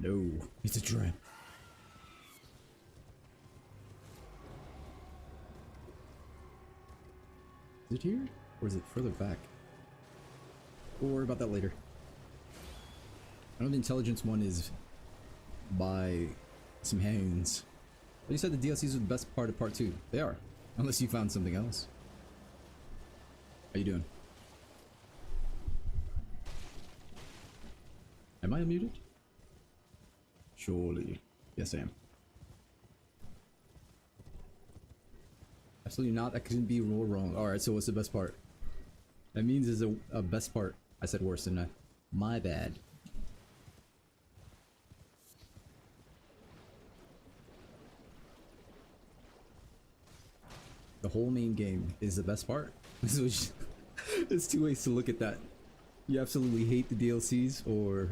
No, it's a trap. Is it here? Or is it further back? We'll worry about that later. I know the intelligence one is by some hands. But you said the DLCs were the best part of part 2. They are. Unless you found something else. How you doing? Am I unmuted? Surely. Yes, I am. Absolutely not. That couldn't be more wrong. Alright, so what's the best part? That means it's a best part. I said worse, didn't I? My bad. The whole main game is the best part. There's two ways to look at that. You absolutely hate the DLCs, or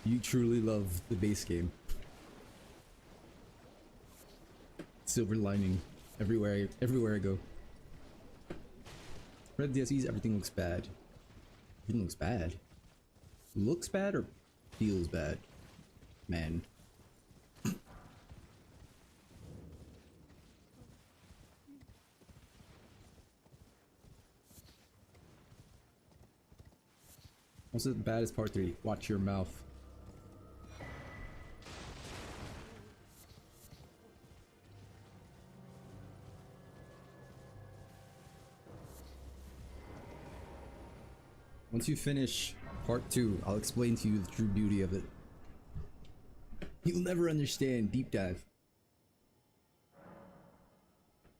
you truly love the base game. Silver lining everywhere I go. Red DLCs, everything looks bad. Everything looks bad. Looks bad or feels bad? Man. What's as bad as part 3? Watch your mouth. Once you finish part 2, I'll explain to you the true beauty of it. You'll never understand. Deep dive.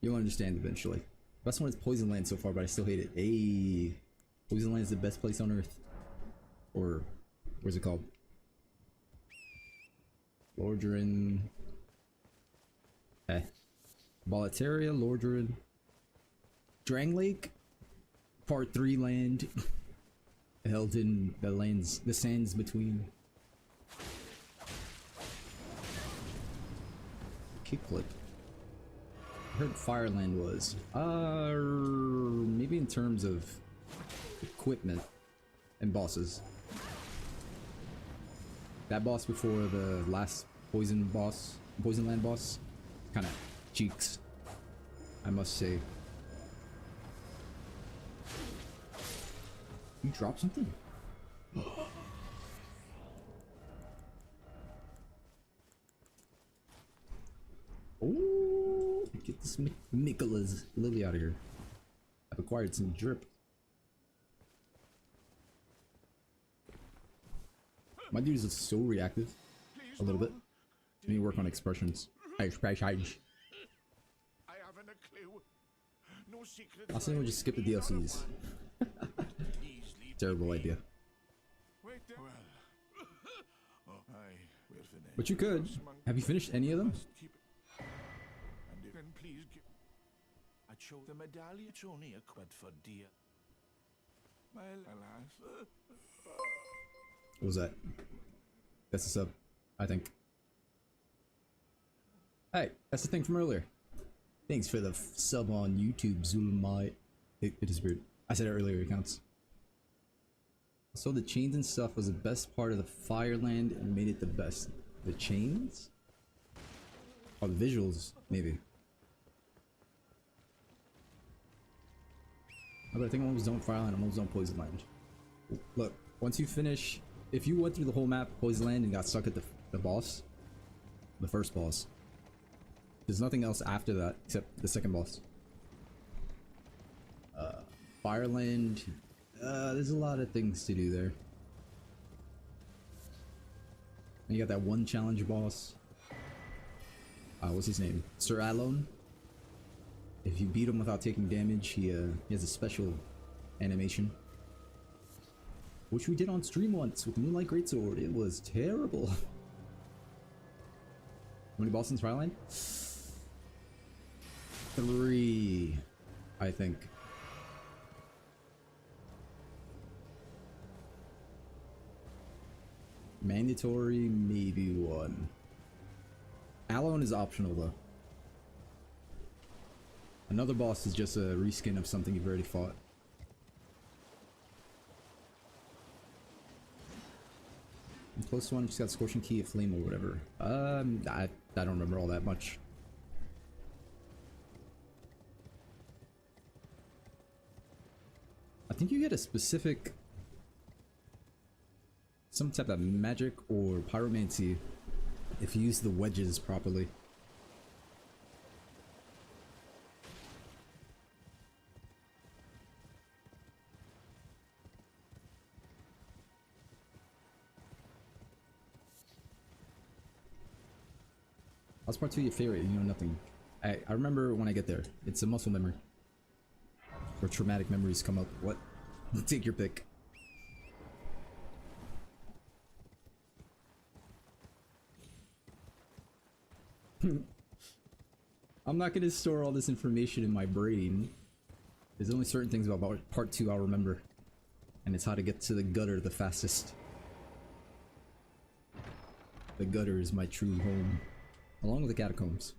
You'll understand eventually. Best one is Poison Land so far, but I still hate it. Hey, Poison Land is the best place on Earth. Or, what's it called? Lordran. Boletaria, Lordran. Drang Lake. Part 3 land. Elden, the sands between. Kickflip. I heard Fireland was. Maybe in terms of equipment and bosses. That boss before the last Poison Land boss, kind of cheeks, I must say. You dropped something? Oh, get this Mikola's Lily out of here. I've acquired some drip. My dude is so reactive. A little bit. I need to work on expressions. I haven't a clue. No secret. I'll say we'll just skip the DLCs. Terrible idea. Wait there. Well, I will finish. But you could. Have you finished any of them? And then please give. I chose the medallion. It's only a quid for dear. Well, alas. What was that? That's a sub, I think. Hey, that's the thing from earlier. Thanks for the sub on YouTube, Zulmai. It disappeared. I said it earlier, it counts. So the chains and stuff was the best part of the Fireland and made it the best. The chains? Oh, the visuals, maybe. But I think I'm almost done with Fireland, I'm almost done with Poison Land. Look, once you finish, if you went through the whole map of Poison Land and got stuck at the boss, the first boss, there's nothing else after that except the second boss. Fireland, there's a lot of things to do there. And you got that one challenge boss. What's his name? Sir Alone. If you beat him without taking damage, he has a special animation. Which we did on stream once with Moonlight Greatsword. It was terrible. How many bosses in Fireland? 3, I think. Mandatory, maybe 1. Alone is optional though. Another boss is just a reskin of something you've already fought. The close one just got Scorching Key of Flame or whatever. I don't remember all that much. I think you get a specific some type of magic or pyromancy if you use the wedges properly. How's part 2 your favorite? You know nothing. I remember when I get there. It's a muscle memory. Or traumatic memories come up. What? Take your pick. I'm not gonna store all this information in my brain. There's only certain things about part 2 I'll remember. And it's how to get to the gutter the fastest. The gutter is my true home. Along with the catacombs.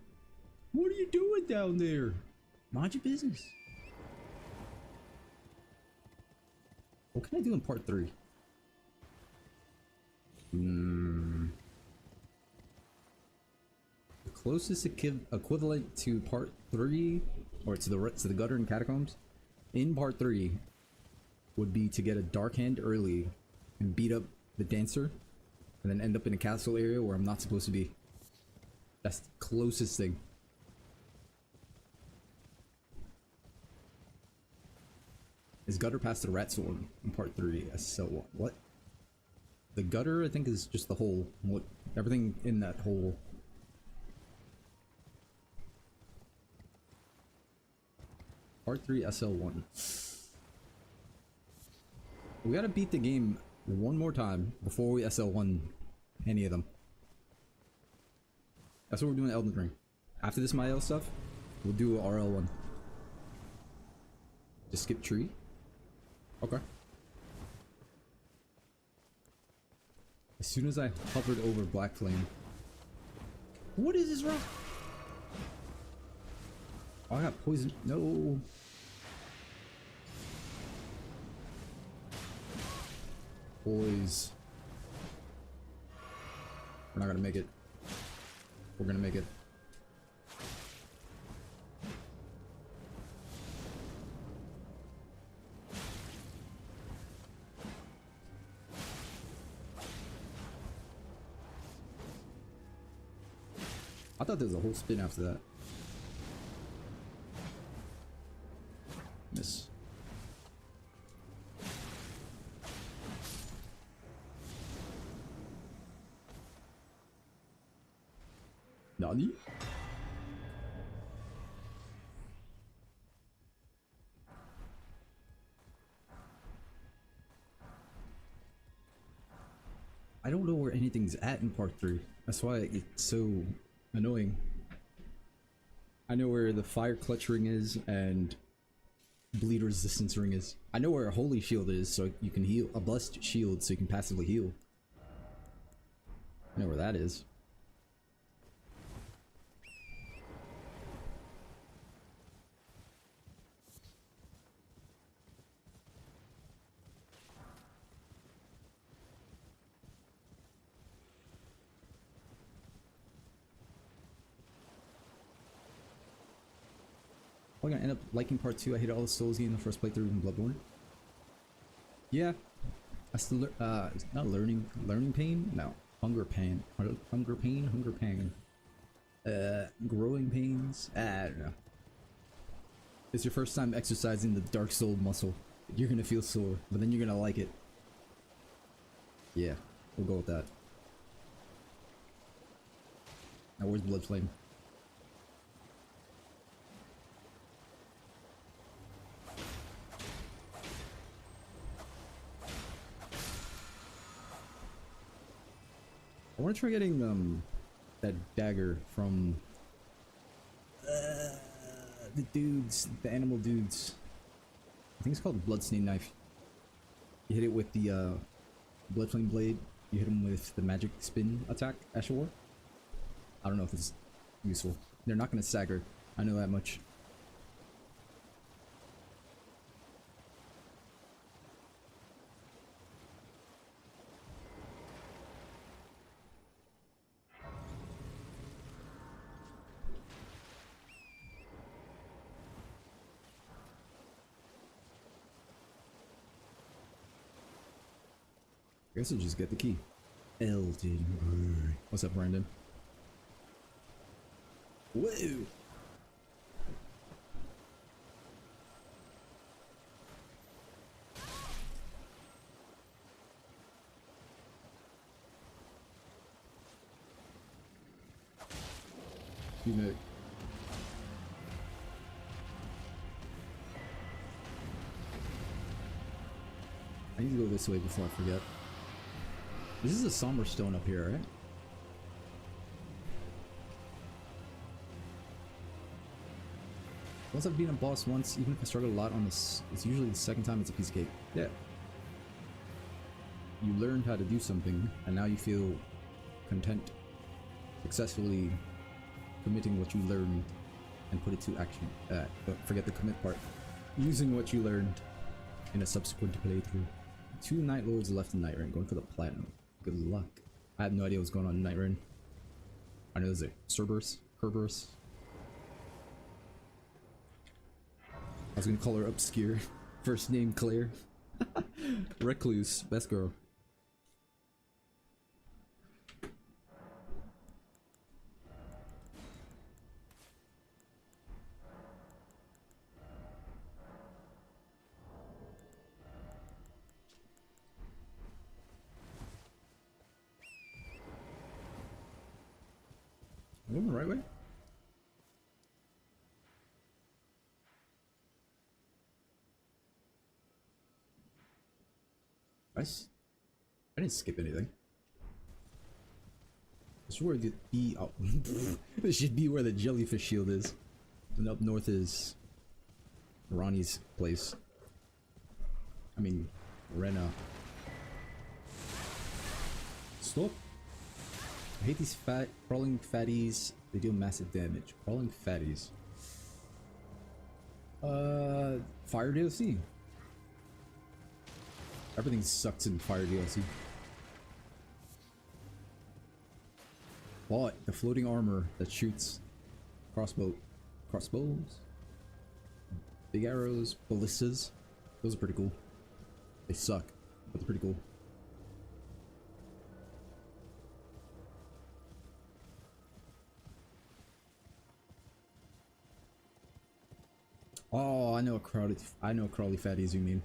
What are you doing down there? Mind your business. What can I do in part 3? The closest equivalent to part 3, or to the gutter and catacombs, in part 3, would be to get a dark hand early and beat up the dancer, and then end up in a castle area where I'm not supposed to be. That's the closest thing. Is gutter past the rat sword in part 3? So what? The gutter, I think, is just the hole. What? Everything in that hole. Part 3 SL1. We gotta beat the game one more time before we SL1 any of them. That's what we're doing in Elden Ring. After this Maelle stuff, we'll do RL1. Just skip tree? Okay. As soon as I hovered over Black Flame. What is this rock? Oh, I got poison. No. Boys. We're not gonna make it. We're gonna make it. I thought there was a whole spin after that. Miss. Nani? I don't know where anything's at in part 3. That's why it's so annoying. I know where the fire clutch ring is and bleed resistance ring is. I know where a holy shield is, so you can heal. A blessed shield, so you can passively heal. I know where that is. I'm gonna end up liking part 2. I hate all the Soulsy in the first playthrough in Bloodborne. Yeah, I still not learning pain. No, hunger pain, hunger pain. Growing pains. I don't know. It's your first time exercising the Dark Soul muscle. You're gonna feel sore, but then you're gonna like it. Yeah, we'll go with that. Now where's Blood Flame? I want to try getting that dagger from the dudes, the animal dudes. I think it's called the Bloodstain Knife. You hit it with the Blood Flame Blade. You hit them with the magic spin attack, Asher War. I don't know if it's useful. They're not going to stagger. I know that much. I guess I'll just get the key. Elden Ring. What's up, Brandon? Whoa! You know. I need to go this way before I forget. This is a somber stone up here, right? Once I've been a boss once, even if I struggle a lot on this, it's usually the second time it's a piece of cake. Yeah. You learned how to do something, and now you feel content successfully committing what you learned and put it to action. But forget the commit part. Using what you learned in a subsequent playthrough. 2 Night Lords left in Night Ring, going for the platinum. Good luck. I have no idea what's going on in Night Ring. I know there's a Cerberus, Kerberos. I was gonna call her Obscur. First name Clair. Recluse, best girl. Am I going the right way? Nice. I didn't skip anything. This is where the oh, this should be where the jellyfish shield is. And up north is Ronnie's place. I mean, Rena. Stop. I hate these crawling fatties. They deal massive damage. Crawling fatties. Fire DLC. Everything sucks in Fire DLC. But the floating armor that shoots crossbows, big arrows, ballistas. Those are pretty cool. They suck, but they're pretty cool. Oh, I know crawly fatties you mean.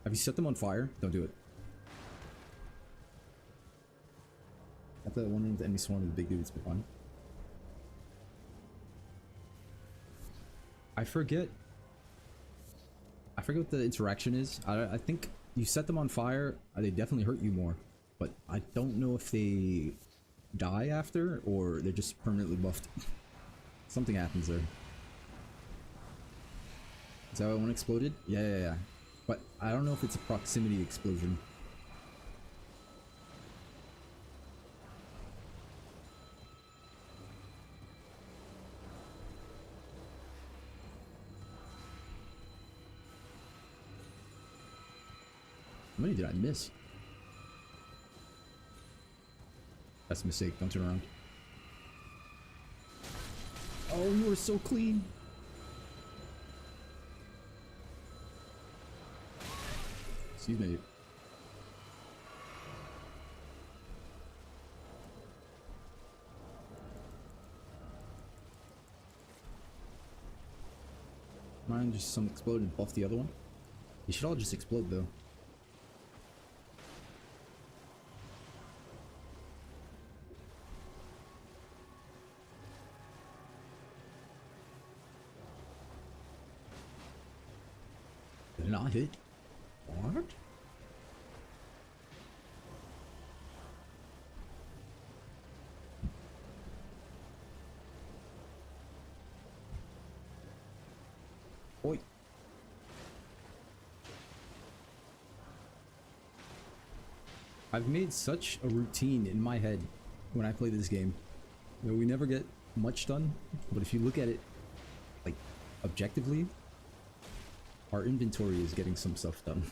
Have you set them on fire? Don't do it. After that one room with the enemy swarm of the big dudes, but fun. I forget what the interaction is. I think you set them on fire, they definitely hurt you more. But I don't know if they die after or they're just permanently buffed. Something happens there. Is that why one exploded? Yeah. But I don't know if it's a proximity explosion. How many did I miss? That's a mistake. Don't turn around. Oh, you were so clean. Excuse me. Mine just some explode and buff the other one. They should all just explode though. Did it not hit? What? Oi. I've made such a routine in my head when I play this game. You know, we never get much done, but if you look at it like objectively, our inventory is getting some stuff done.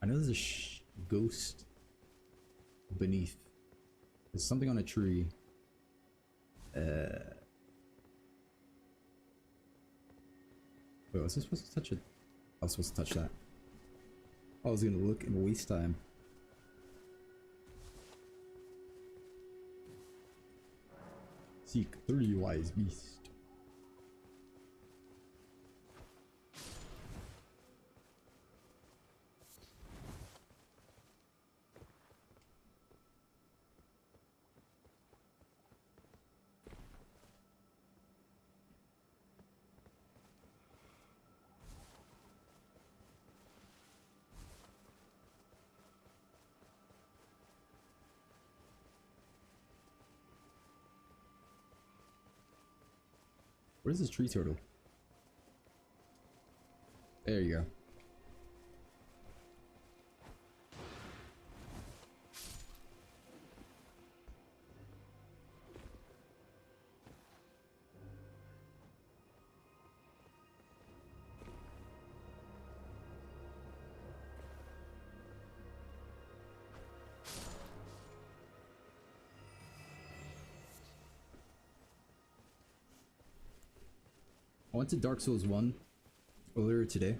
I know there's a ghost beneath. There's something on a tree. Wait, was I supposed to touch it? I was supposed to touch that. I was gonna look and waste time. Seek 3 wise beasts. Where's this tree turtle? There you go. I went to Dark Souls 1 earlier today,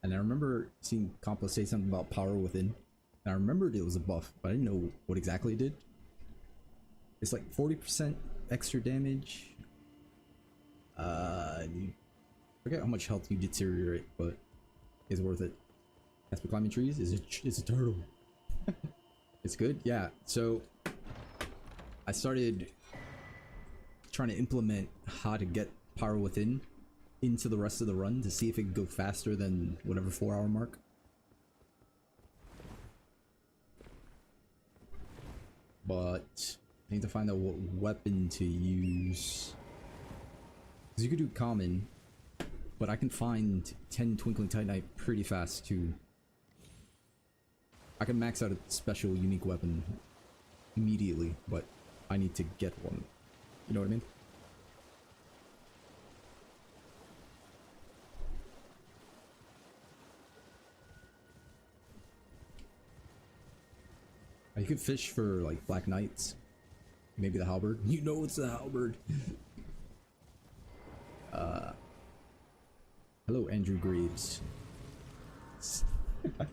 and I remember seeing Compa say something about power within. And I remembered it was a buff, but I didn't know what exactly it did. It's like 40% extra damage. I forget how much health you deteriorate, but it's worth it. That's for climbing trees. It's a turtle. It's good, yeah. So I started trying to implement how to get power within into the rest of the run to see if it could go faster than whatever 4-hour mark. But I need to find out what weapon to use, because you could do common, but I can find 10 Twinkling Titanite pretty fast too. I can max out a special unique weapon immediately, but I need to get one. You know what I mean? You could fish for like Black Knights, maybe the halberd. You know it's the halberd. Hello, Andrew Graves. I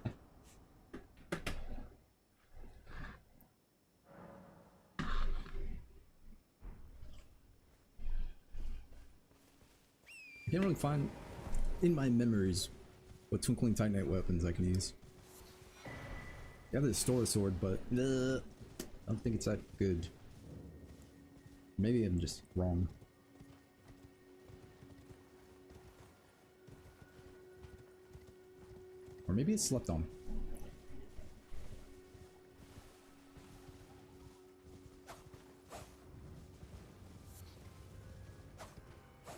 can't really find in my memories what Twinkling Titanite weapons I can use. You have the Store Sword, but I don't think it's that good. Maybe I'm just wrong. Or maybe it's slept on.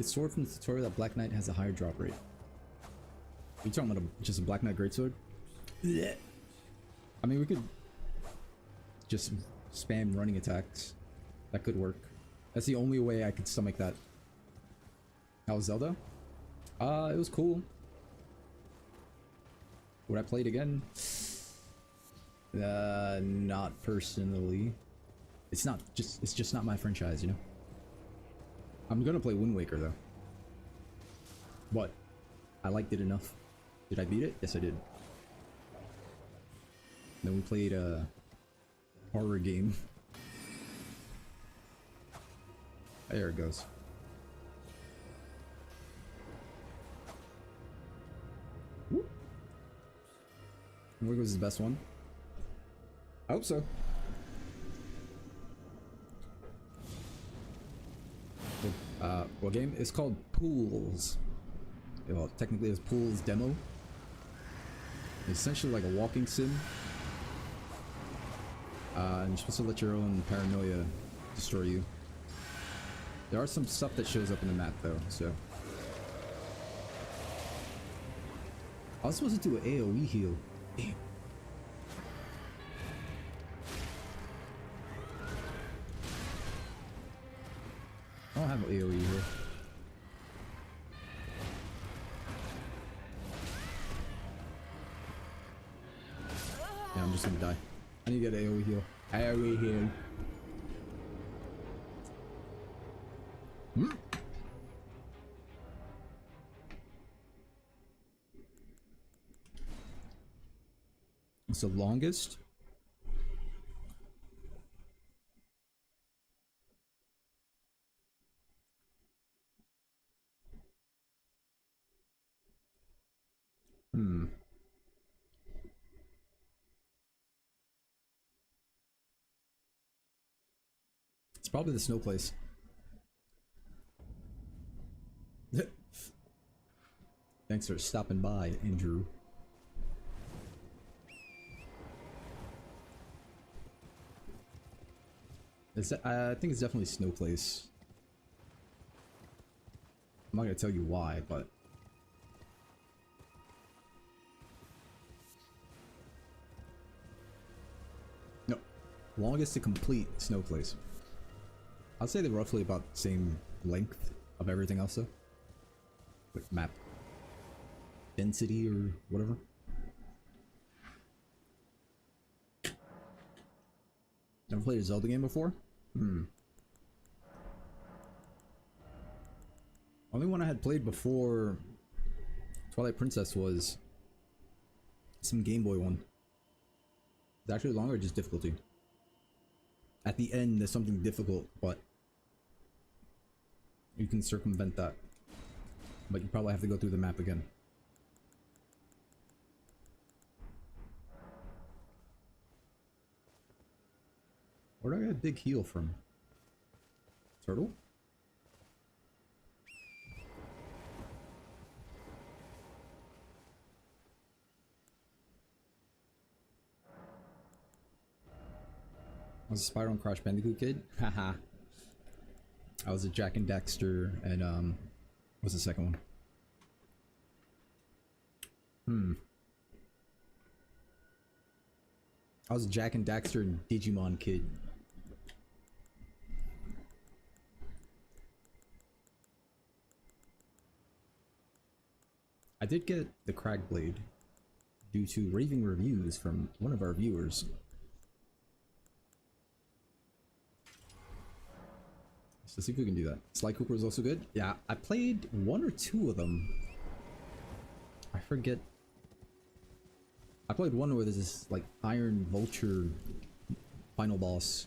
It's sword from the tutorial that Black Knight has a higher drop rate. Are you talking about just a Black Knight Greatsword? Yeah. I mean, we could just spam running attacks. That could work. That's the only way I could stomach that. How was Zelda? It was cool. Would I play it again? Not personally. It's just not my franchise, you know? I'm gonna play Wind Waker though. But I liked it enough. Did I beat it? Yes, I did. Then we played a horror game. There it goes. Whoop. What was the best one? I hope so. What game? It's called Pools. Well, technically it's Pools Demo. It's essentially like a walking sim. And you're supposed to let your own paranoia destroy you. There are some stuff that shows up in the map though, so. I was supposed to do an AoE heal. Damn. I don't have an AoE here. just gonna die. I need to get AoE heal. AoE heal. Hmm? It's the longest. Hmm. It's probably the snow place. Thanks for stopping by, Andrew. I think it's definitely snow place. I'm not gonna tell you why, but no, longest to complete snow place. I'd say they're roughly about the same length of everything else, though. Like map density or whatever. Never played a Zelda game before? Hmm. Only one I had played before Twilight Princess was some Game Boy one. It's actually longer, just difficulty. At the end, there's something difficult, but you can circumvent that. But you probably have to go through the map again. Where do I get a big heal from? Turtle? I was a Spyro and Crash Bandicoot kid. Haha. I was a Jack and Daxter and what's the second one? I was a Jack and Daxter and Digimon kid. I did get the Crag Blade due to raving reviews from one of our viewers. So let's see if we can do that. Sly Cooper was also good. Yeah, I played one or two of them. I forget. I played one where there's this like Iron Vulture final boss.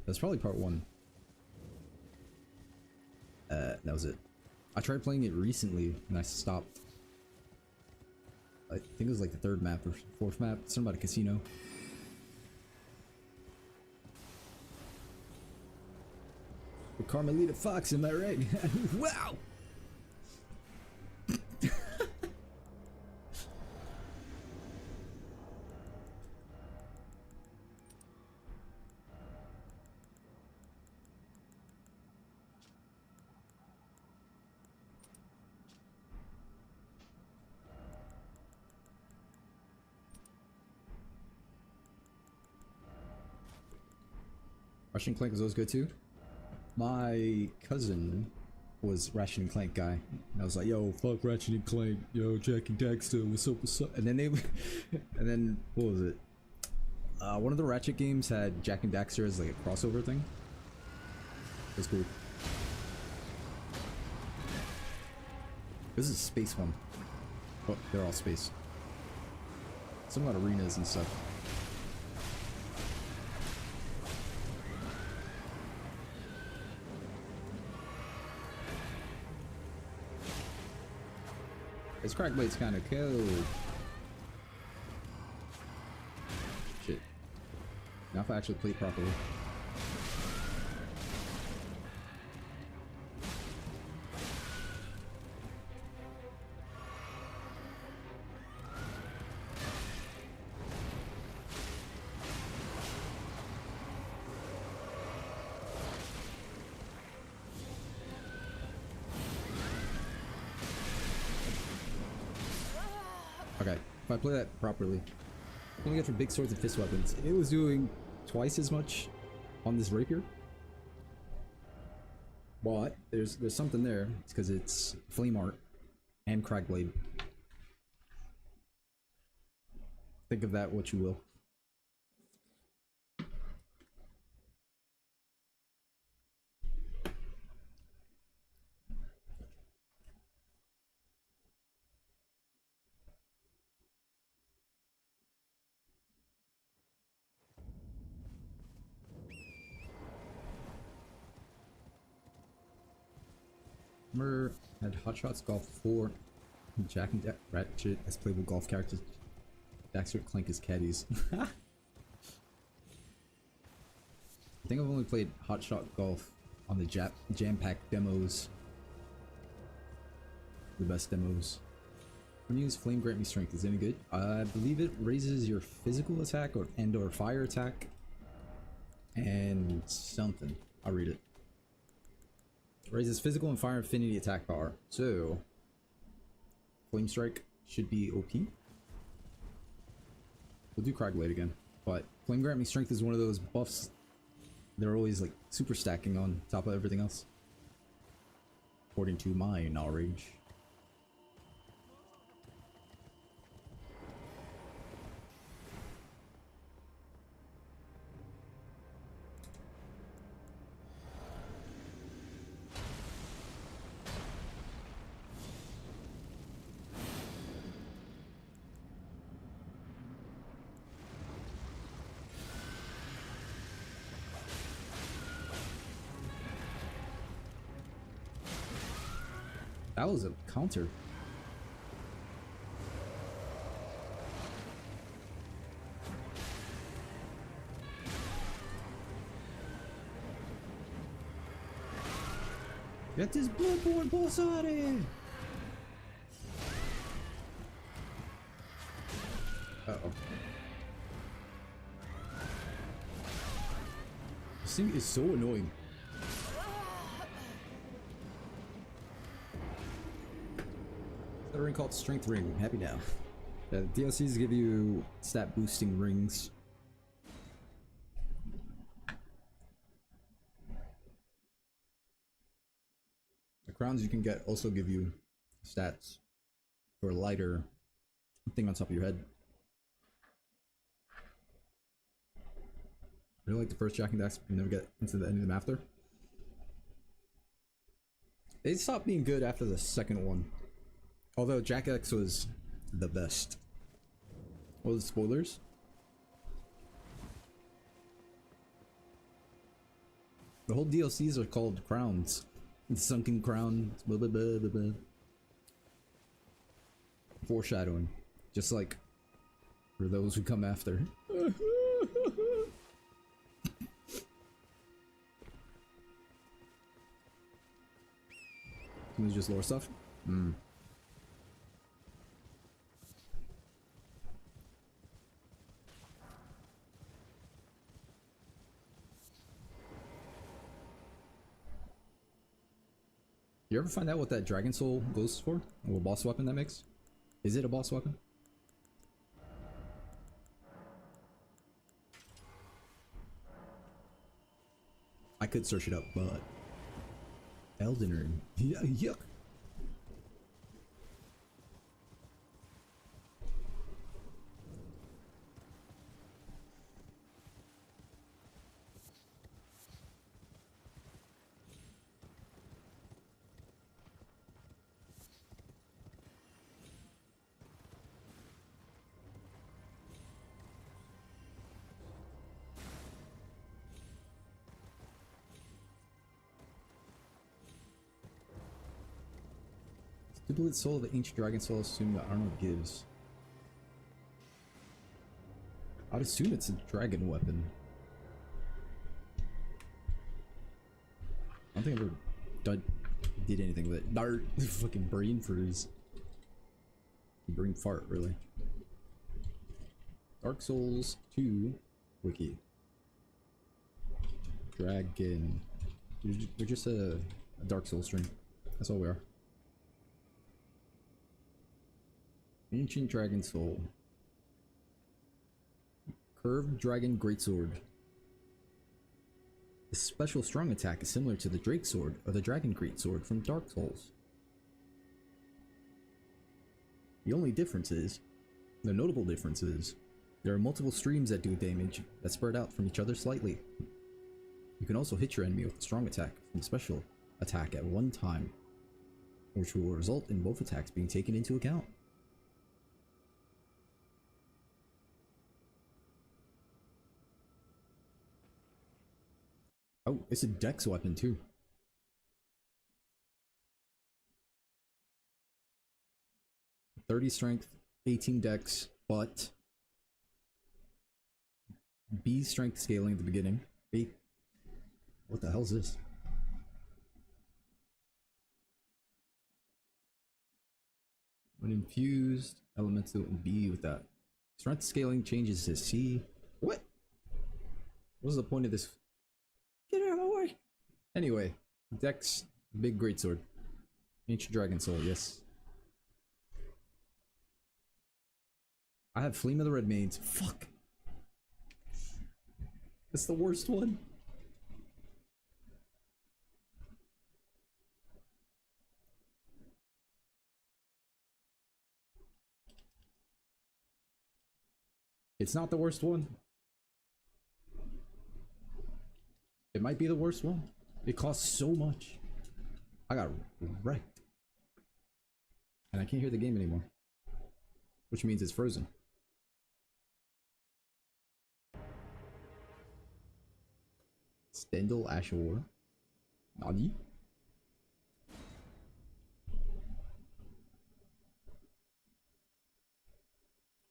That's probably part one. That was it. I tried playing it recently and I stopped. I think it was like the third map or fourth map. Something about a casino. With Carmelita Fox, am I right? Wow! Ratchet and Clank was always good too. My cousin was Ratchet and Clank guy. And I was like, yo, fuck Ratchet and Clank. Yo, Jack and Daxter, what's up, what's up? And then they, and then, what was it? One of the Ratchet games had Jack and Daxter as like a crossover thing. It was cool. This is a space one. Oh, they're all space. Some about arenas and stuff. This Crackblade's kind of cool. Shit. Now if I actually play properly. Okay, if I play that properly, I'm gonna get for big swords and fist weapons. It was doing twice as much on this rapier, but there's something there. It's because it's flame art and Cragblade. Think of that what you will. Remember, had Hot Shots Golf 4, Jack and Ratchet as playable golf characters, Daxter and Clank as caddies. I think I've only played Hot Shot Golf on the jam-packed demos. The best demos. When you use Flame Grant Me Strength, is it any good? I believe it raises your physical attack or fire attack. And something. I'll read it. Raises physical and fire affinity attack power. So, Flame Strike should be OP. We'll do Cragblade again. But Flame Grant Me Strength is one of those buffs they're always like super stacking on top of everything else. According to my knowledge. That was a counter. Get this Bloodborne boss on it! Uh-oh. This thing is so annoying. A ring called Strength Ring. Happy now. The DLCs give you stat boosting rings. The crowns you can get also give you stats for a lighter thing on top of your head. I really like the first Jack and Daxter, you never get into any of them after. They stopped being good after the second one. Although Jack X was the best. What was the spoilers? The whole DLCs are called crowns. Sunken crown, blah, blah, blah, blah, blah. Foreshadowing. Just like for those who come after. This is just lore stuff? You ever find out what that Dragon Soul goes for? What boss weapon that makes? Is it a boss weapon? I could search it up, but Elden Ring. Yeah, yuck. Duplicate soul of the ancient dragon soul, assume that armor gives. I'd assume it's a dragon weapon. I don't think I ever did anything with it. Dart, fucking brain freeze. Brain fart, really. Dark Souls 2 wiki. Dragon. We're just a Dark Souls stream. That's all we are. Ancient Dragon Soul. Curved Dragon Greatsword. The special strong attack is similar to the Drake Sword or the Dragon Greatsword from Dark Souls. The only difference is, the notable difference is, there are multiple streams that do damage that spread out from each other slightly. You can also hit your enemy with a strong attack from the special attack at one time, which will result in both attacks being taken into account. Oh, it's a dex weapon too. 30 strength, 18 dex, but B strength scaling at the beginning. What the hell is this? When infused, elemental and B with that. Strength scaling changes to C. What? What's the point of this? Get out of my way! Anyway, Dex, big greatsword. Ancient Dragon Soul, yes. I have Flame of the Red Mains. Fuck! That's the worst one. It's not the worst one. It might be the worst one. It costs so much. I got wrecked. And I can't hear the game anymore. Which means it's frozen. Stendhal Ashore. Nani?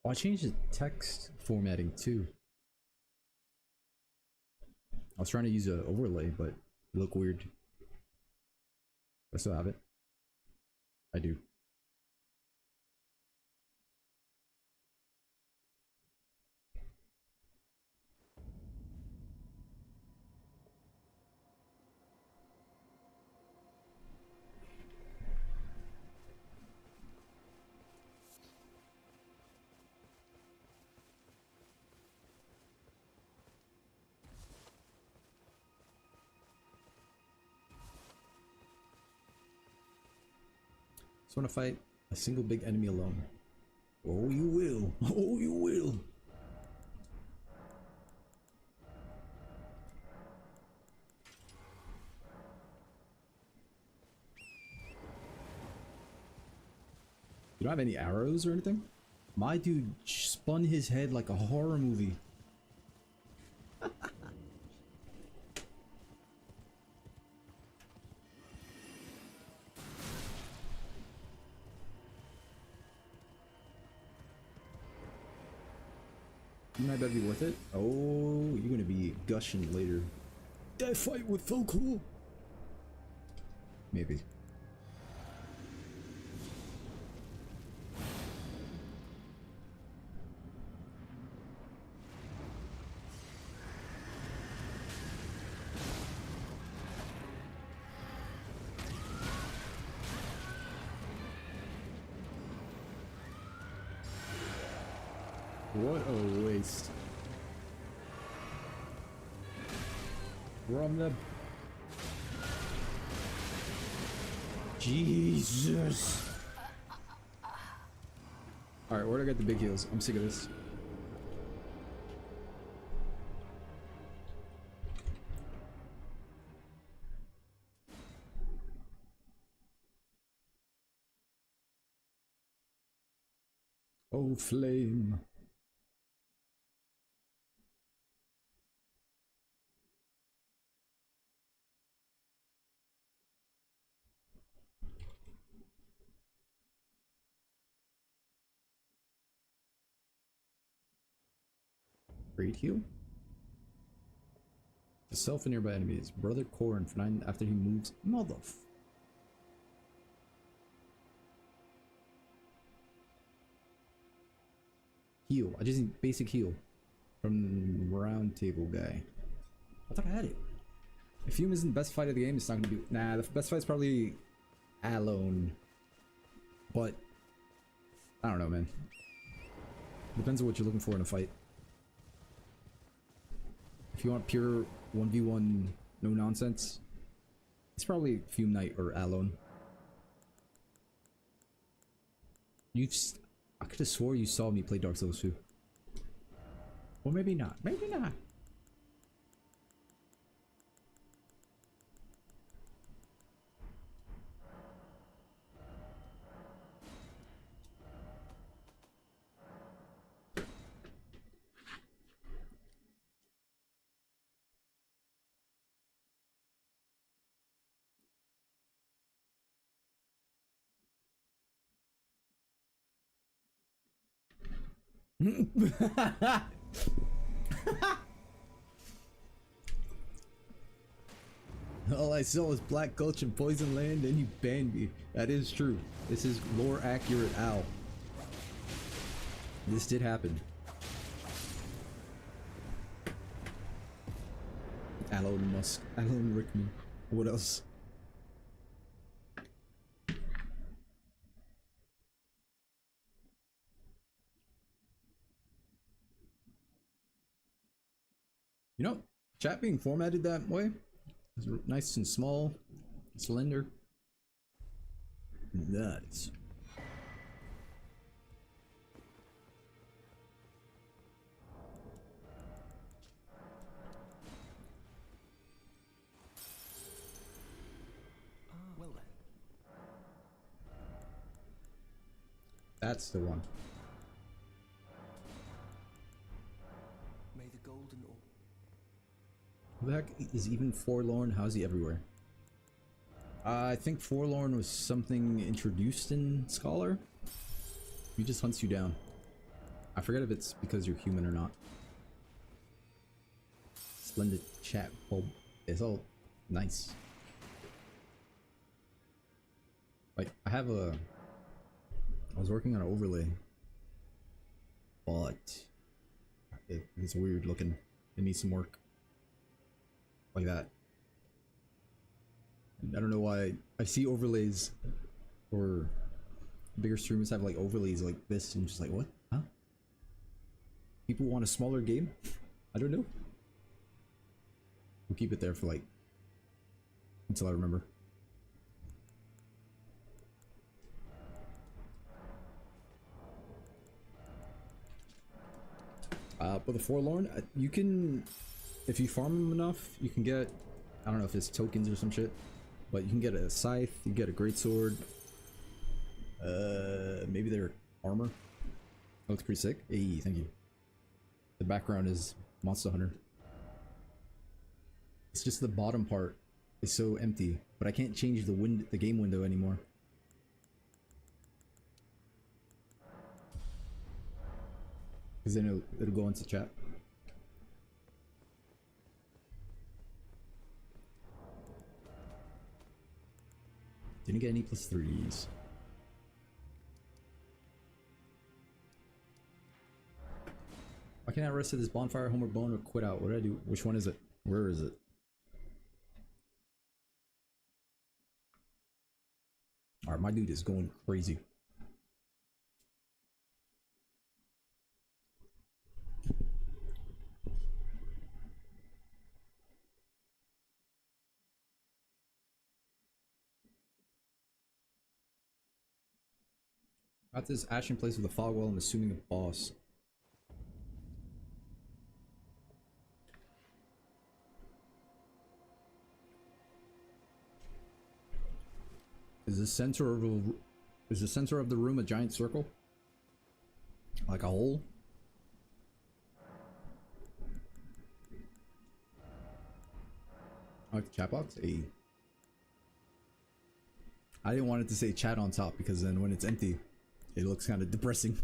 Oh, I changed the text formatting too. I was trying to use an overlay, but it looked weird. I still have it. I do. Just want to fight a single big enemy alone. Oh, you will. Oh, you will. You don't have any arrows or anything? My dude spun his head like a horror movie. You might better be worth it. Oh, you're gonna be gushing later. That fight was so cool. Maybe. What a waste. From the... Jesus. Alright, where'd I get the big heals? I'm sick of this. Oh, flame. Great heal? The self and nearby enemies. Brother Corrin for 9 after he moves. Heal. I just need basic heal. From round table guy. I thought I had it. If Hume isn't the best fight of the game, it's not gonna be. Nah, the best fight is probably Alone. But I don't know, man. Depends on what you're looking for in a fight. If you want pure 1v1, no nonsense, it's probably Fume Knight or Alone. I could have swore you saw me play Dark Souls 2. Or maybe not. Maybe not. All I saw was Black Gulch and Poison Land, and you banned me. That is true. This is lore accurate, Al. This did happen. Elon Musk, Alan Rickman. What else? You know, chat being formatted that way is nice and small, slender. Nuts. Well then. That's the one. May the golden orb. Who the heck is even Forlorn? How's he everywhere? I think Forlorn was something introduced in Scholar. He just hunts you down. I forget if it's because you're human or not. Splendid chat. Oh, it's all nice. Like, I was working on an overlay, but it's weird looking. It needs some work. Like that. I don't know why I see overlays, or bigger streamers have like overlays like this, and I'm just like, what? Huh? People want a smaller game? I don't know. We'll keep it there for like until I remember. But the Forlorn, you can, if you farm them enough, you can get, I don't know if it's tokens or some shit, but you can get a scythe, you can get a greatsword, maybe their armor. That looks pretty sick. Hey, thank you. The background is Monster Hunter. It's just the bottom part is so empty, but I can't change the game window anymore. Because then it'll go into chat. Didn't get any +3s. Why can't I rest at this bonfire, Homer Bone, or quit out? What did I do? Which one is it? Where is it? Alright, my dude is going crazy. Got this ashen place with a fog wall, I'm assuming a boss. Is the center of the room a giant circle? Like a hole? Like the chat box? Hey. I didn't want it to say chat on top because then when it's empty, it looks kind of depressing.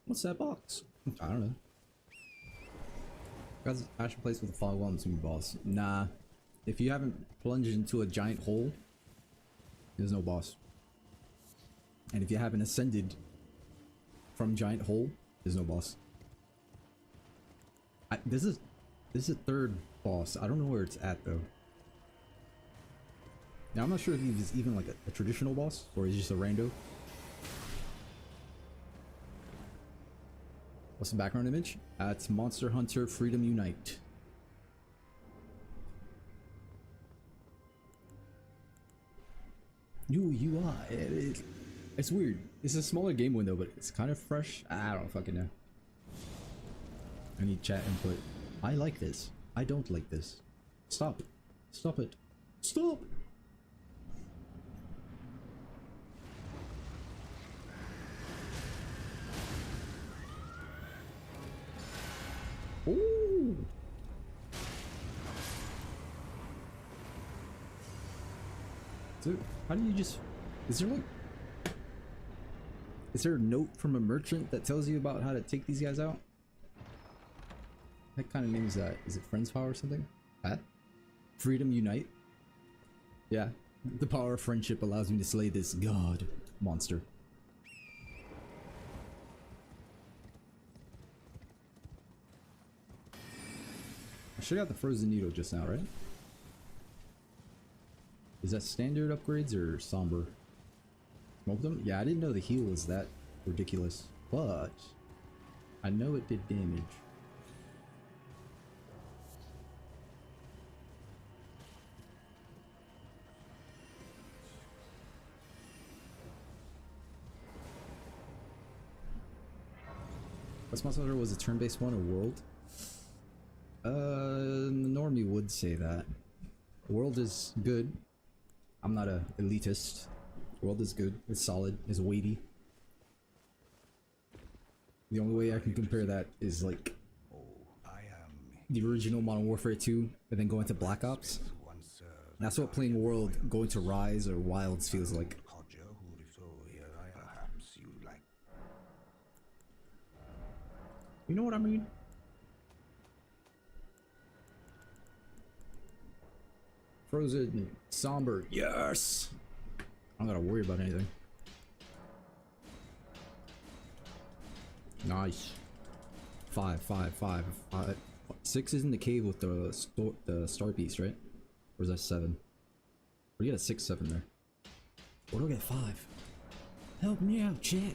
What's that box? I don't know. Got this ashen place with a fog wall and some boss. Nah. If you haven't plunged into a giant hole, there's no boss. And if you haven't ascended from giant hole, there's no boss. This is a third boss. I don't know where it's at though. Now I'm not sure if he's even like a traditional boss or he's just a rando. What's the background image? It's Monster Hunter Freedom Unite. UI. It's weird. It's a smaller game window, but it's kind of fresh. I don't fucking know. I need chat input. I like this. I don't like this. Stop. Stop it. Stop! Ooh! Dude, how do you just... Is there like Is there a note from a merchant that tells you about how to take these guys out? What kind of name is that? Is it Friends Power or something? Pat? Freedom Unite? Yeah. The power of friendship allows me to slay this god monster. I should have got the frozen needle just now, right? Is that standard upgrades or somber? Smoke them? Yeah, I didn't know the heal was that ridiculous, but I know it did damage. West Monster was a turn-based one, a world? Normie would say that. World is good. I'm not a elitist. World is good. It's solid. It's weighty. The only way I can compare that is like the original Modern Warfare 2 and then going to Black Ops. That's what playing World going to Rise or Wilds feels like. You know what I mean? Frozen, somber, yes! I don't gotta worry about anything. Nice. 5, 5, 5, 5. 6 is in the cave with the star piece, right? Or is that 7? Or you got a 6, 7 there. Or do I get 5? Help me out, chat.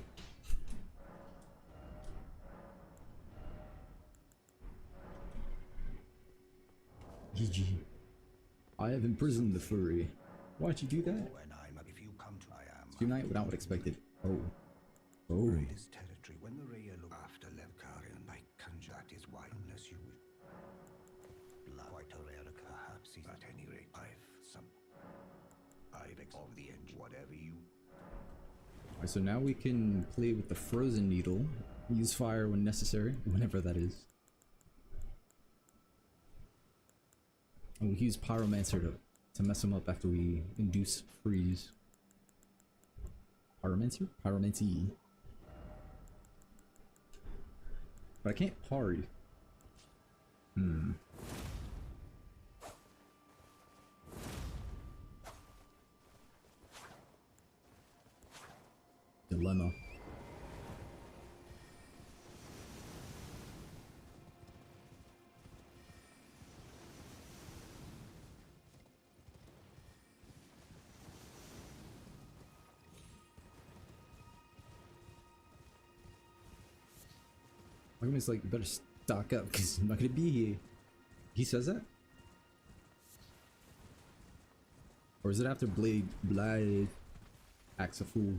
GG. I have imprisoned the furry. Why'd you do that? Unite without what expected. Oh. Oh. Territory. When the Raya look after Levkarian, I conjure that is why, unless you quite a rare, perhaps. At any rate, I've of the end, whatever you. Alright, so now we can play with the frozen needle. Use fire when necessary, whenever that is. And we can use Pyromancer to mess him up after we induce freeze. Pyromancer? Pyromancy. But I can't parry. Dilemma. Argument's like, you better stock up because I'm not gonna be here. He says that? Or is it after Blade acts a fool?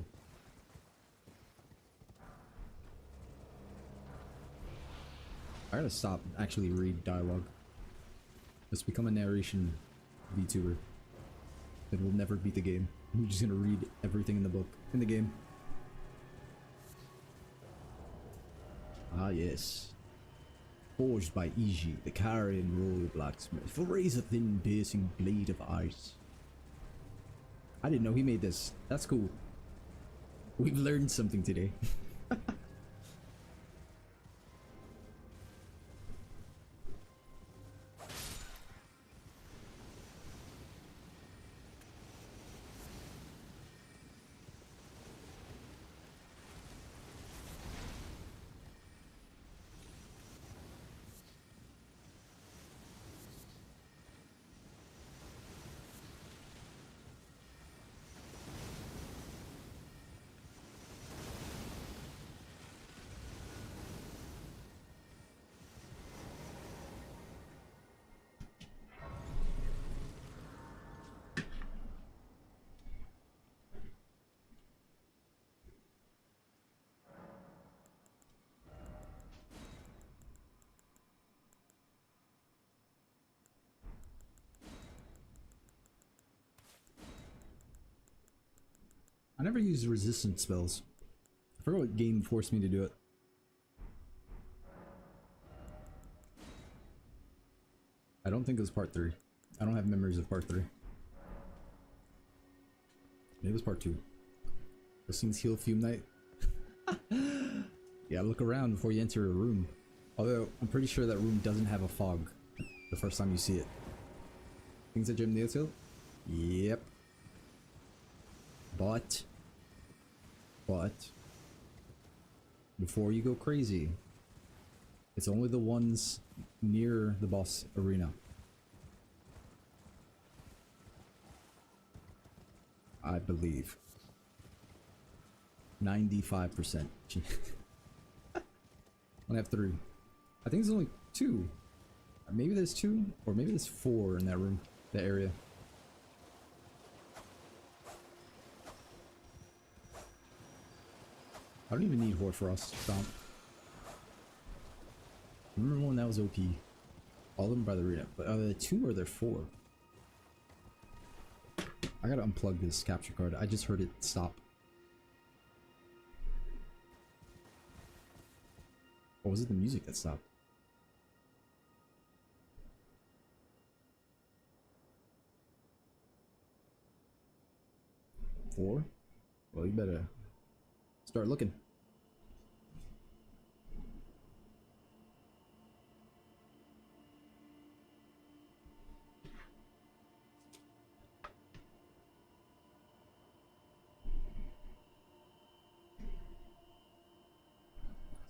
I gotta stop and actually read dialogue. Let's become a narration VTuber. It will never beat the game. I'm just gonna read everything in the book, in the game. Ah yes. Forged by Iji, the Carian royal blacksmith, for razor-thin piercing blade of ice. I didn't know he made this. That's cool. We've learned something today. I never used resistance spells. I forgot what game forced me to do it. I don't think it was part 3. I don't have memories of part 3. Maybe it was part 2. Those things heal Fume Knight. Yeah, look around before you enter a room. Although, I'm pretty sure that room doesn't have a fog the first time you see it. Things at Gym Nail Tilt? Yep. But, before you go crazy, it's only the ones near the boss arena. I believe. 95%. I have 3. I think there's only 2. Maybe there's 2, or maybe there's 4 in that room, that area. I don't even need Horde Frost Stomp. Remember when that was OP? All of them by the arena. But are there 2 or are there 4? I gotta unplug this capture card. I just heard it stop. Or was it the music that stopped? Four? Well, you better start looking.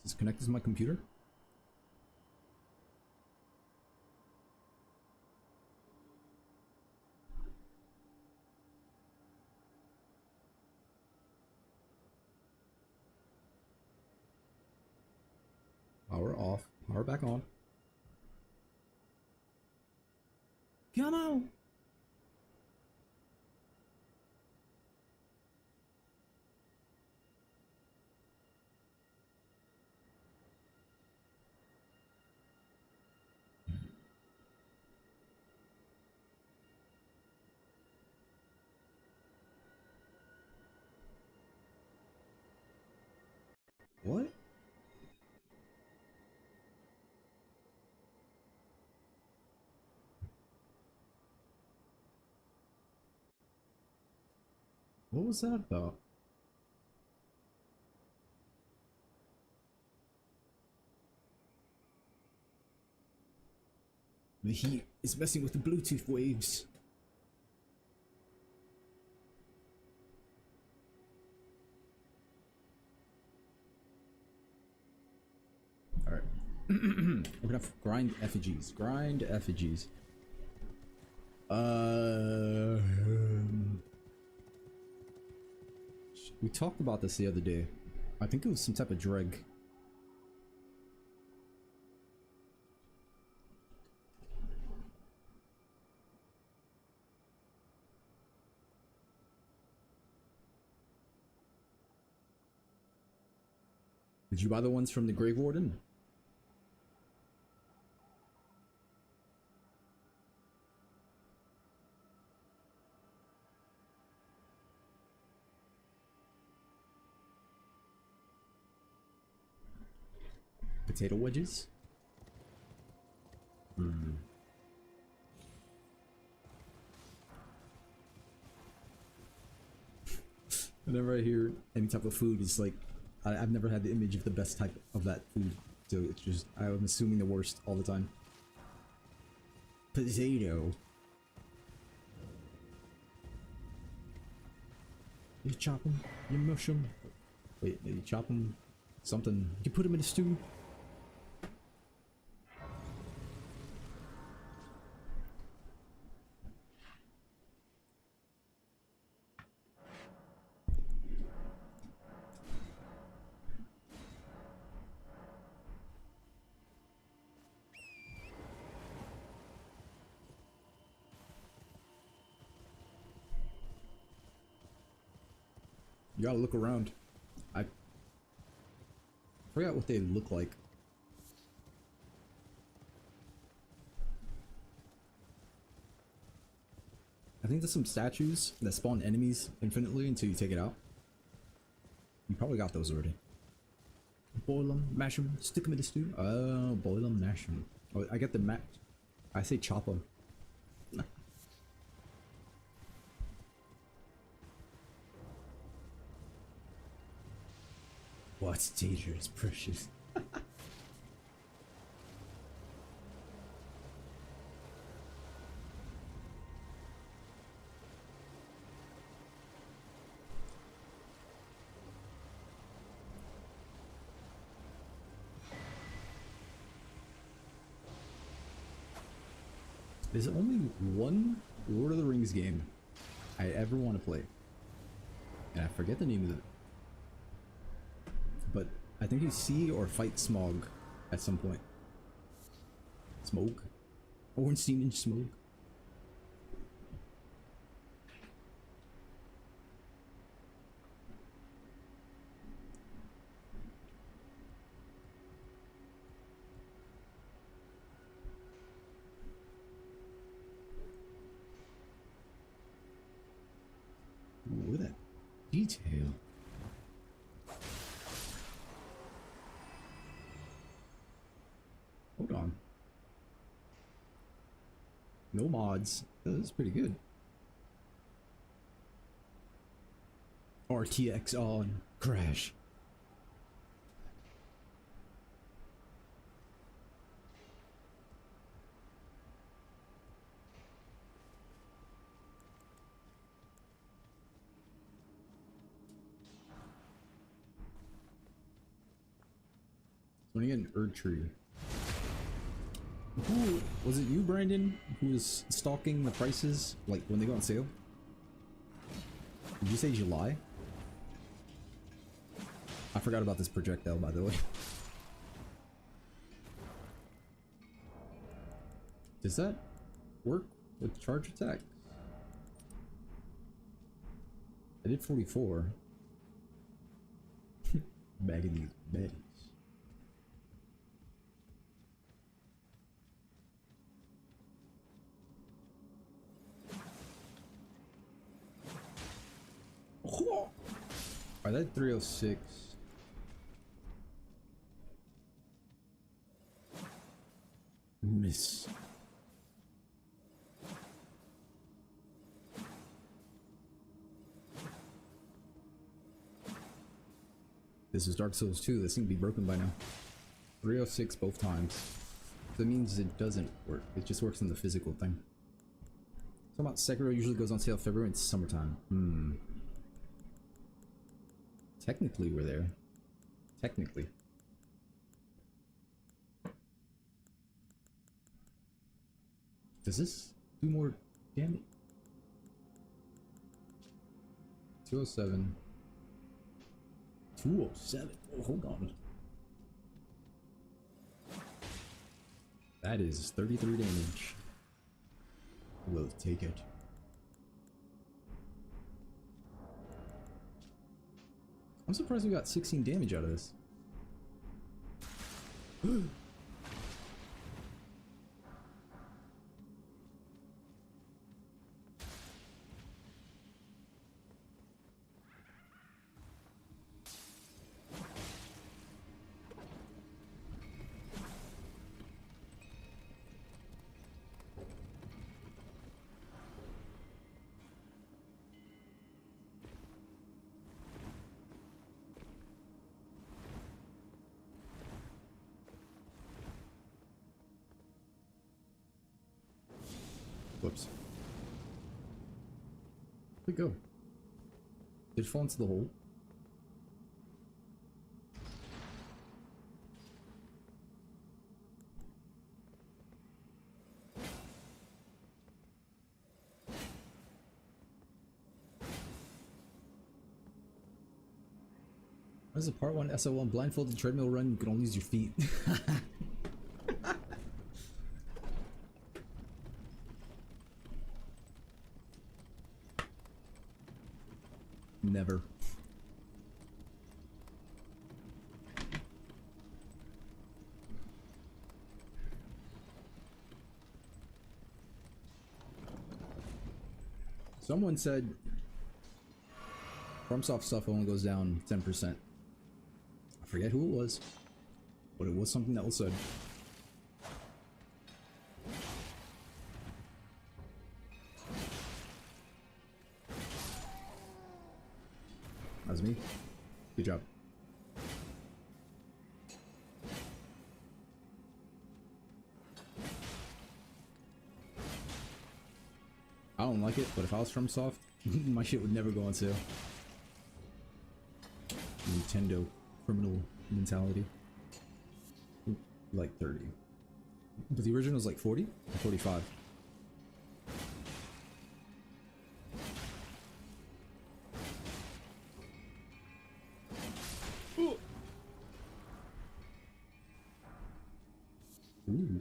Is this connected to my computer? Power off. Power back on. Come on! What? What was that about? The heat is messing with the Bluetooth waves. Alright. We're gonna have to grind effigies. Grind effigies. We talked about this the other day. I think it was some type of dreg. Did you buy the ones from the Grave Warden? Potato wedges? Hmm. Whenever I hear any type of food, it's like I've never had the image of the best type of that food, so it's just I'm assuming the worst all the time. Potato. You chop them, you mush them. Wait, you chop them. Something. You put them in a stew. You gotta look around. I forgot what they look like. I think there's some statues that spawn enemies infinitely until you take it out. You probably got those already. Boil them, mash them, stick them in the stew. Oh, boil them, mash them. Oh, I get the mash. I say chop them. What's dangerous, precious? There's only one Lord of the Rings game I ever want to play. And I forget the name of it. But I think you see or fight Smaug at some point. Smoke? Ornstein and Smoke? Ooh, look at that detail. Hold on. No mods. That is pretty good. RTX on. Crash. When you get an Erd tree. Who was it? You, Brandon, who was stalking the prices like when they go on sale? Did you say July? I forgot about this projectile, by the way. Does that work with charge attack? I did 44. Bagging these beds. Alright, that 306. Miss. This is Dark Souls 2. This thing be broken by now. 306 both times. That means it doesn't work. It just works in the physical thing. Talking about Sekiro usually goes on sale February and summertime. Technically we're there. Technically. Does this do more damage? 207. 207. Oh, hold on. That is 33 damage. We'll take it. I'm surprised we got 16 damage out of this. Whoops. Where'd it go? Did it fall into the hole? What is a part 1 SO1 blindfolded treadmill run? You can only use your feet. Never. Someone said FromSoft stuff only goes down 10%. I forget who it was, but it was something that was said. That was me. Good job. like it, but if I was from Soft, my shit would never go on sale. Nintendo criminal mentality. Like 30. But the original is like 40 or 45. Ooh.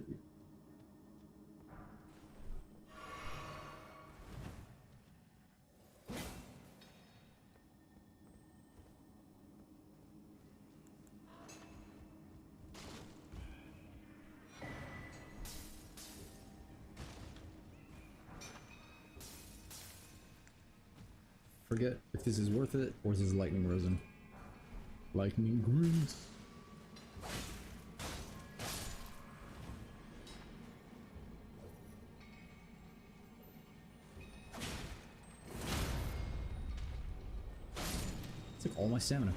Forget if this is worth it or is this lightning resin. Lightning grease. It's like all my stamina.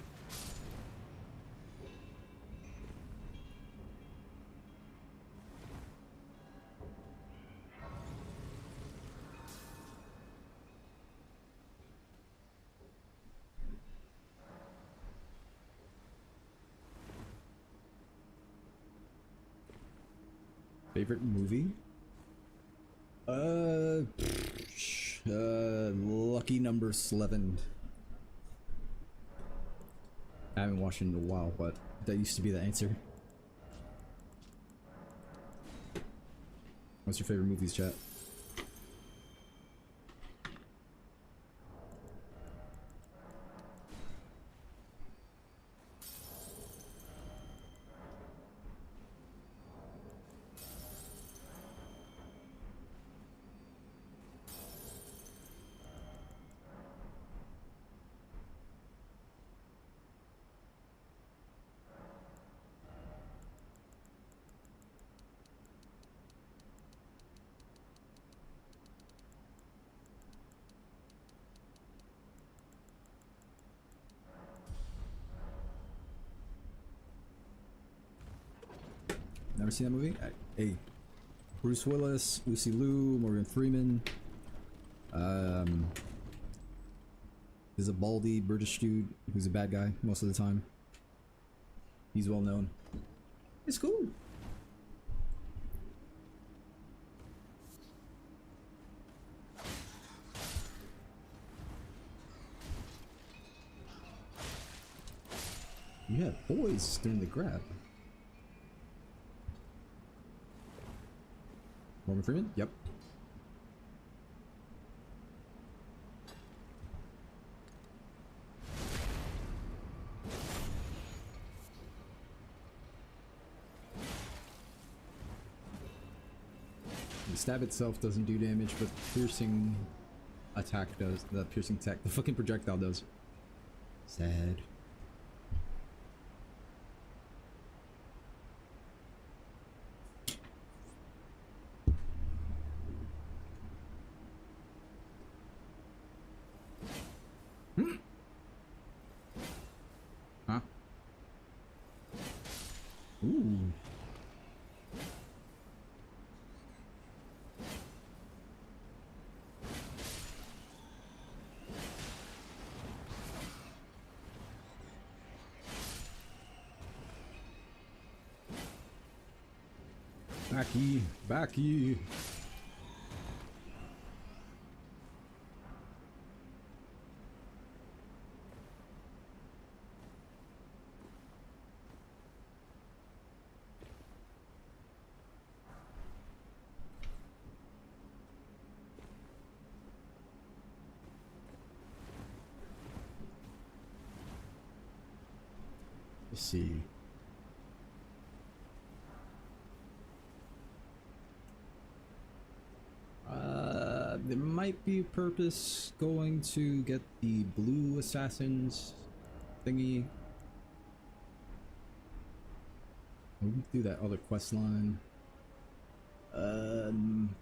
Favorite movie? Lucky Number 11. I haven't watched it in a while, but that used to be the answer. What's your favorite movies, chat? Never seen that movie? Hey, Bruce Willis, Lucy Liu, Morgan Freeman. There's a baldy British dude who's a bad guy most of the time. He's well known. It's cool. You had boys during the grab. Morgan Freeman? Yep. The stab itself doesn't do damage, but piercing attack does. The piercing attack, the fucking projectile does. Sad. Huh? Ooh. Backy, backy. Let's see. There might be a purpose going to get the blue assassins thingy. We can do that other quest line. Run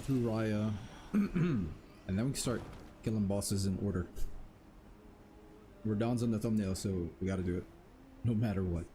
through Raya, and then we can start killing bosses in order. Radahn's on the thumbnail, so we gotta do it, no matter what.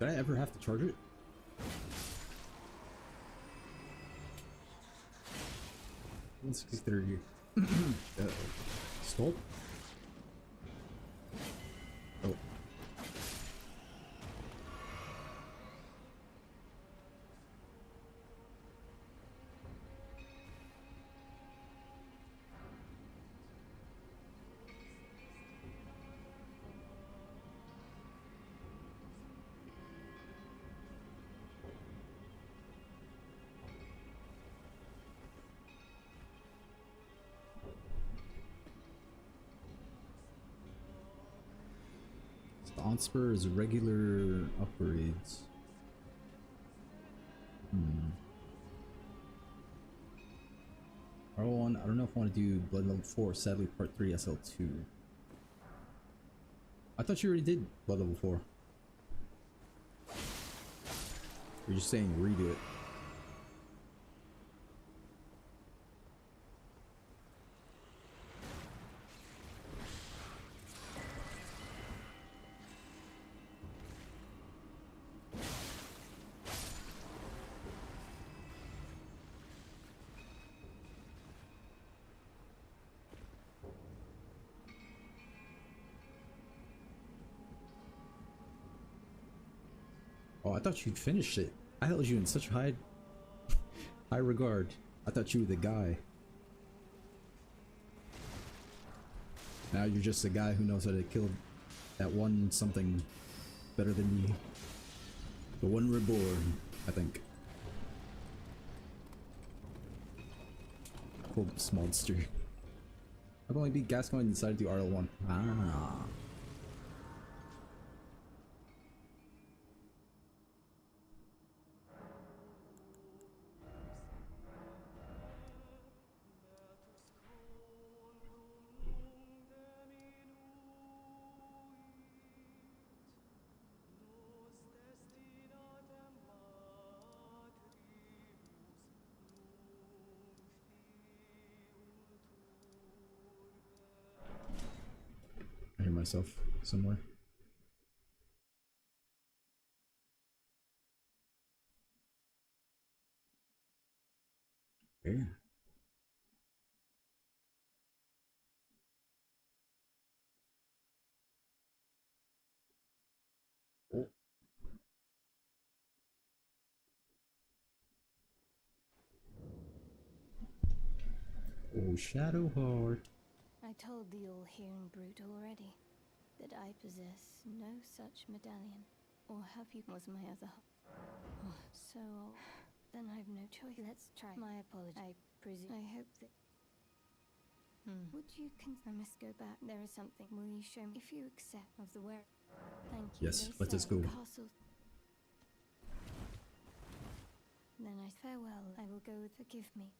Did I ever have to charge it? 163. Stop. Oh. Spur is regular upgrades. R1, I don't know if I want to do Blood Level 4, sadly Part 3 SL2. I thought you already did Blood Level 4. You're just saying redo it. Oh, I thought you'd finished it. I held you in such high regard. I thought you were the guy. Now you're just a guy who knows how to kill that one something better than me. The one reborn, I think. Cool monster. I've only beat Gascoigne and decided to do RL1. Ah. I hear myself somewhere. Yeah. Oh. Oh, Shadowheart. I told the all-hearing brute already that I possess no such medallion. Or have you? Was my other. Oh, so then I've no choice. Let's try. My apology. I presume. I hope that. Would you I must go back. There is something. Will you show me if you accept of the where? Thank you. Yes, They let us say go. Castle. Then I farewell. I will go with forgive me.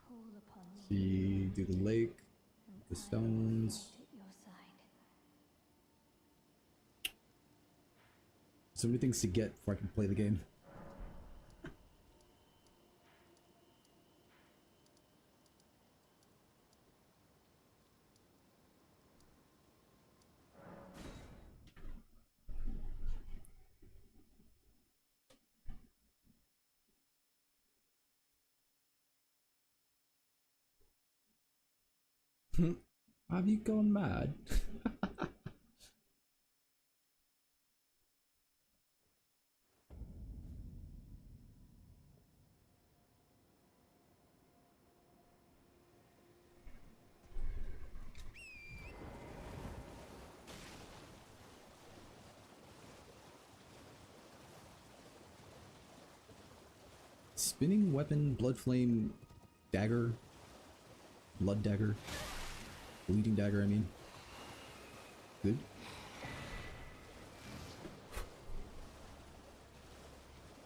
Call upon me. See, do the lake, the stones. At your side. So many things to get before I can play the game. Have you gone mad? Spinning weapon, blood flame, dagger, blood dagger, bleeding dagger, I mean. Good.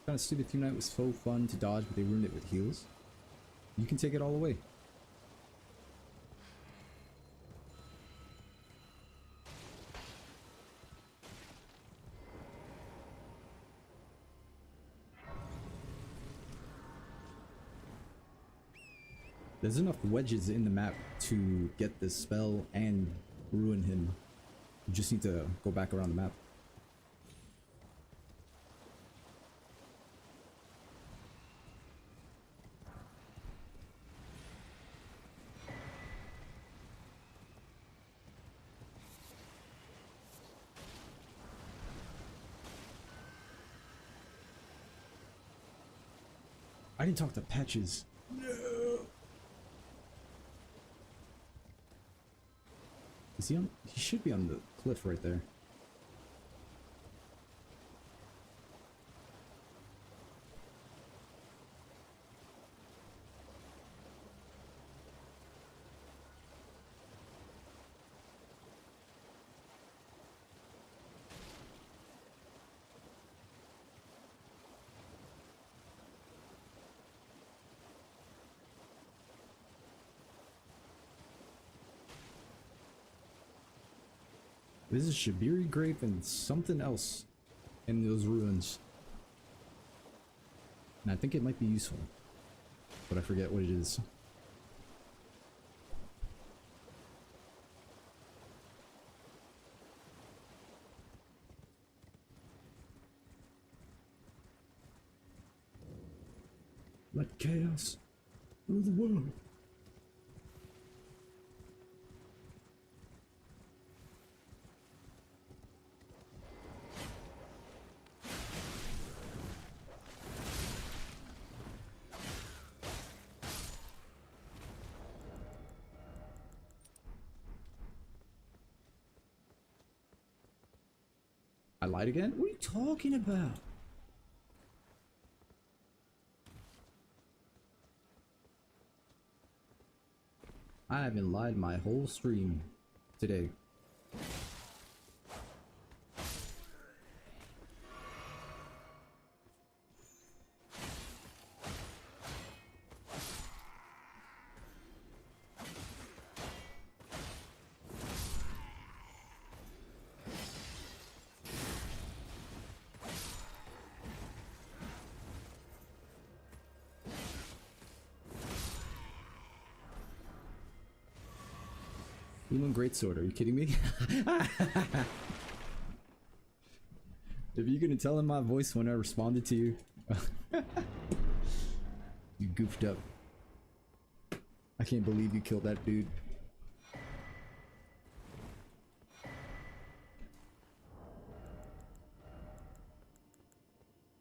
Kind of stupid Theme Night was so fun to dodge, but they ruined it with heals. You can take it all away. There's enough wedges in the map to get this spell and ruin him. You just need to go back around the map. I didn't talk to Patches. No. Is he on? He should be on the cliff right there. This is Shabiri Grave and something else in those ruins. And I think it might be useful, but I forget what it is. Let chaos rule the world. I lied again? What are you talking about? I haven't lied my whole stream today. Even Greatsword, are you kidding me? If you're gonna tell in my voice when I responded to you, you goofed up. I can't believe you killed that dude.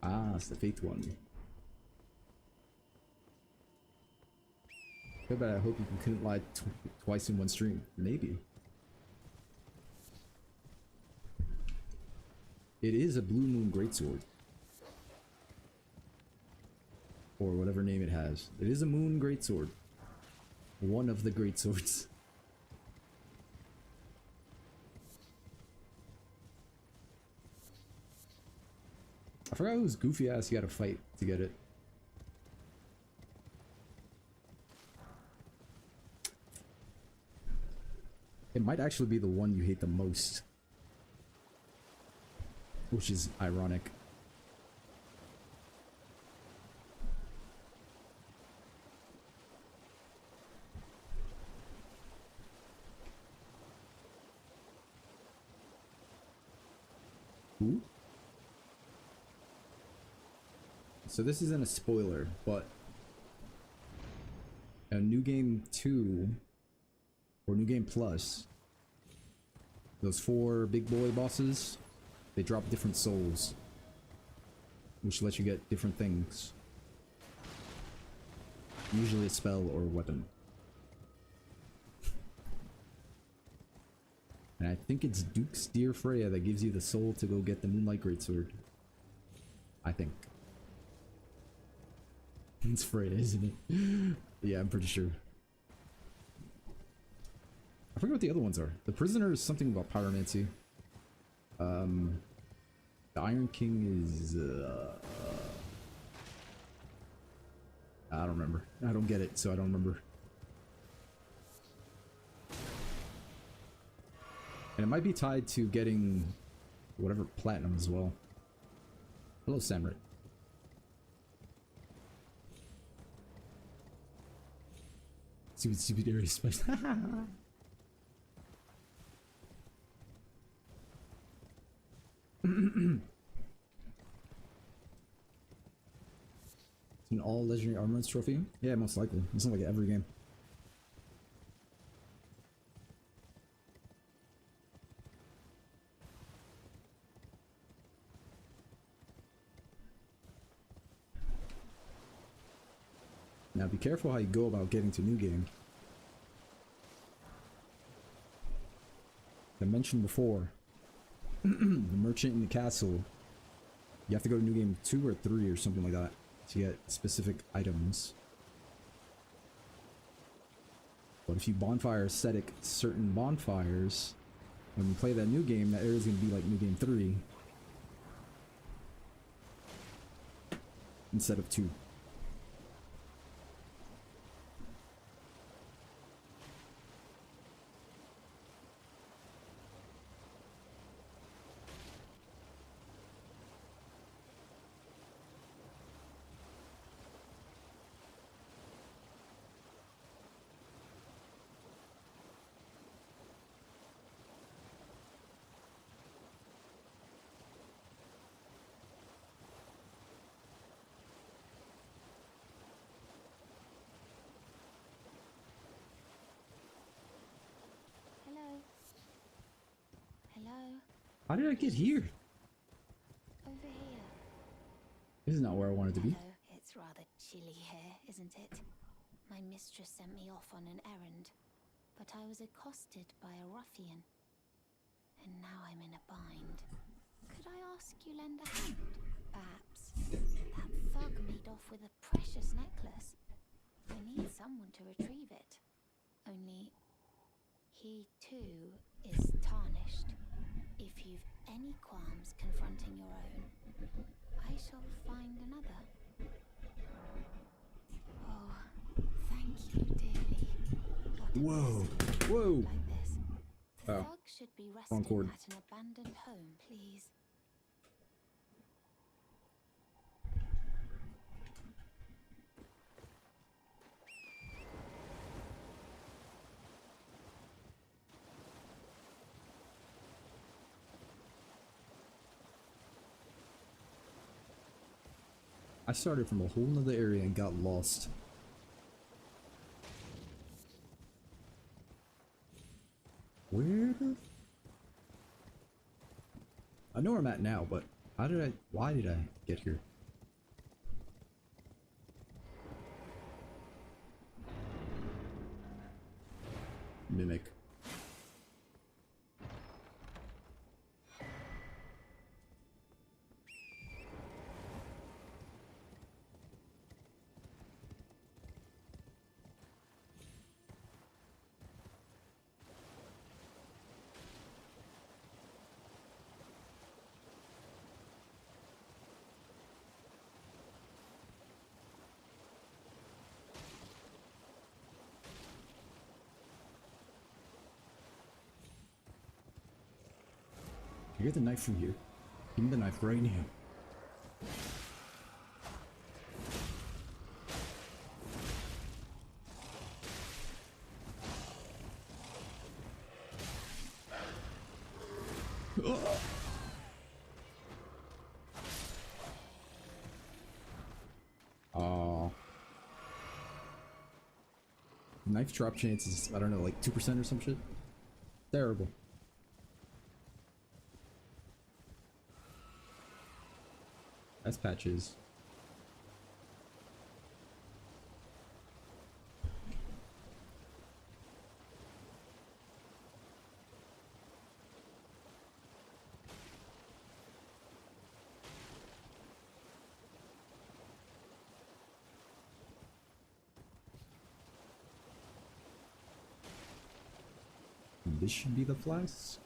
Ah, it's the faith one. Too bad. I hope you couldn't lie twice in one stream. Maybe. It is a Blue Moon Greatsword. Or whatever name it has. It is a Moon Greatsword. One of the Greatswords. I forgot who's goofy ass you gotta fight to get it. It might actually be the one you hate the most. Which is ironic. Who? So this isn't a spoiler, but a New Game 2 or New Game Plus, those 4 big boy bosses, they drop different souls, which let you get different things. Usually a spell or a weapon. And I think it's Duke's Dear Freya that gives you the soul to go get the Moonlight Greatsword. I think. It's Freya, isn't it? Yeah, I'm pretty sure. I forget what the other ones are. The Prisoner is something about pyromancy. The Iron King is... I don't remember. I don't get it, so I don't remember. And it might be tied to getting whatever platinum as well. Hello, Samrit. Stupid area special. It's an all legendary armaments trophy? Yeah, most likely. It's not like every game. Now be careful how you go about getting to new game. I mentioned before, the merchant in the castle, you have to go to new game 2 or 3 or something like that to get specific items. But if you bonfire aesthetic certain bonfires, when you play that new game, that area is going to be like new game 3 instead of 2. Hello. Hello. How did I get here? Over here. This is not where I wanted to be. Hello. It's rather chilly here, isn't it? My mistress sent me off on an errand, but I was accosted by a ruffian. And now I'm in a bind. Could I ask you lend a hand? Perhaps. That thug made off with a precious necklace. I need someone to retrieve it. Only, he too is tarnished. If you've any qualms confronting your own, I shall find another. Oh, thank you dearly. What a Whoa. blessing. Whoa. Like this. The Oh. thug should be Wrong resting chord. at an abandoned home, please. I started from a whole nother area and got lost. Where the... I know where I'm at now, but why did I get here? Mimic. You get the knife from here. Give me the knife right now. Oh. Knife drop chance is, I don't know, like 2% or some shit? Terrible. That's patches. This should be the flask.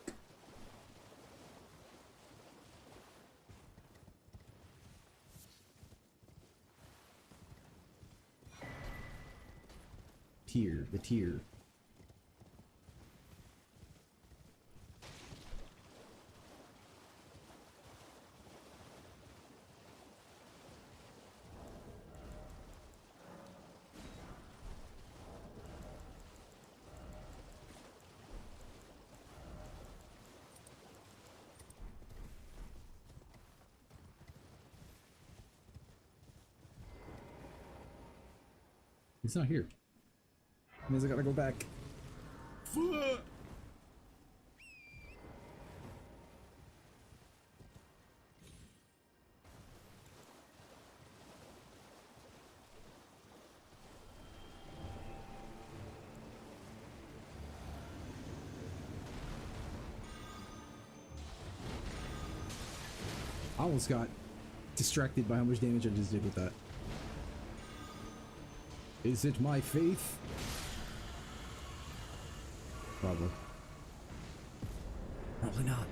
The tier. He's not here. Means I gotta go back. Fuck! I almost got distracted by how much damage I just did with that. Is it my faith? Probably. Probably not.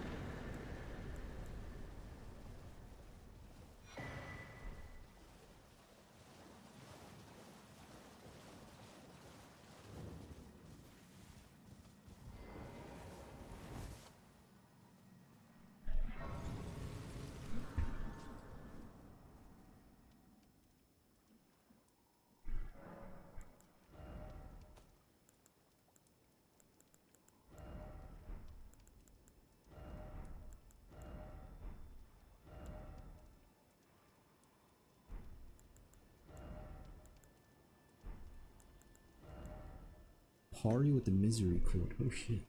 Party with the misery code. Oh shit.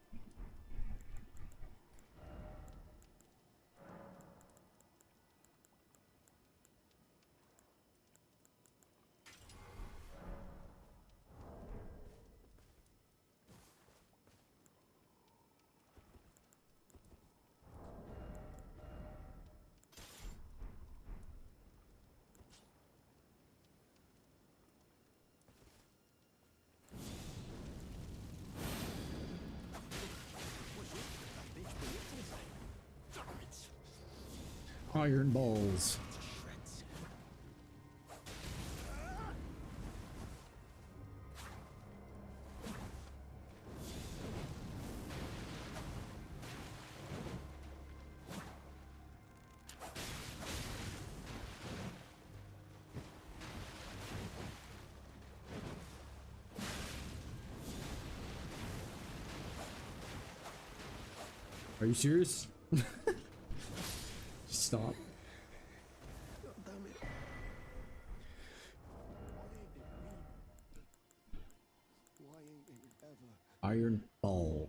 Iron balls. Are you serious? Just stop. God damn it. Why ain't it ever? Iron ball.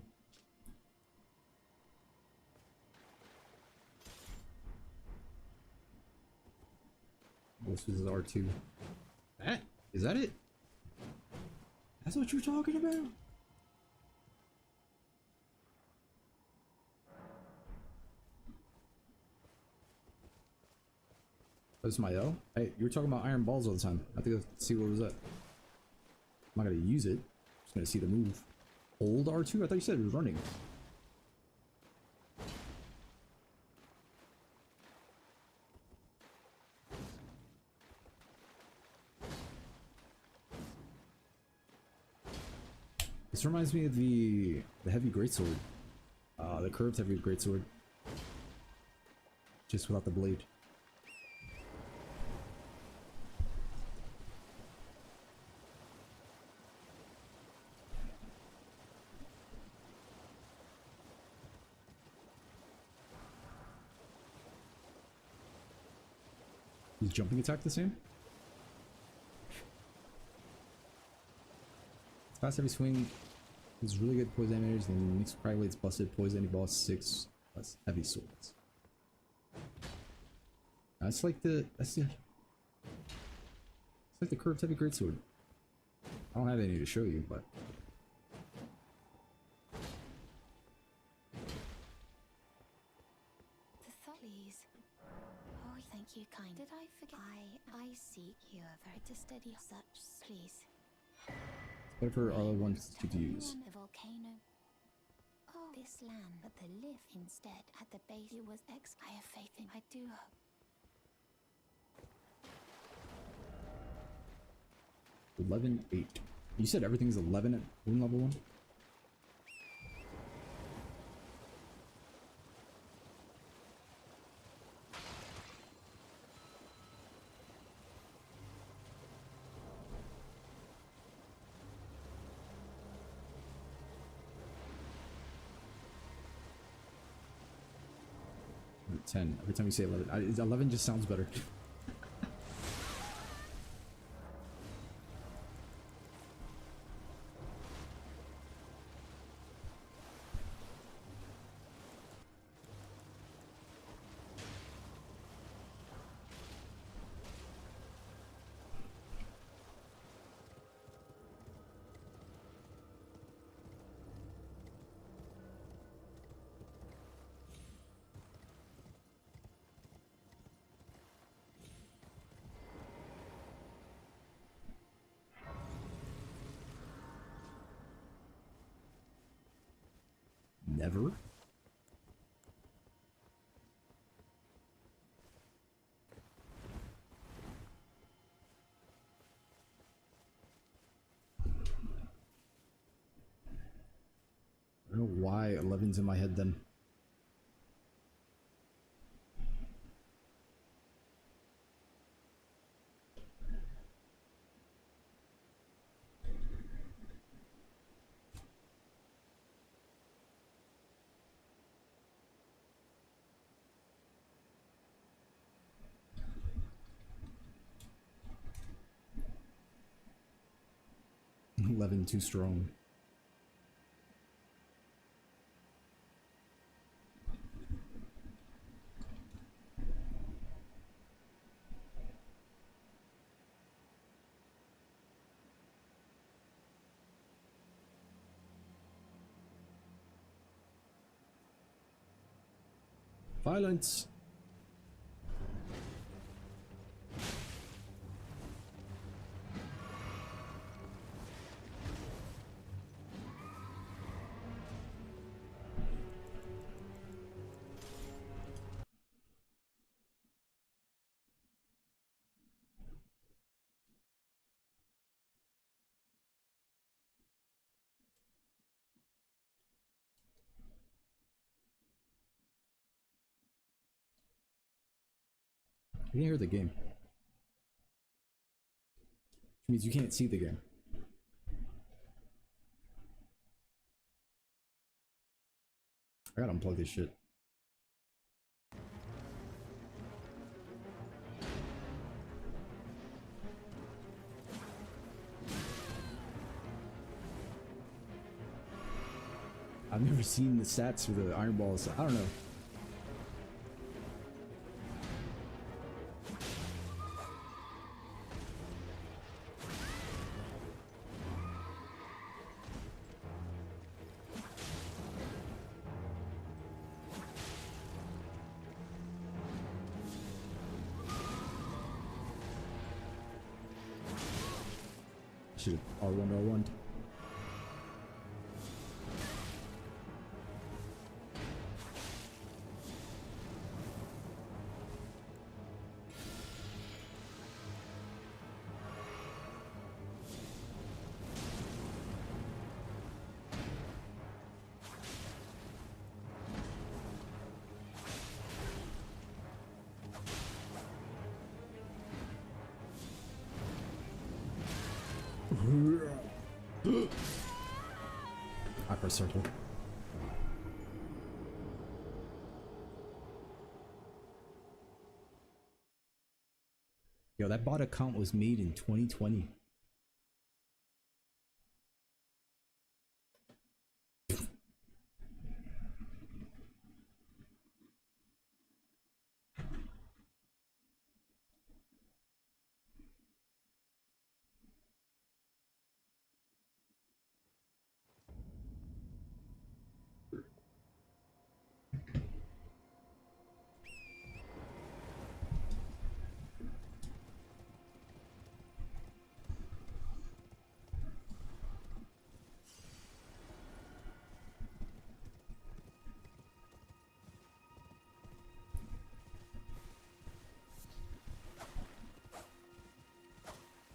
This is R2. That? Is that it? That's what you're talking about? That's Maelle. Hey, you were talking about iron balls all the time. I think let's see what was that. I'm not gonna use it. Just gonna see the move. Hold R2? I thought you said it was running. This reminds me of the heavy greatsword. The curved heavy greatsword. Just without the blade. Is jumping attack the same? Fast heavy swing is really good poison damage, then mixed privates busted poison any boss 6 plus heavy swords. That's like the it's like the curved heavy greatsword. I don't have any to show you, but Please. Oh, thank you, kind. Did I forget? I seek you a very to steady such. Please. whatever all I want to use. The volcano. Oh, this land, but the live instead at the base. It was X. I have faith in. I do hope. 11-8. You said everything's 11 at wound level 1? Or 10. Every time you say 11. 11 just sounds better. never? I don't know why 11's in my head then. Eleven too strong. Violence. You can hear the game. Which means you can't see the game. I gotta unplug this shit. I've never seen the stats for the iron balls. I don't know. Should R1 R1. I press circle. Yo, that bot account was made in 2020.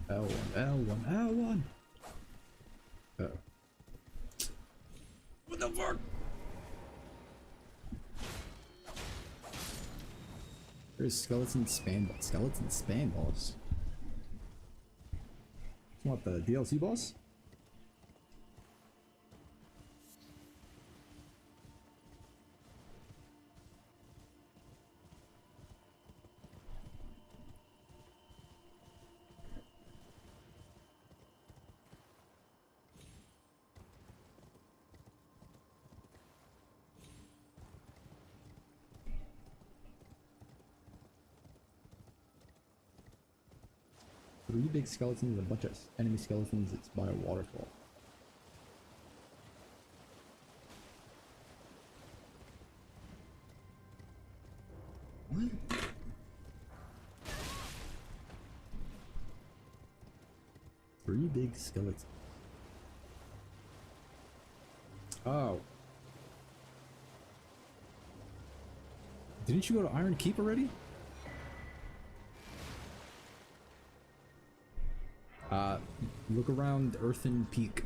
L1, L1, L1. Uh-oh. What the fuck? There's skeleton span boss. What, the DLC boss? Three big skeletons and a bunch of enemy skeletons. It's by a waterfall. What? Three big skeletons. Oh. Didn't you go to Iron Keep already? Look around Earthen Peak.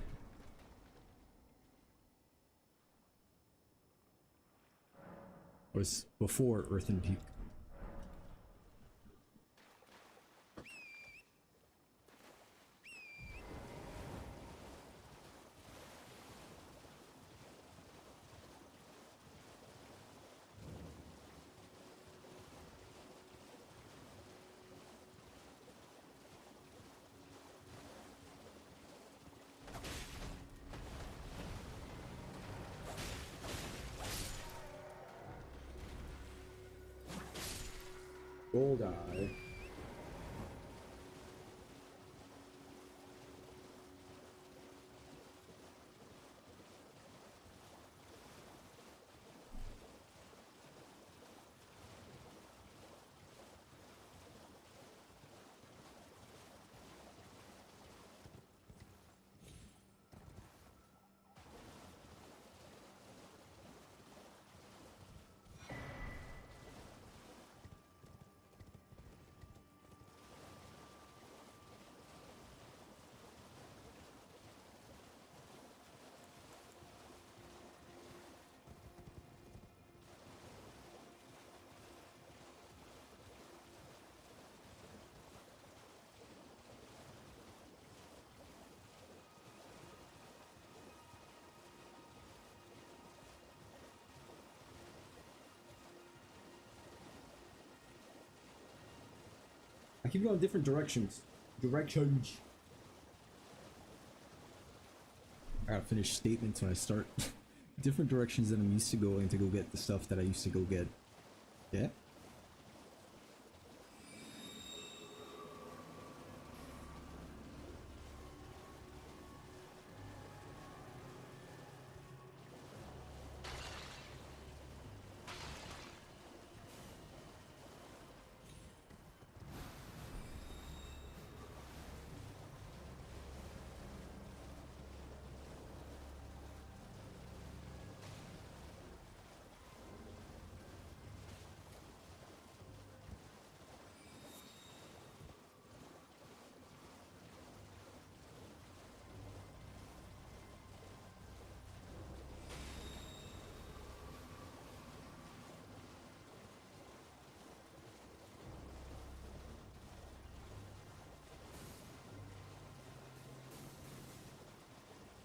It was before Earthen Peak. Gold eye. I keep going different directions. Directions. I gotta finish statements when I start. Different directions that I'm used to going to go get the stuff that I used to go get. Yeah?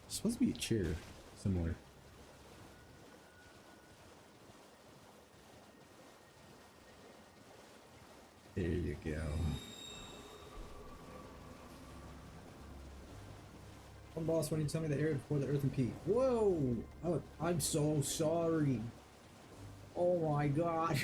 It's supposed to be a chair somewhere. There you go. One boss, when you tell me the area before the Earthen Peak. Whoa! Oh, I'm so sorry. Oh my god.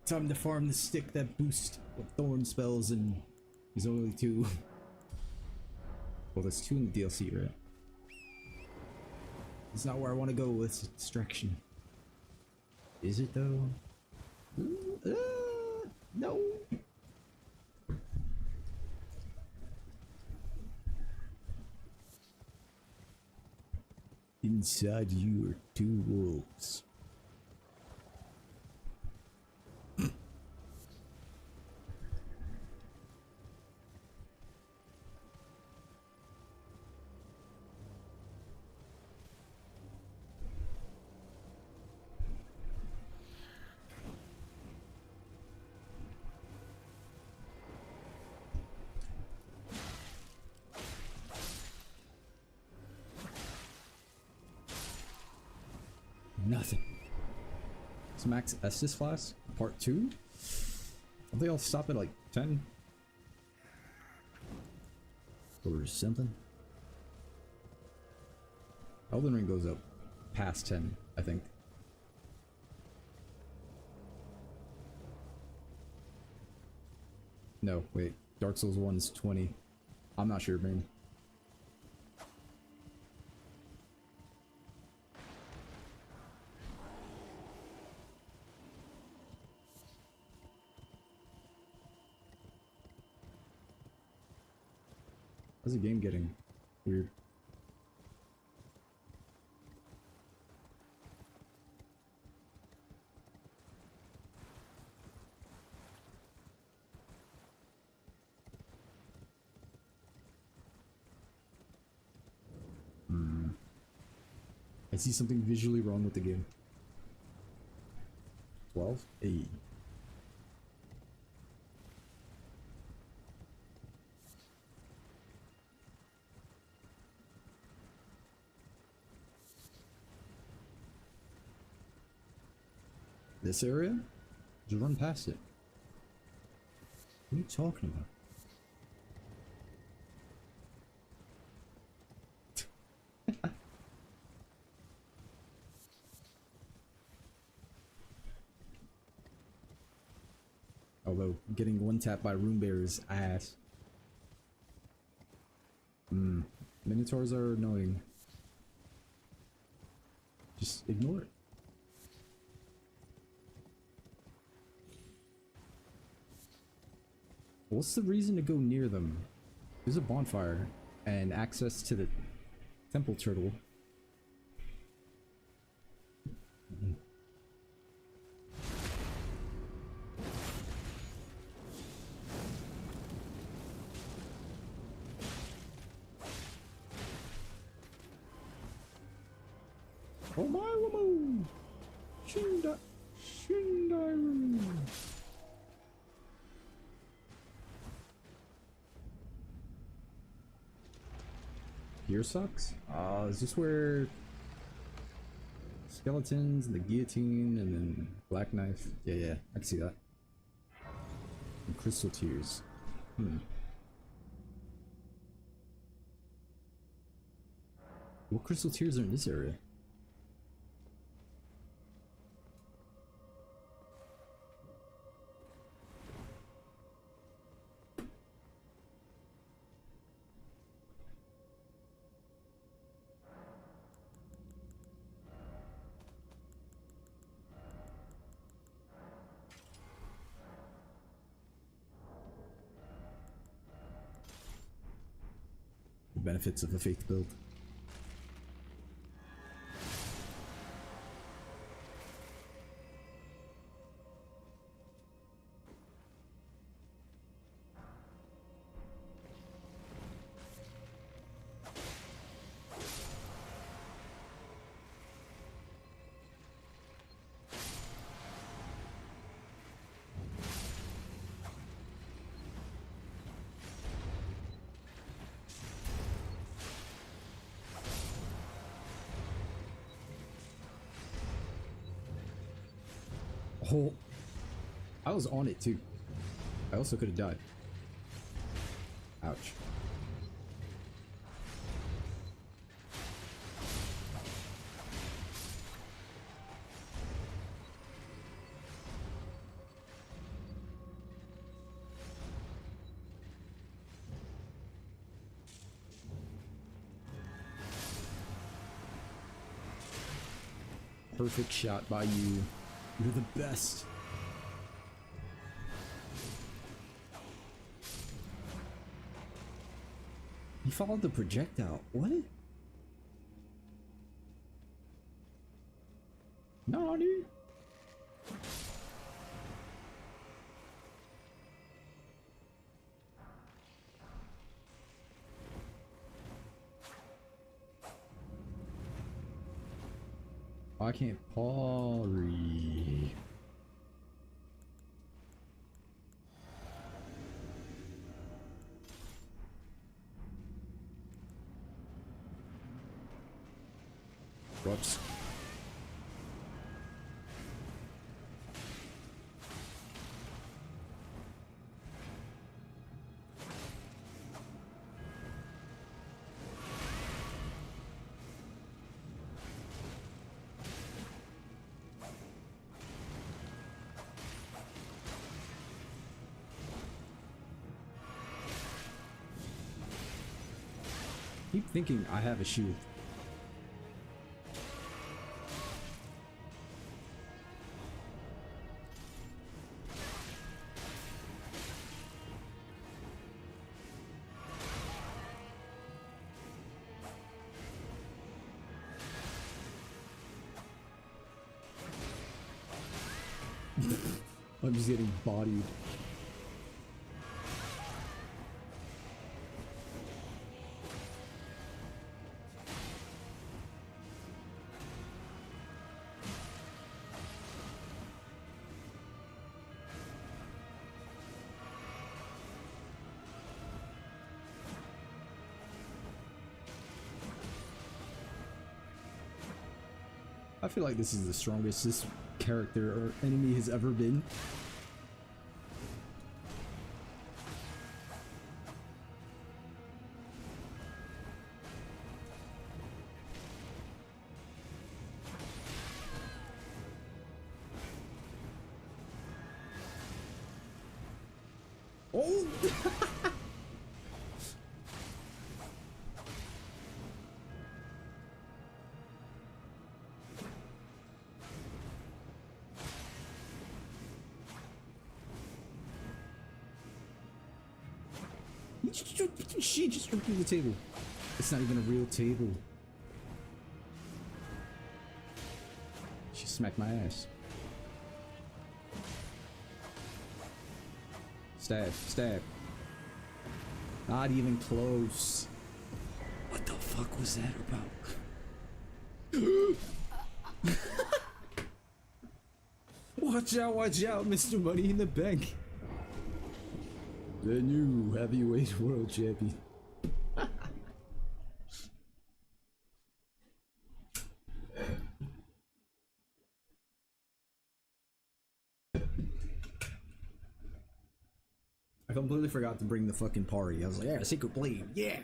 Time to farm the stick that boosts with thorn spells, and there's only 2. Well, there's 2 in the DLC, right? It's not where I want to go with distraction. Is it though? No. Inside you are 2 wolves. Nothing. It's Max Estus Flask, part 2? Don't they all stop at like 10? Or something? Elden Ring goes up past 10, I think. No, wait. Dark Souls 1 is 20. I'm not sure, man. How's the game getting? Weird. I see something visually wrong with the game. 12? 8. This area? Just run past it. What are you talking about? Although, getting one tap by Rune Bear is ass. Minotaurs are annoying. Just ignore it. What's the reason to go near them? There's a bonfire and access to the temple turtle. Oh my woman! Shindai. Here sucks? Is this where skeletons and the guillotine and then black knife? Yeah, I can see that. And crystal tears. What crystal tears are in this area? The benefits of a faith build. Oh, I was on it too. I also could have died. Ouch. Perfect shot by you. You're the best. He followed the projectile. What? No, dude. I can't parry. Whoops. Keep thinking I have a shield. I'm just getting bodied. I feel like this is the strongest this character or enemy has ever been. Oh! She just jumped through the table. It's not even a real table. She smacked my ass. Stab, stab. Not even close. What the fuck was that about? Watch out, Mr. Money in the Bank. The new heavyweight world champion. I completely forgot to bring the fucking party. I was like, yeah, secret blade, yeah.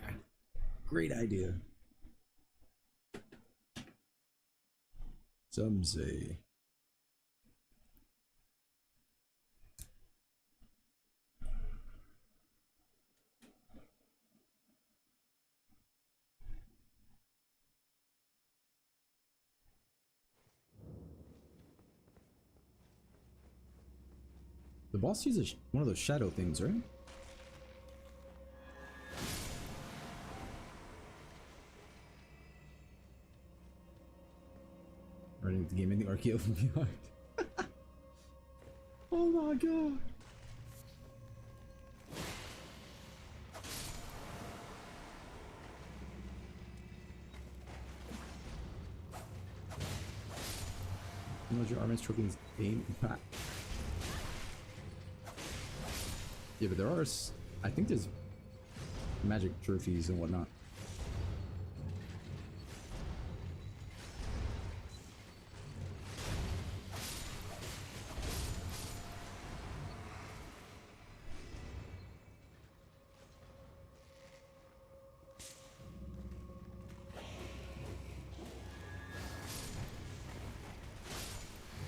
Great idea. Some say. The boss uses one of those shadow things, right? Running with the game in the RKO from behind. Oh my god. You know your armor's trophy game. Yeah, but there are, I think there's magic trophies and whatnot.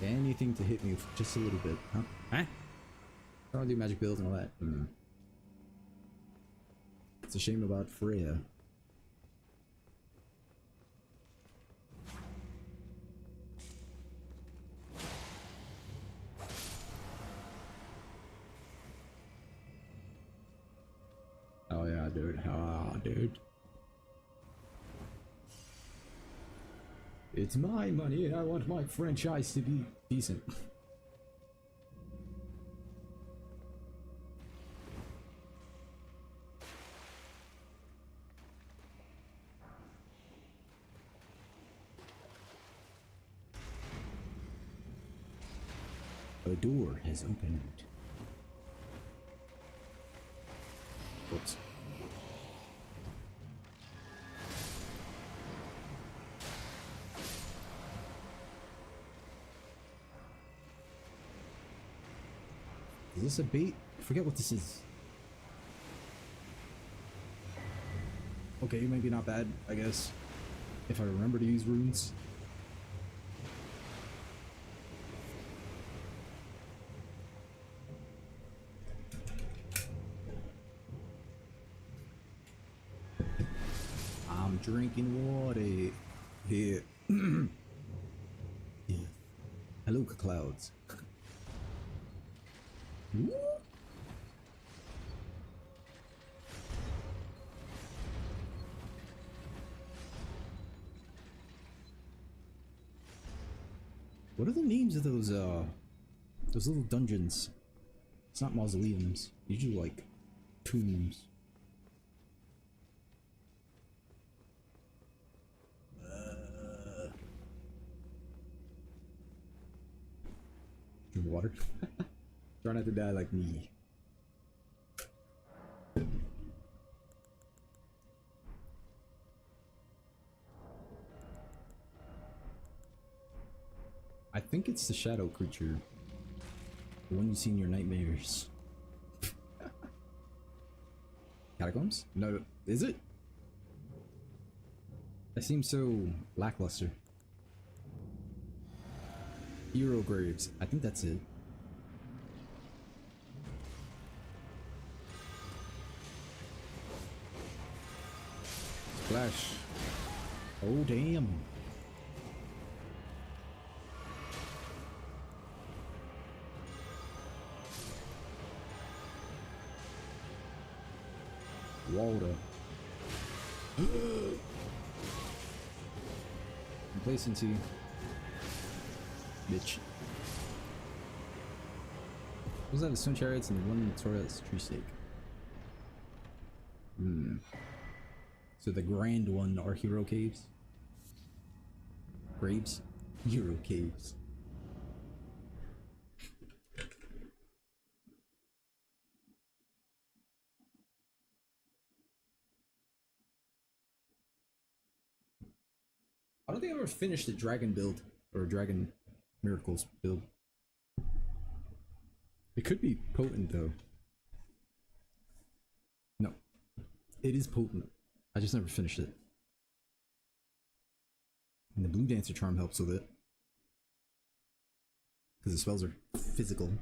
Anything to hit me just a little bit, huh? Huh? I don't do magic builds and all that. It's a shame about Freya. Oh yeah, dude. Ah, dude. It's my money. I want my franchise to be decent. A door has opened. Oops. Is this a bait? I forget what this is. Okay, maybe not bad, I guess. If I remember to use runes. I'm drinking water here. Yeah. Hello, clouds. What are the names of those Those little dungeons. It's not mausoleums. Usually like tombs. Drink water. Try not to die like me. I think it's the shadow creature. The one you see in your nightmares. Catacombs? No, is it? That seems so lackluster. Hero graves. I think that's it. Splash. Oh, damn. Water. Complacency. Bitch. Was that the Stone Chariots and the one Torres Tree Stake? So the grand one are Hero Caves? Graves? Hero Caves. I don't think I ever finished a dragon build or a dragon miracles build. It could be potent though. No, it is potent. I just never finished it. And the blue dancer charm helps with it because the spells are physical.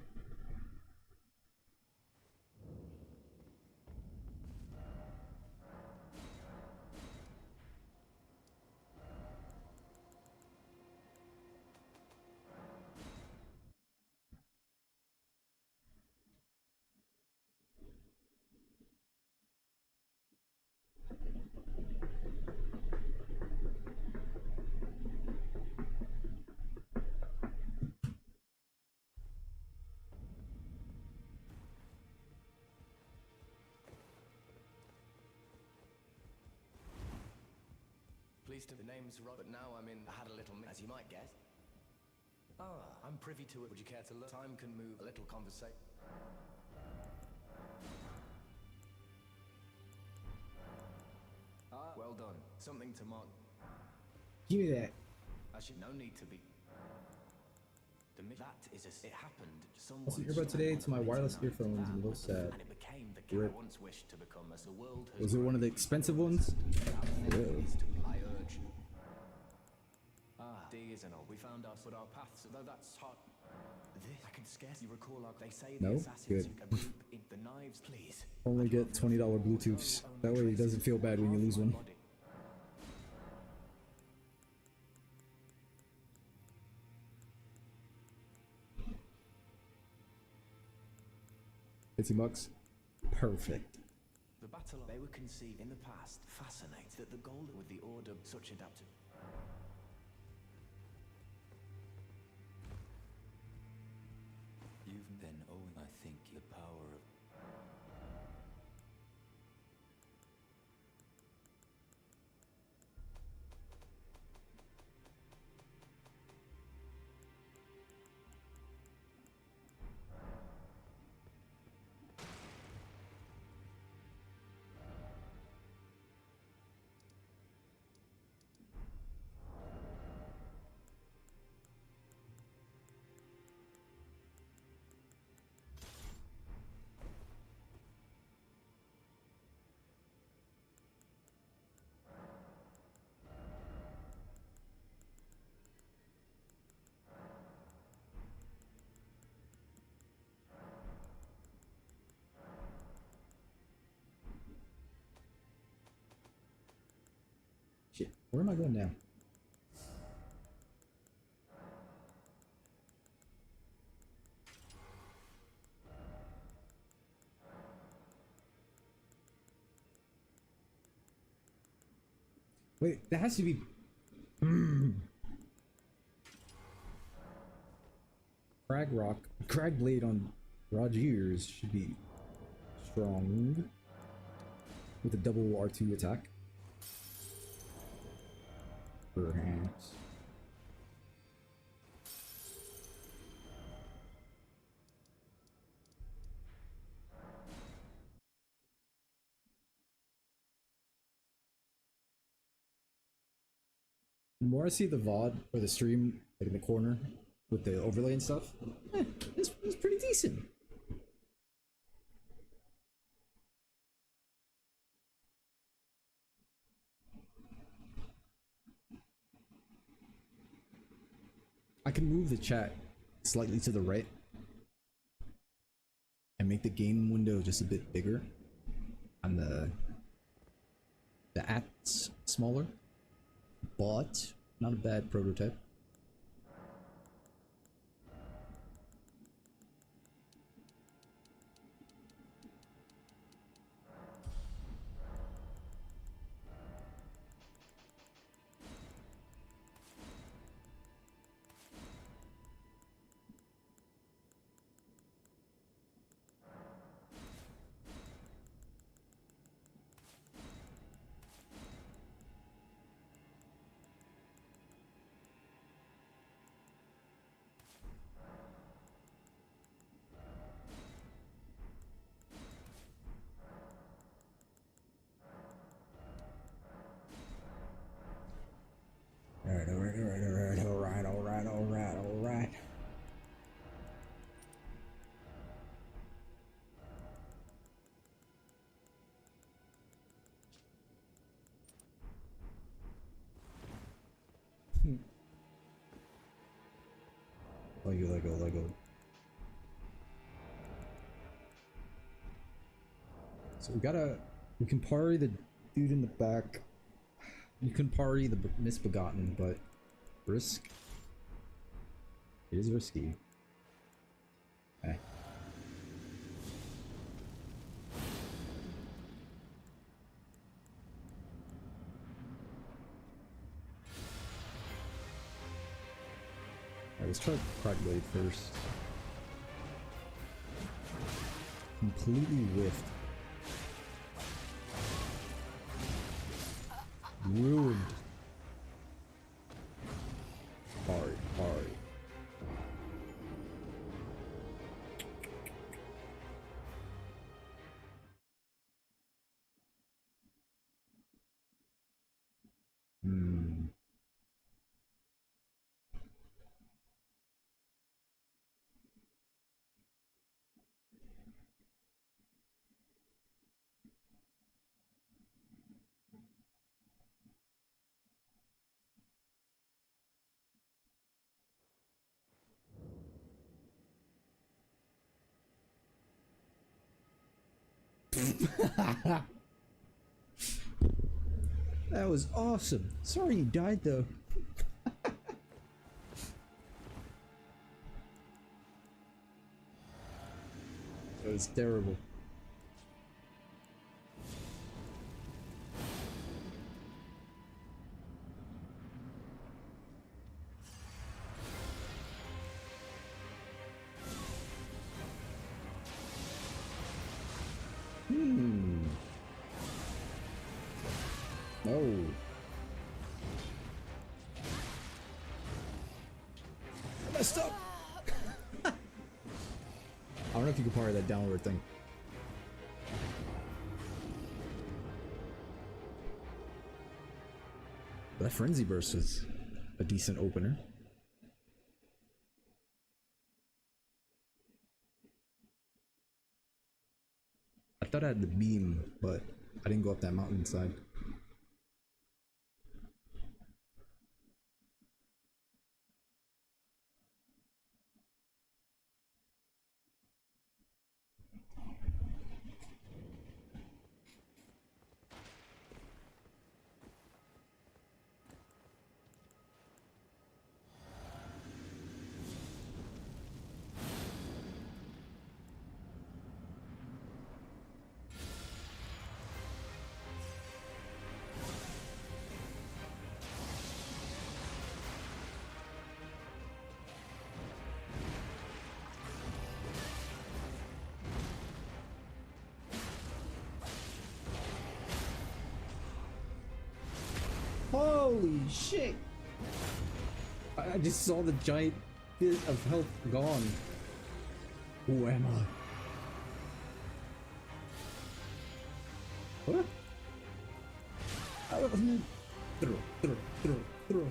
Pleased to the name's Rod, but now I'm in. I had a little, as you might guess. Ah, I'm privy to it. Would you care to look? Time can move a little conversation. Ah, well done. Something to mark. Give me that. Actually, no need to be. That is a. It happened. Someone. What's the earbud today? To my wireless earphones and a little sad. And it became the kid I once wished to become as the world has. Was it one of the expensive ones? I urge you. Ah, D isn't all. We found us, but our paths, though that's hard. This I can scarcely recall. Like they say, the No? assassins Good. a group in the knives. Please. Only get $20 Bluetooths. That way it doesn't feel bad when you lose one. $50. Perfect. The battle they were conceived in the past fascinates that the goal with the order such adapted. You've been owing, I think, the power of. Shit, where am I going now? Wait, that has to be... Crag Blade on Rogers should be strong with a double R2 attack. Perhaps. The more I see the VOD or the stream, like in the corner with the overlay and stuff, it's pretty decent. I can move the chat slightly to the right and make the game window just a bit bigger and the ats smaller, but not a bad prototype. Alright. Lego. So we can parry the dude in the back. You can parry the misbegotten, but risk. It is risky. Okay. Alright, let's try Crag Blade first. Completely whiffed. Ruined. Hard. That was awesome. Sorry you died though. That was terrible. No. I messed up. I don't know if you can parry that downward thing. That Frenzy Burst was a decent opener. I thought I had the beam, but I didn't go up that mountainside. Holy shit! I just saw the giant bit of health gone. Who am I? What? Throw.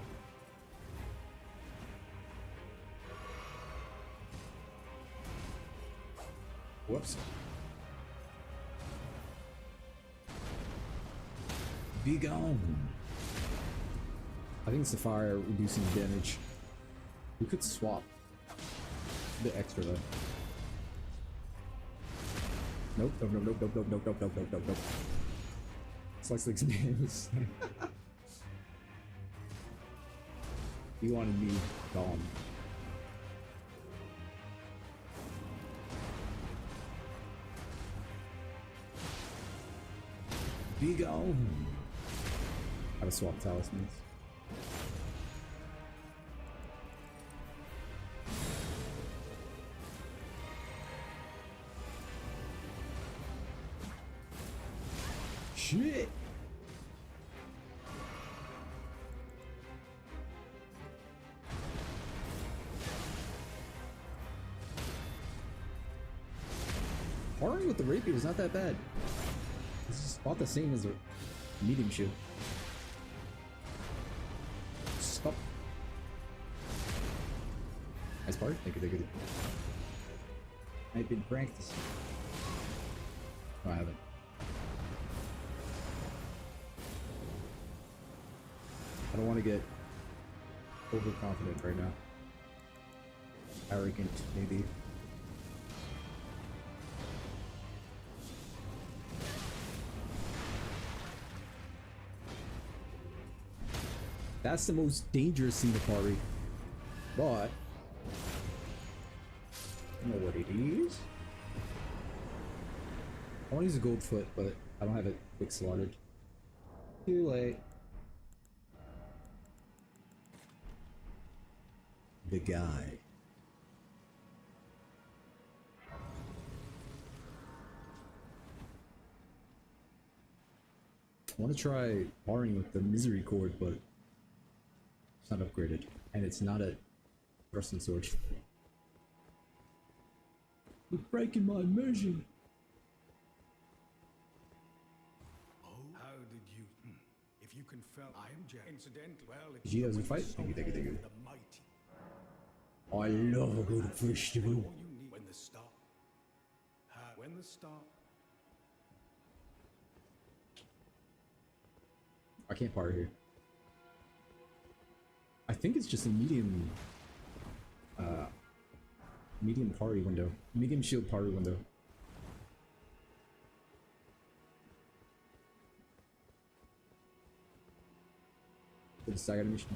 Whoops. Be gone. I think it's the fire reducing damage. We could swap a bit extra though. Nope. Slice like snails. He wanted me gone. Be gone. How to swap talismans. Shit. Parring with the rapier is not that bad. It's about the same as a medium shield. Stop. Nice part. Thank you. I've been practicing. No, I haven't. I don't want to get overconfident right now. Arrogant, maybe. That's the most dangerous thing to parry. But you know what it is? I want to use a gold foot, but I don't have it quick slotted. Too late. The guy. I want to try parrying with the misery cord, but it's not upgraded, and it's not a thrusting sword. You're breaking my immersion. Oh, how did you? If you can feel, I am Jack. Incidentally, well, Did you guys fight? Thank you. The mighty. I love a good festival. All you need when the start. When the start. I can't parry here. I think it's just a medium parry window. Medium shield parry window. For the stag animation.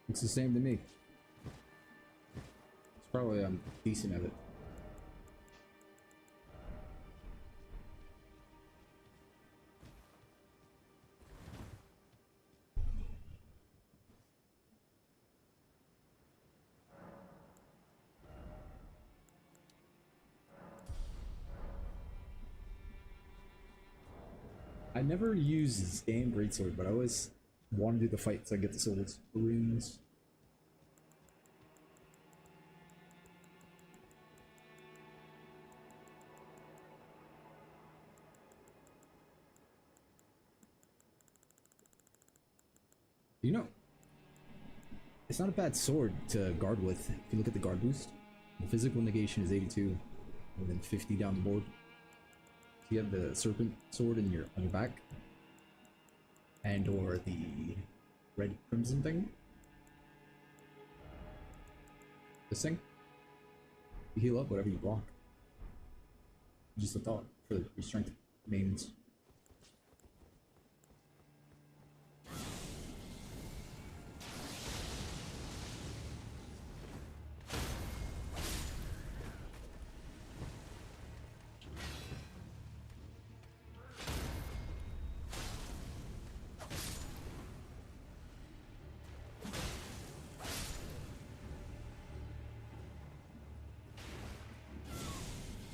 It's the same to me. It's probably I'm decent at it. I never use this damn greatsword, but I always want to do the fight so I get the swords runes. You know, it's not a bad sword to guard with. If you look at the guard boost, the physical negation is 82, more than 50 down the board. So you have the serpent sword on your back, and or the red crimson thing. This thing, you heal up whatever you block. Just a thought for your strength mains.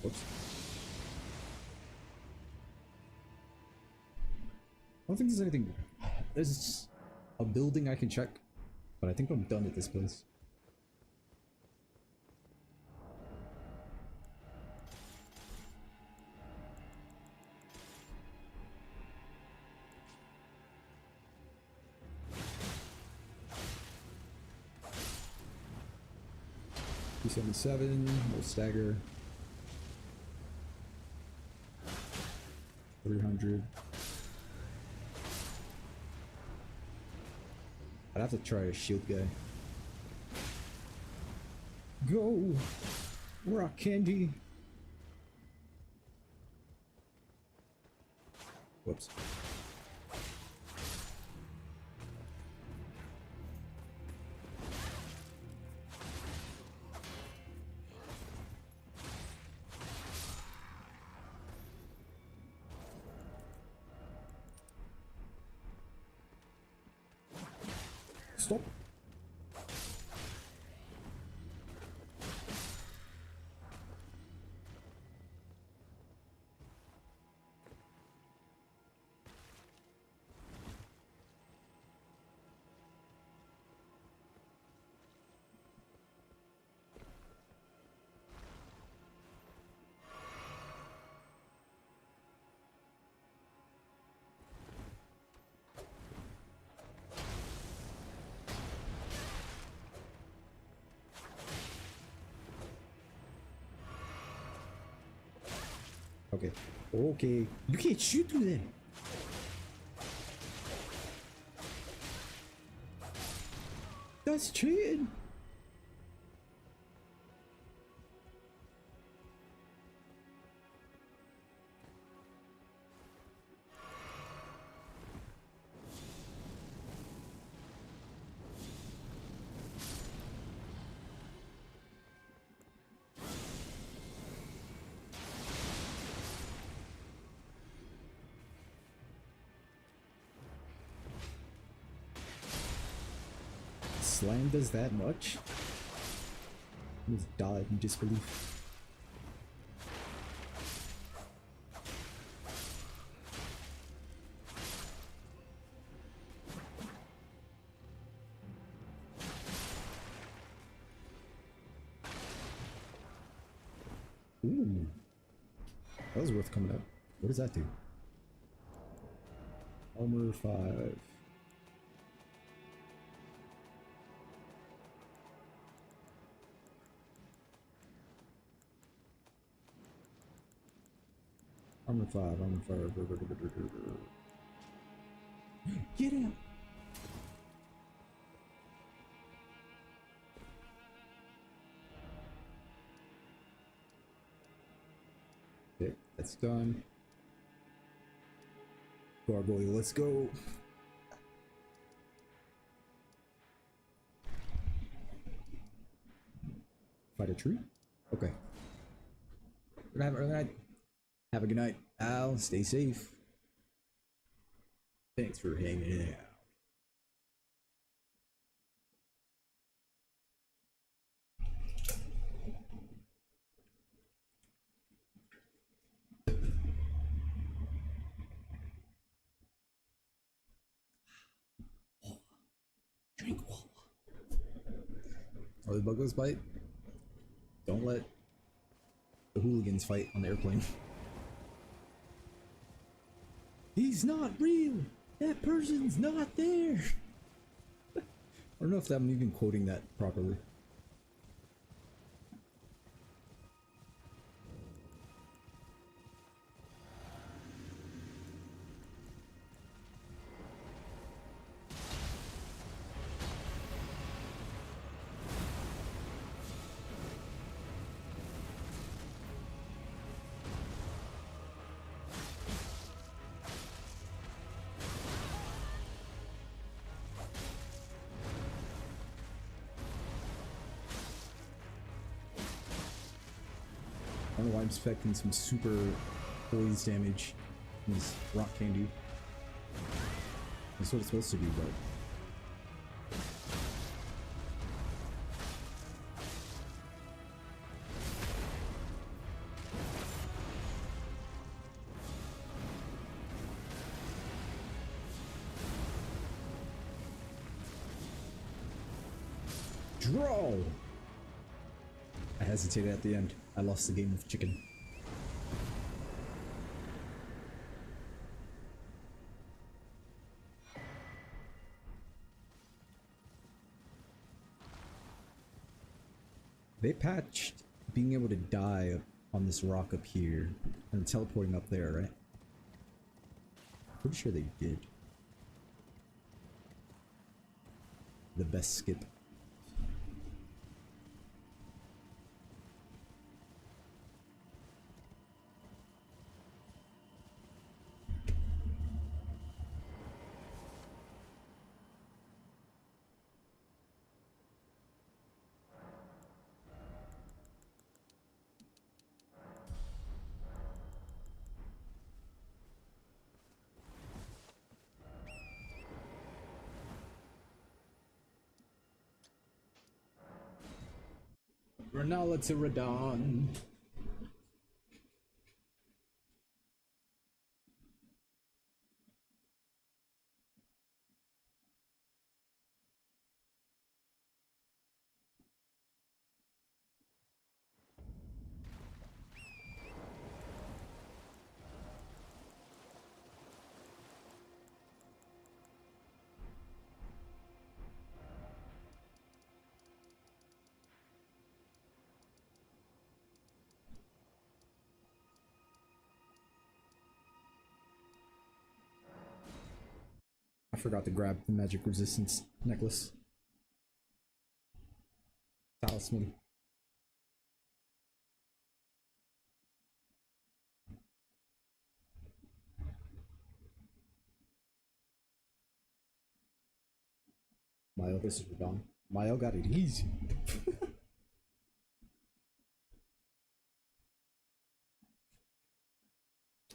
Whoops. I don't think there's anything. There's a building I can check, but I think I'm done at this place. $277, we'll stagger. 300. I'd have to try a shield guy. Go! Rock candy! Whoops. Stop. Okay. Okay. You can't shoot through there. That's cheating. Slam does that much? I just died in disbelief. Ooh. That was worth coming up. What does that do? Armor 5. Armor 5, armor 5. Get out! Okay, that's done. Gargoyle, let's go! Fight a tree? Okay. We're gonna have an early night. Have a good night, Al. Stay safe. Thanks for hanging out. Drink water. Oh, the buggles bite? Don't let the hooligans fight on the airplane. He's not real! That person's not there! I don't know if I'm even quoting that properly. I don't know why I'm expecting some super poise damage from this rock candy. That's what it's supposed to be, but... Draw! I hesitated at the end. I lost the game of chicken. They patched being able to die on this rock up here and teleporting up there, right? Pretty sure they did. The best skip. Renala to Radon. I forgot to grab the magic resistance necklace. Talisman. Maelle versus Radon. Maelle got it easy.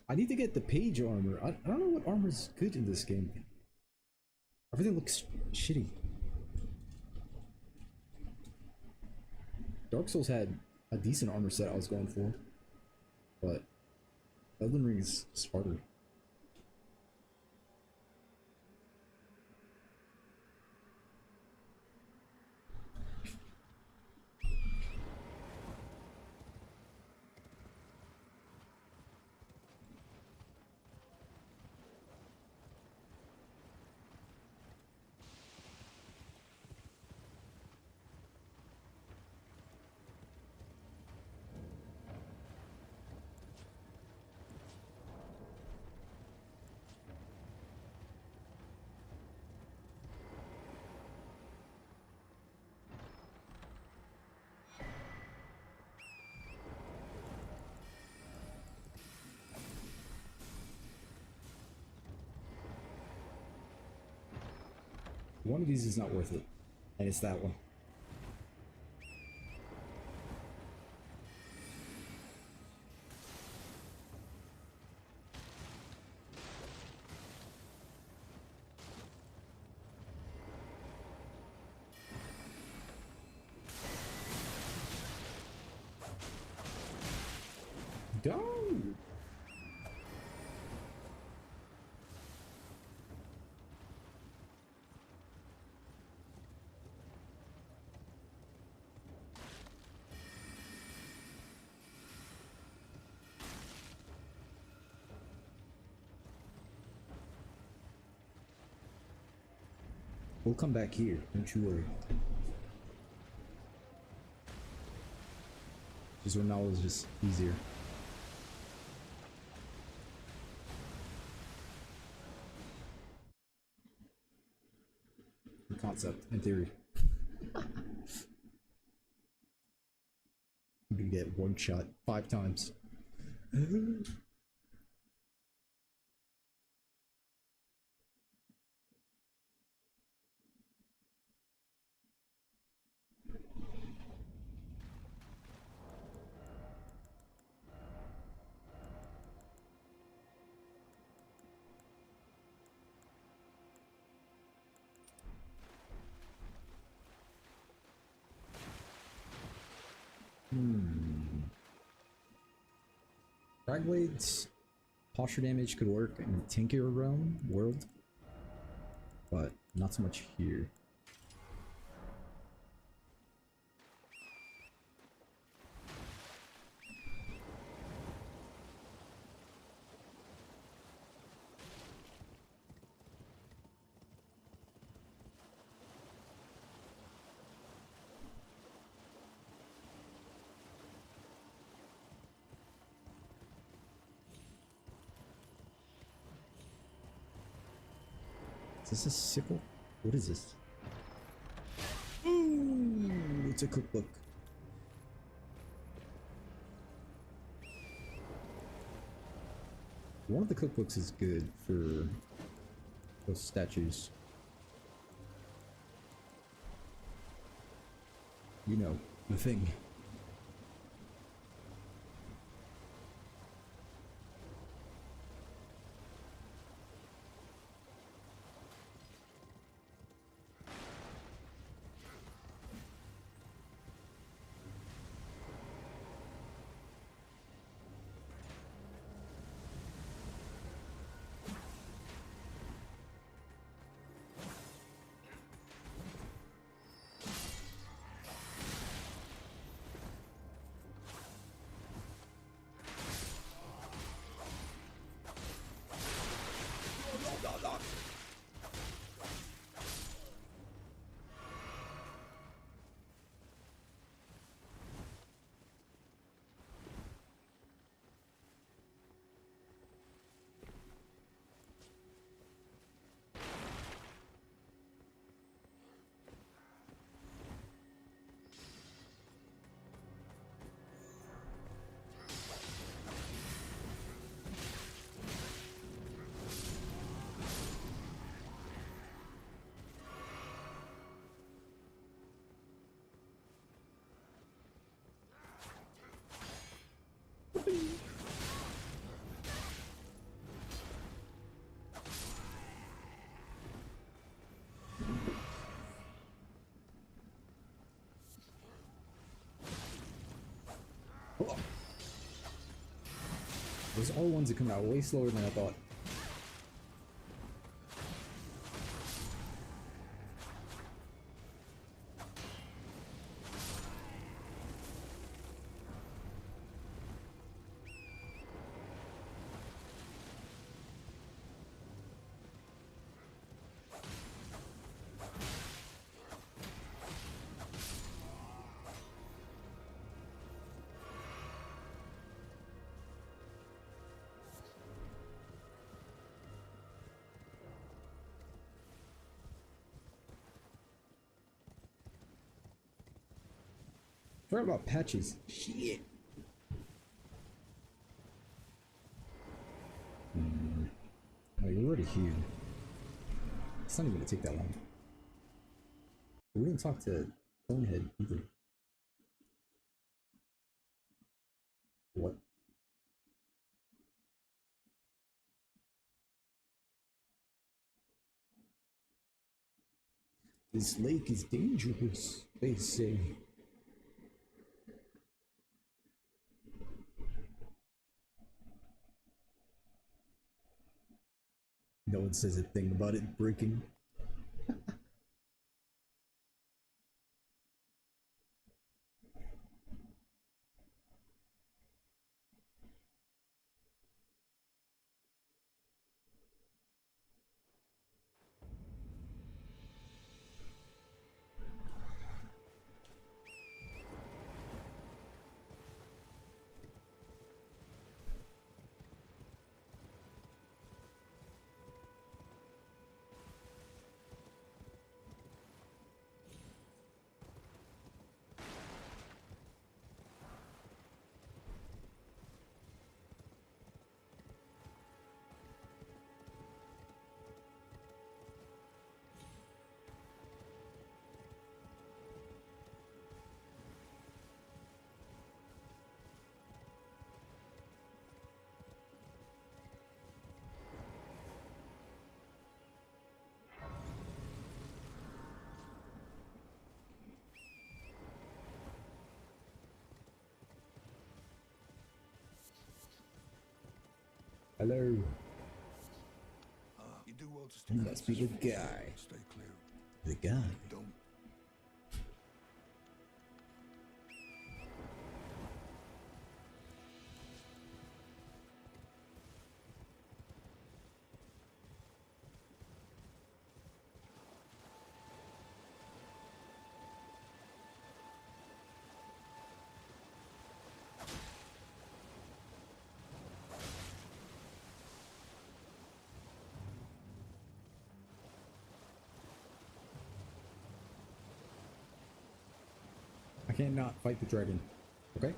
I need to get the page armor. I don't know what armor is good in this game. Everything looks shitty. Dark Souls had a decent armor set I was going for, but Elden Ring is harder. One of these is not worth it, and it's that one. Don't! We'll come back here, don't you worry. Just Renala is just easier. The concept, in theory. You can get one shot 5 times. Frag Blades, posture damage could work in the tankier realm world, but not so much here. this a sickle? What is this? Ooh, it's a cookbook. One of the cookbooks is good for those statues. You know, the thing. Oh. Those are all ones that come out way slower than I thought. Forgot about patches. Shit. Oh, you're already here. It's not even gonna take that long. We didn't talk to Conehead either. What? This lake is dangerous, they say. No one says a thing about it breaking. Hello. You do well to stay Must be the guy. Stay clear. The guy. Don't. I can't not fight the dragon. Okay?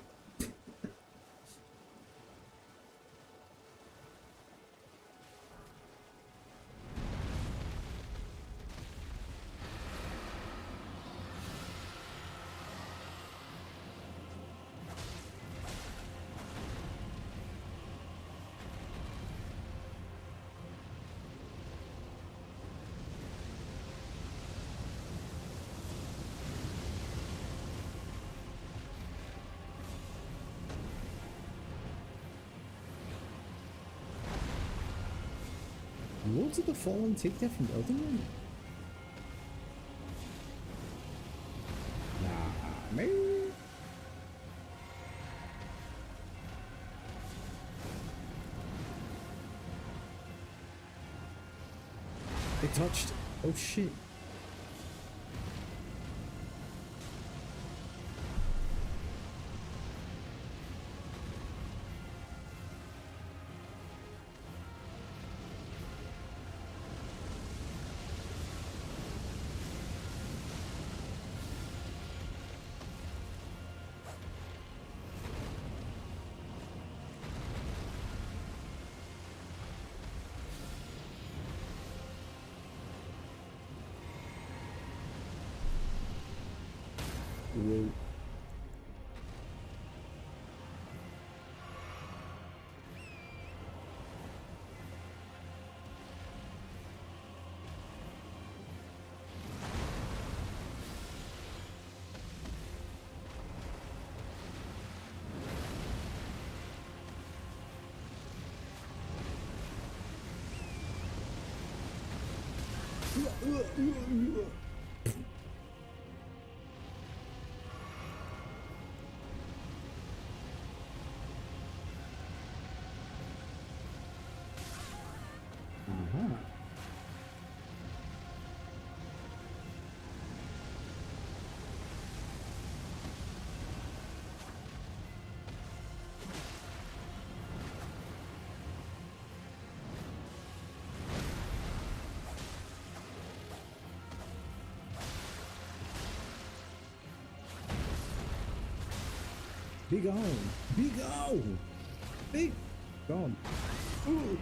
Lords of the Fallen take that from Elden Ring? Nah, man. It touched. Oh shit. Whoa. Uh-huh. Be gone! Be gone! Be gone! Ooh.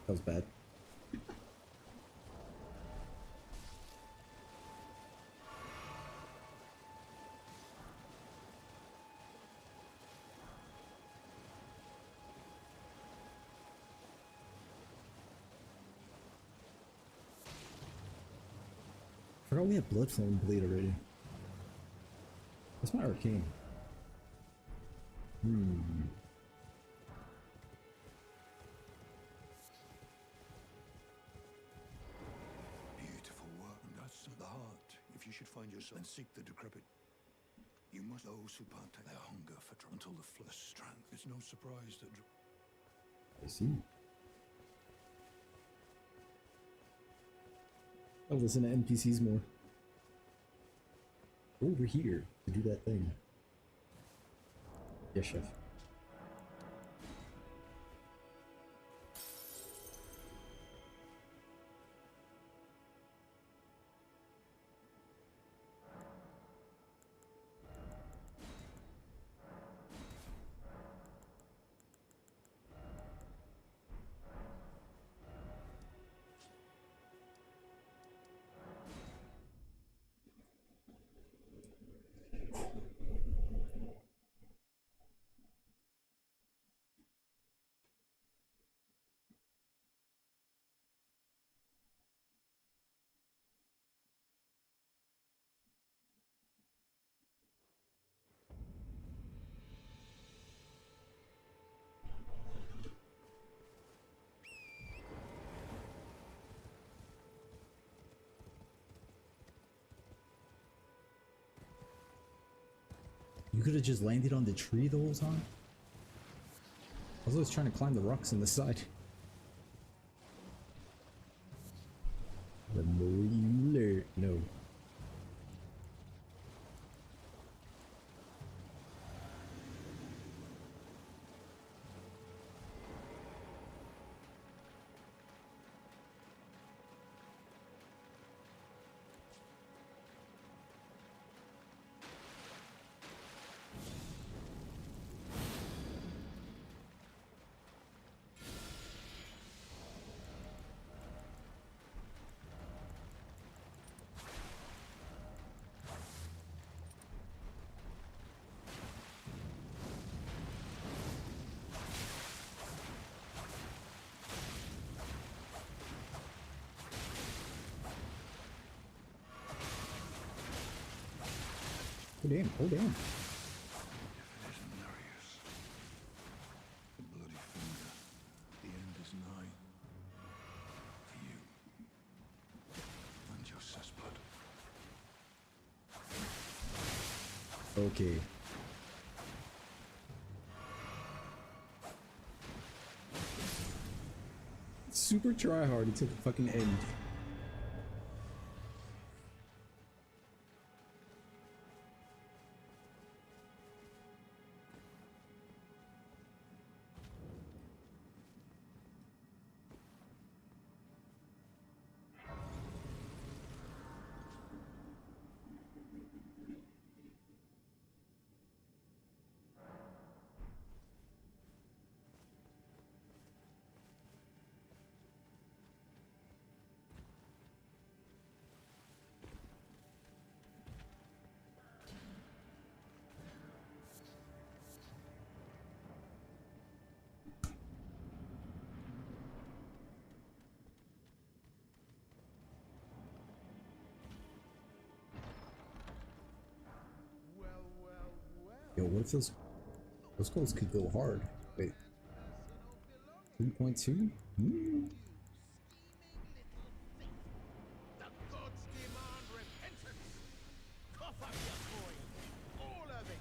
That was bad. I forgot we had Bloodflame Bleed already. That's my arcane. Beautiful work, and that's the heart. If you should find yourself and seek the decrepit, you must those who partake their hunger for until the flesh strength. It's no surprise that. I see. I'll listen to NPCs more. Over here to do that thing. Yes, chef. You could have just landed on the tree the whole time? I was always trying to climb the rocks on the side. The more you learn. No. damn, oh damn. Definition Narius. The bloody finger. The end is nigh. For you. And your cessblood. Okay. Super try hard until the fucking end. Yo, what if those goals could go hard? Wait. 3.2? Hmm. The gods demand repentance! Cough up your coin! All of it!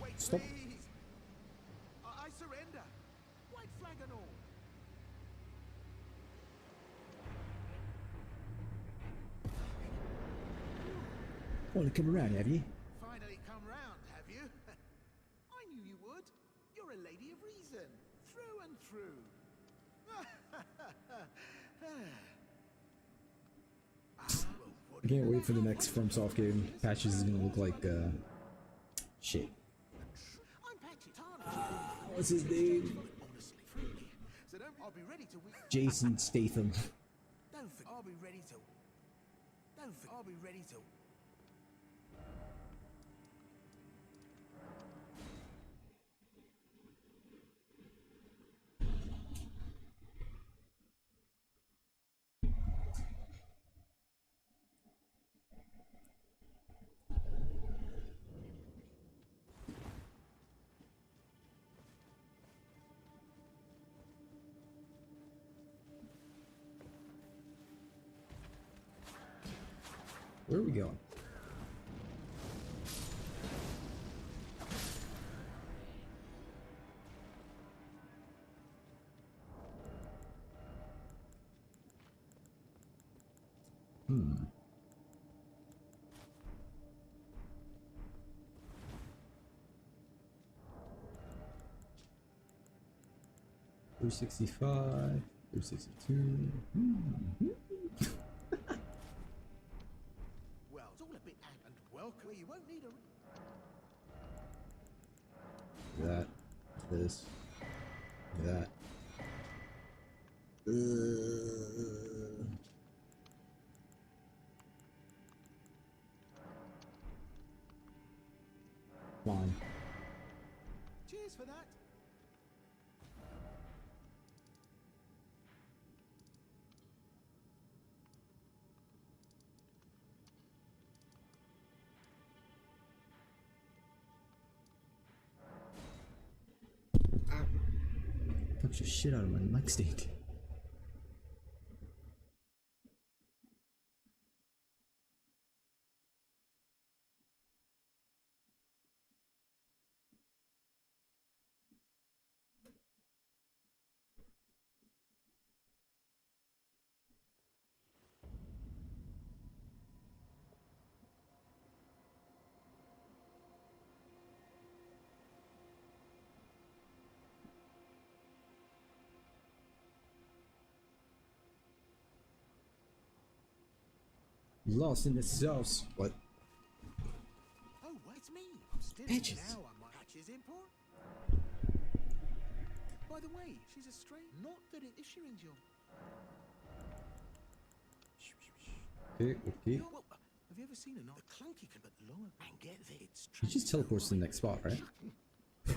Wait, Stop. please! I surrender! White flag and all! Want to come around, have you? Finally come round, have you? I knew you would. You're a lady of reason, through and through. I can't wait for the next FromSoft game. Patches is gonna look like, shit. I'm Patchy Tarnished. What's his name? Honestly, freely. So I'll be ready to Jason Statham. Don't forget. I'll be ready to. I'll be ready to. Where are we going? Hmm. $365, $362. Well, it's all a bit and welcome. You won't need a. That, this, that. Fine. Cheers for that. Punch the shit out of my nightstand. Lost in the sauce. What? Oh, wait, it's me. I'm still Patches. now. I might Patches import. By the way, she's a stray. Not that it issuing's your. Okay, okay. Well, have you ever seen a the clunky can but lower and get there? It's He just teleports to the next spot, right? Oh,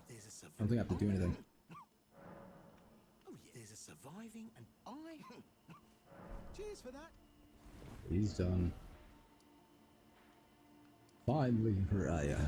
there's a I don't think I have to do anything. surviving, and I... Cheers for that. He's done. Finally, Raya.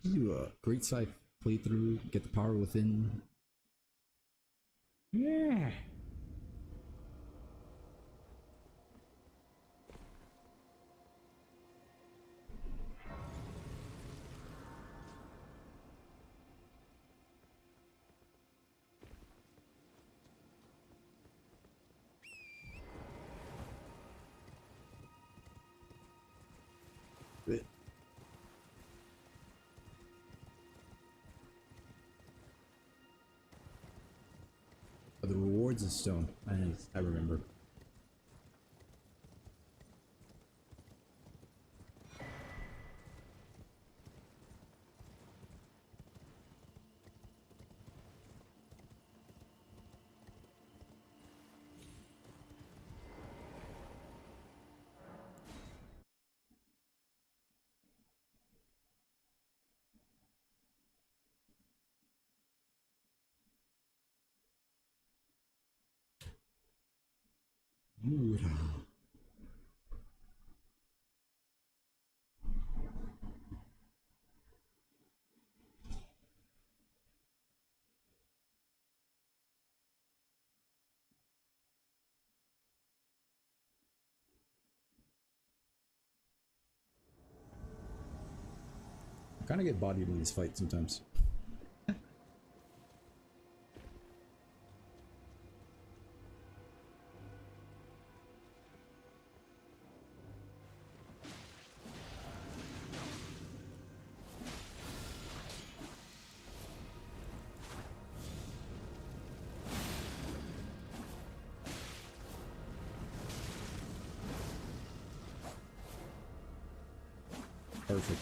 Do a great side playthrough, get the power within. Yeah. The rewards of stone. I remember. I kind of get bodied in this fight sometimes. Perfect.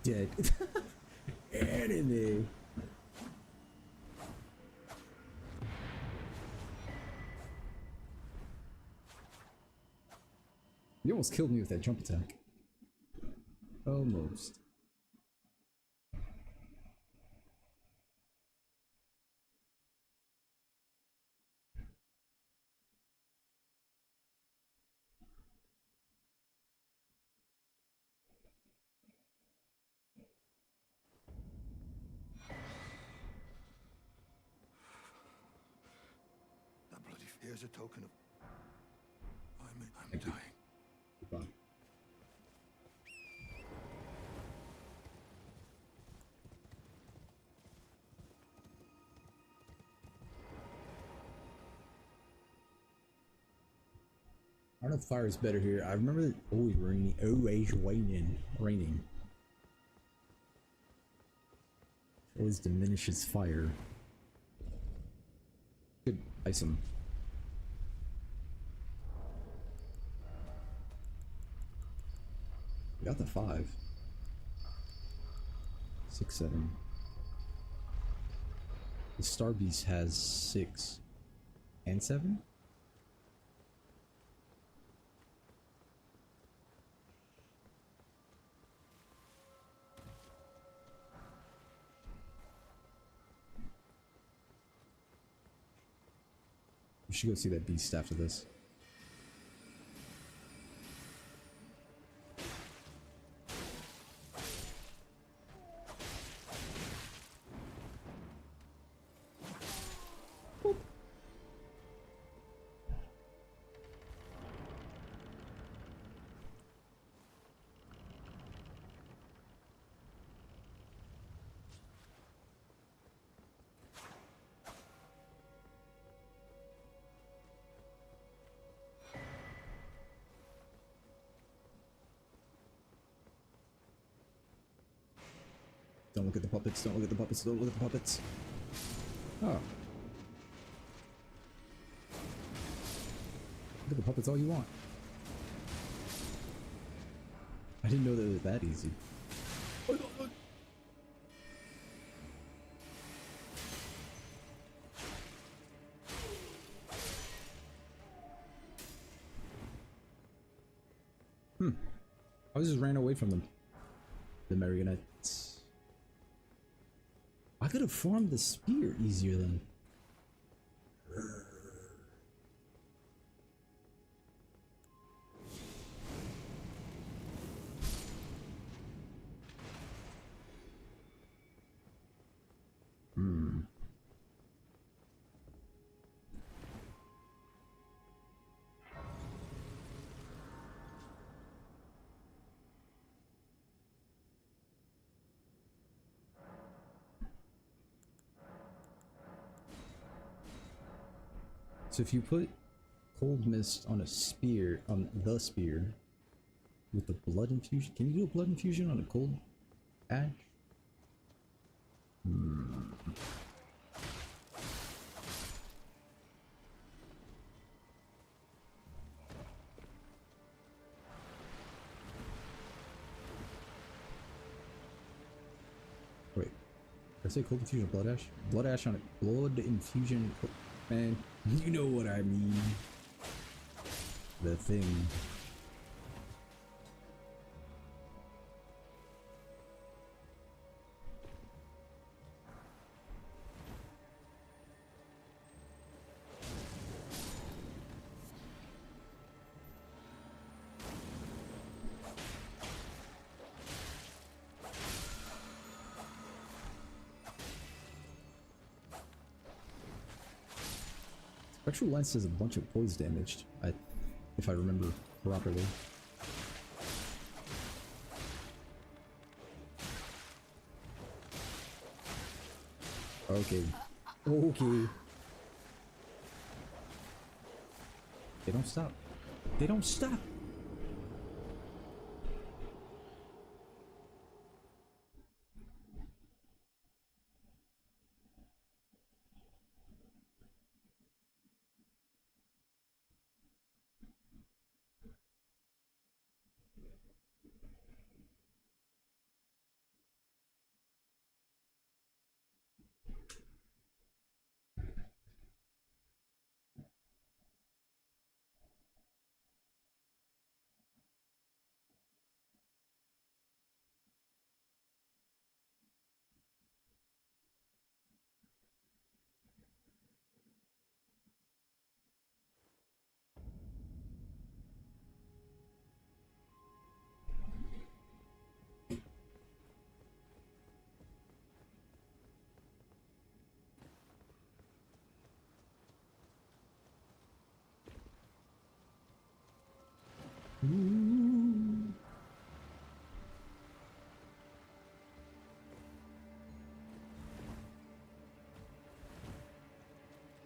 Dead. Enemy. You almost killed me with that jump attack. Almost. That bloody... Here's a token of... I'm Thank you. dying. Goodbye. I don't know if fire is better here. I remember it always raining. Always raining. Always diminishes fire. Could ice him. We got the 5. 6, 7. The Star Beast has 6 and 7. should go see that beast after this. Don't look at the puppets, don't look at the puppets, don't look at the puppets. Oh. Look at the puppets all you want. I didn't know that it was that easy. I just ran away from them. The marionettes. I could have farmed the spear easier then. So if you put cold mist on a spear, on the spear, with the blood infusion, can you do a blood infusion on a cold ash? Wait, did I say cold infusion blood ash? Blood ash on a blood infusion, man, you know what I mean. The thing. Spectral Lens does a bunch of poise damage, if I remember properly. Okay. Okay. They don't stop. They don't stop!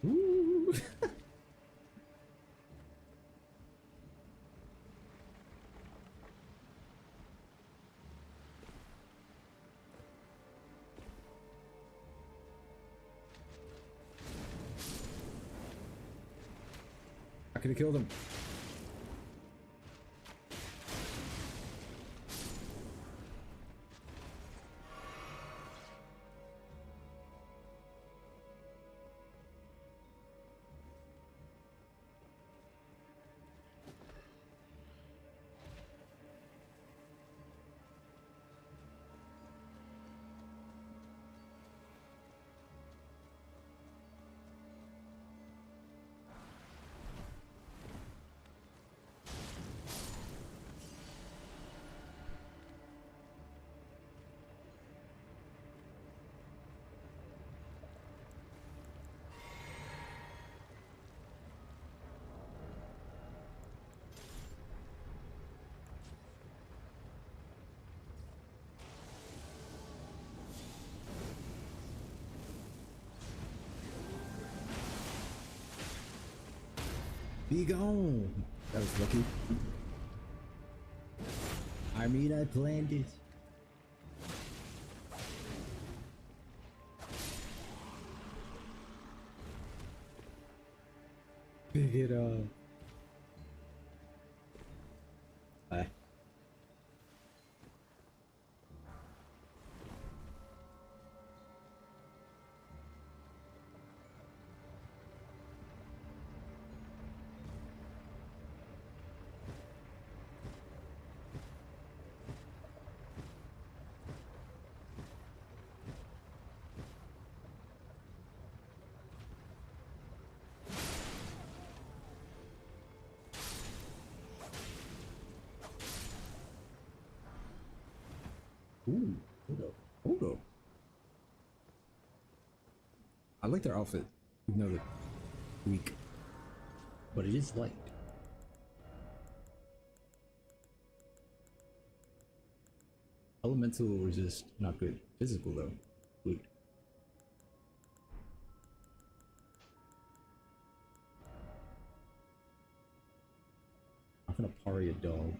Ooh. I could have killed him. Be gone! That was lucky. I mean, I planned it. Pick it up. Bye. Ooh, hold up, hold up. I like their outfit, even though they're weak, but it is light. Elemental resist, not good. Physical though, good. I'm gonna parry a dog.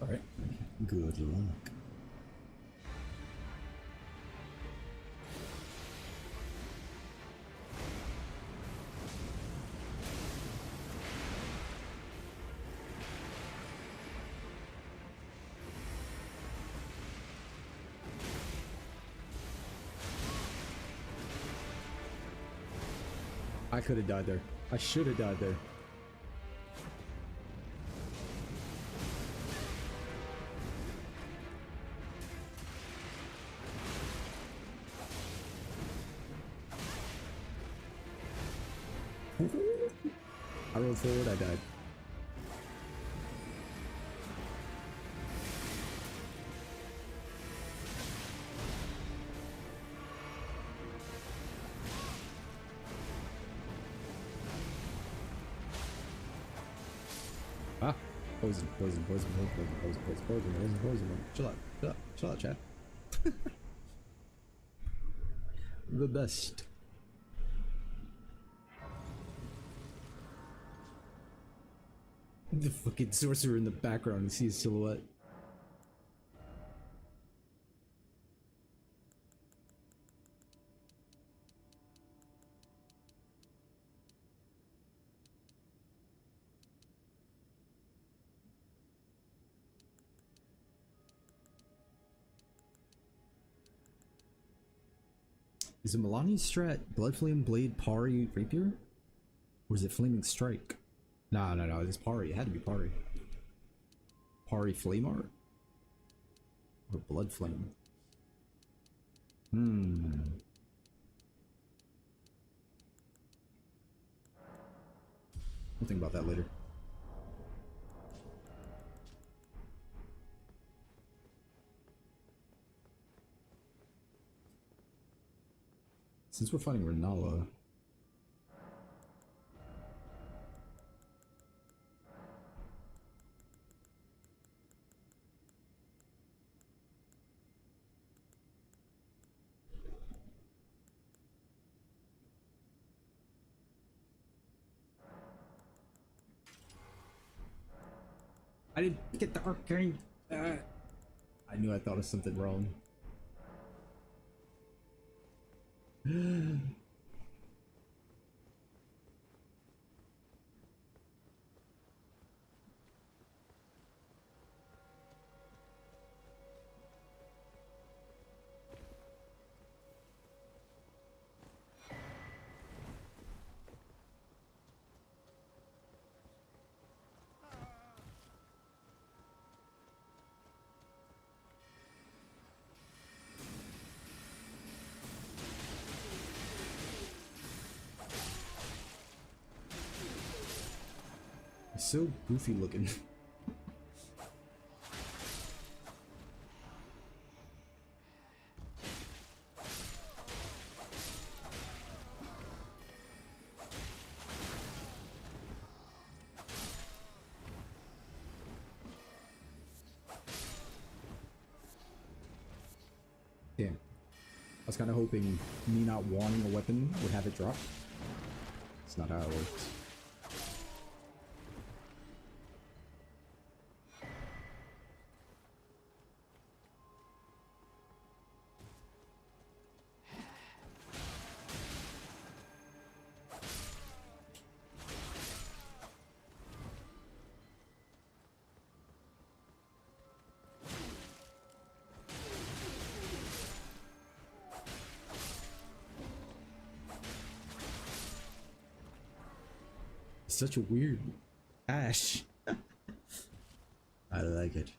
Alright, good luck. I could have died there. I should have died there. I rolled forward, I died. Ah, poison, poison, poison, poison, poison, poison, poison, poison, poison. Chill out, chill out, chill out, chat. The best. The fucking sorcerer in the background, you see his silhouette. Is it Milani's strat Blood Flame Blade Pari Rapier? Or is it Flaming Strike? No, no, no, it's Pari. It had to be Pari. Pari Flame Art? Or Blood Flame? We'll think about that later. Since we're fighting Renala, I didn't get the arcane. I knew I thought of something wrong. so goofy looking. Damn. I was kind of hoping me not wanting a weapon would have it drop. It's not how it works. Such a weird ash. I like it.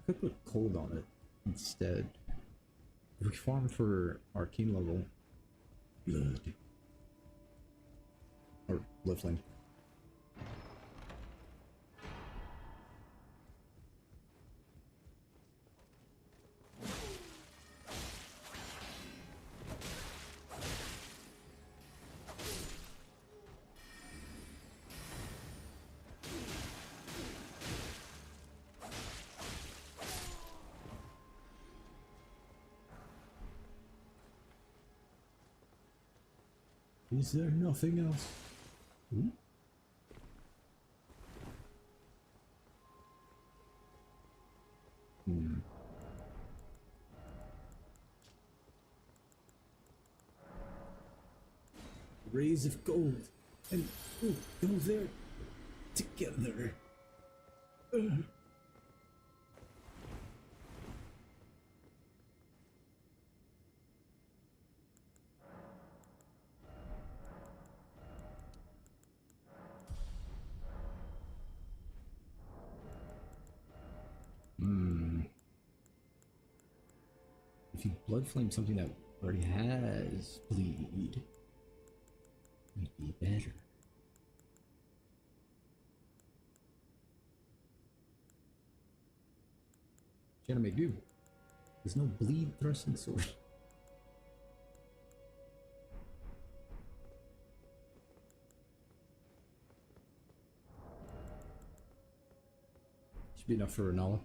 I could put cold on it instead. If we farm for arcane level blood or blood flame. Is there nothing else? Ooh. Rays of gold and ooh, go there together. If you blood flame something that already has bleed, it'd be better. Gotta make do. There's no bleed thrusting sword. Should be enough for Renala.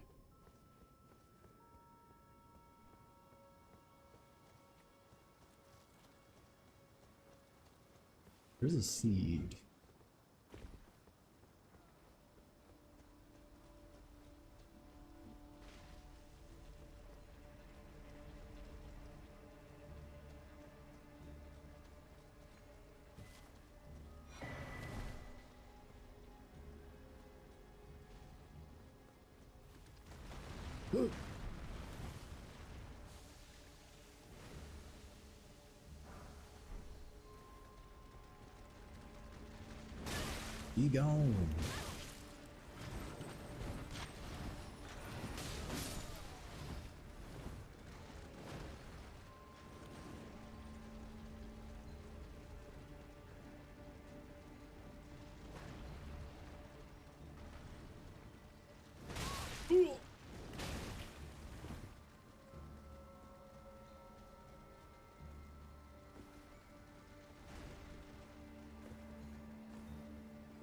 There's a seed. Look. Be gone.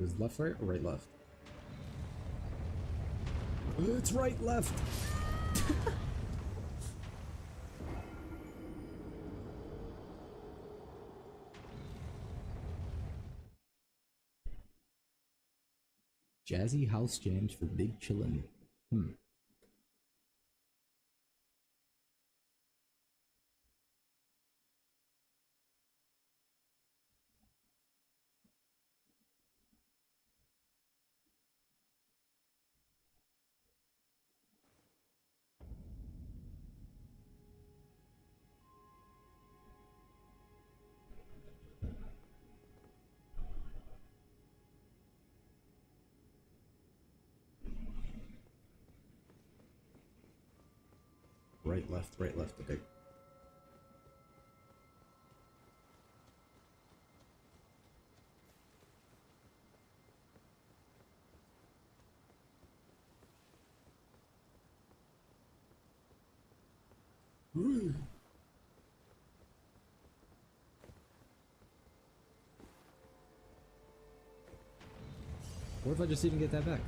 Is left, right, or right, left? It's right, left. Jazzy house jams for big chillin'. right, left, okay. What if I just didn't get that back?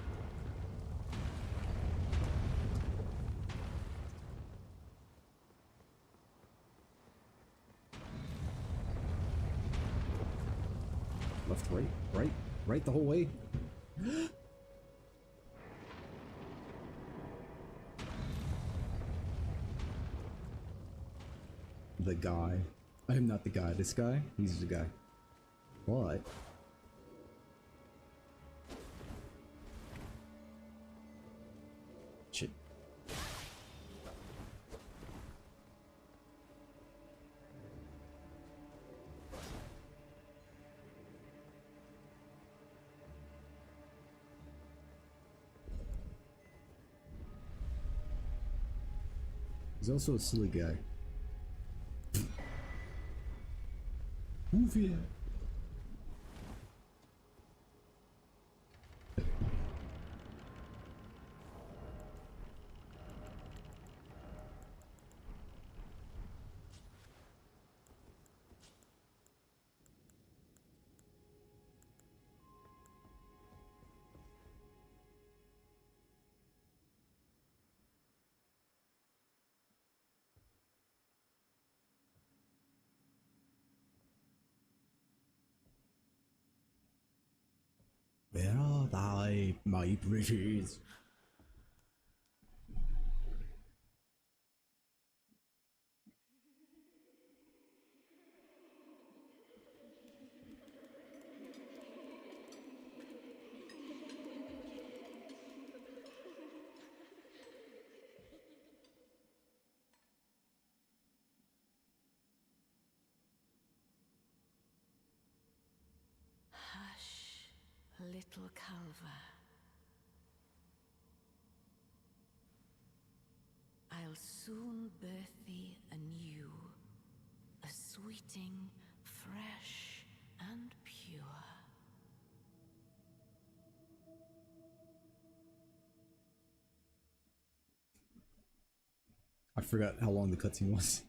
Left, right the whole way? The guy. I am not the guy. This guy? He's the guy. What? Shit. He's also a silly guy. Move here. Where are they, my pretties? Hush, little Calva. I'll soon birth thee anew, a sweeting, fresh and pure. I forgot how long the cutscene was.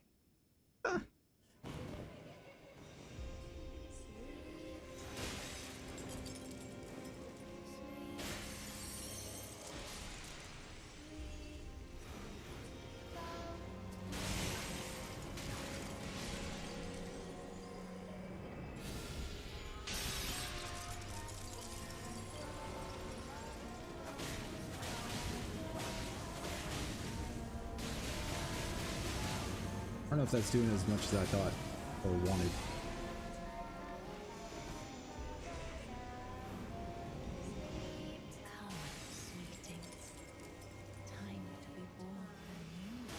I don't know if that's doing as much as I thought or wanted. Come, sweetings. Time to be born anew.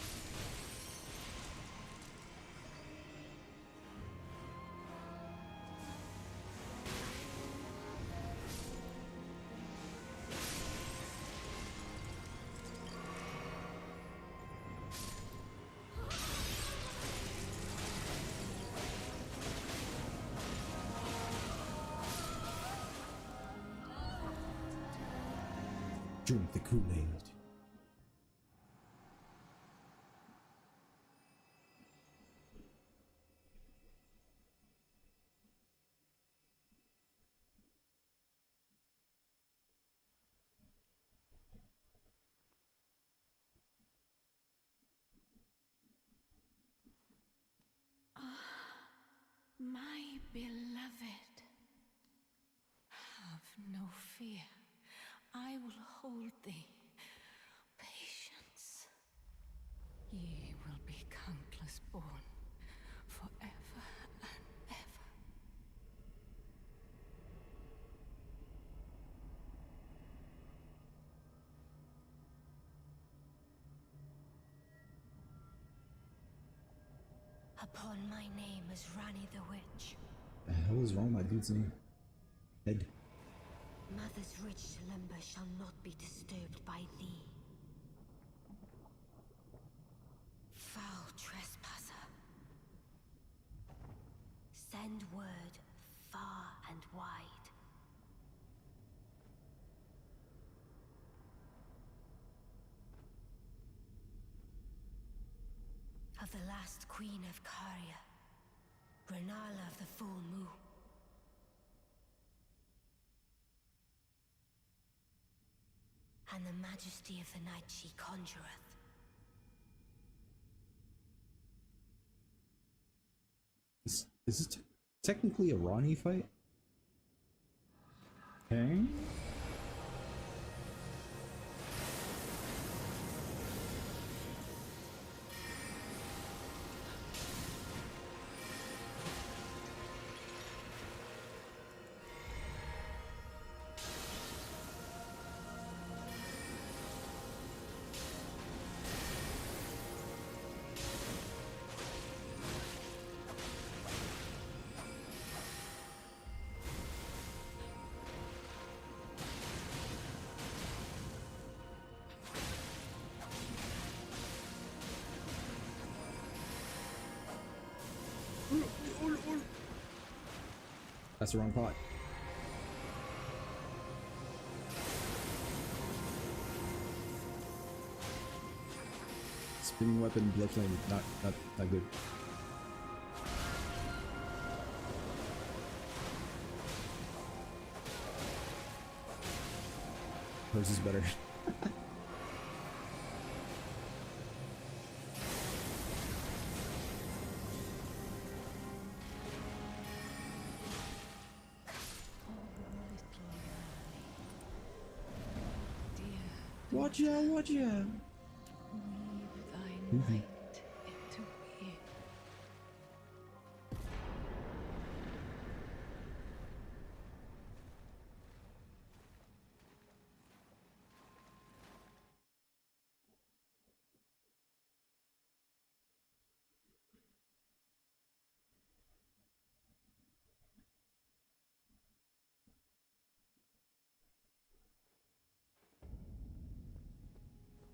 Drink the Kool-Aid. My beloved, have no fear. I will hold thee. Patience. Ye will be countless born, forever and ever. Upon my name as Rani the Witch. The hell is wrong with my dude's name? Head. Mother's rich slumber shall not be disturbed by thee. send word far and wide. Of the last queen of Caria, Granala of the full moon. And the majesty of the night she conjureth. Is this technically a Ronnie fight? Okay. That's the wrong pot. Spinning weapon, blood flame, not good. Hers is better. Watch out, watch out! Weave thy night into me.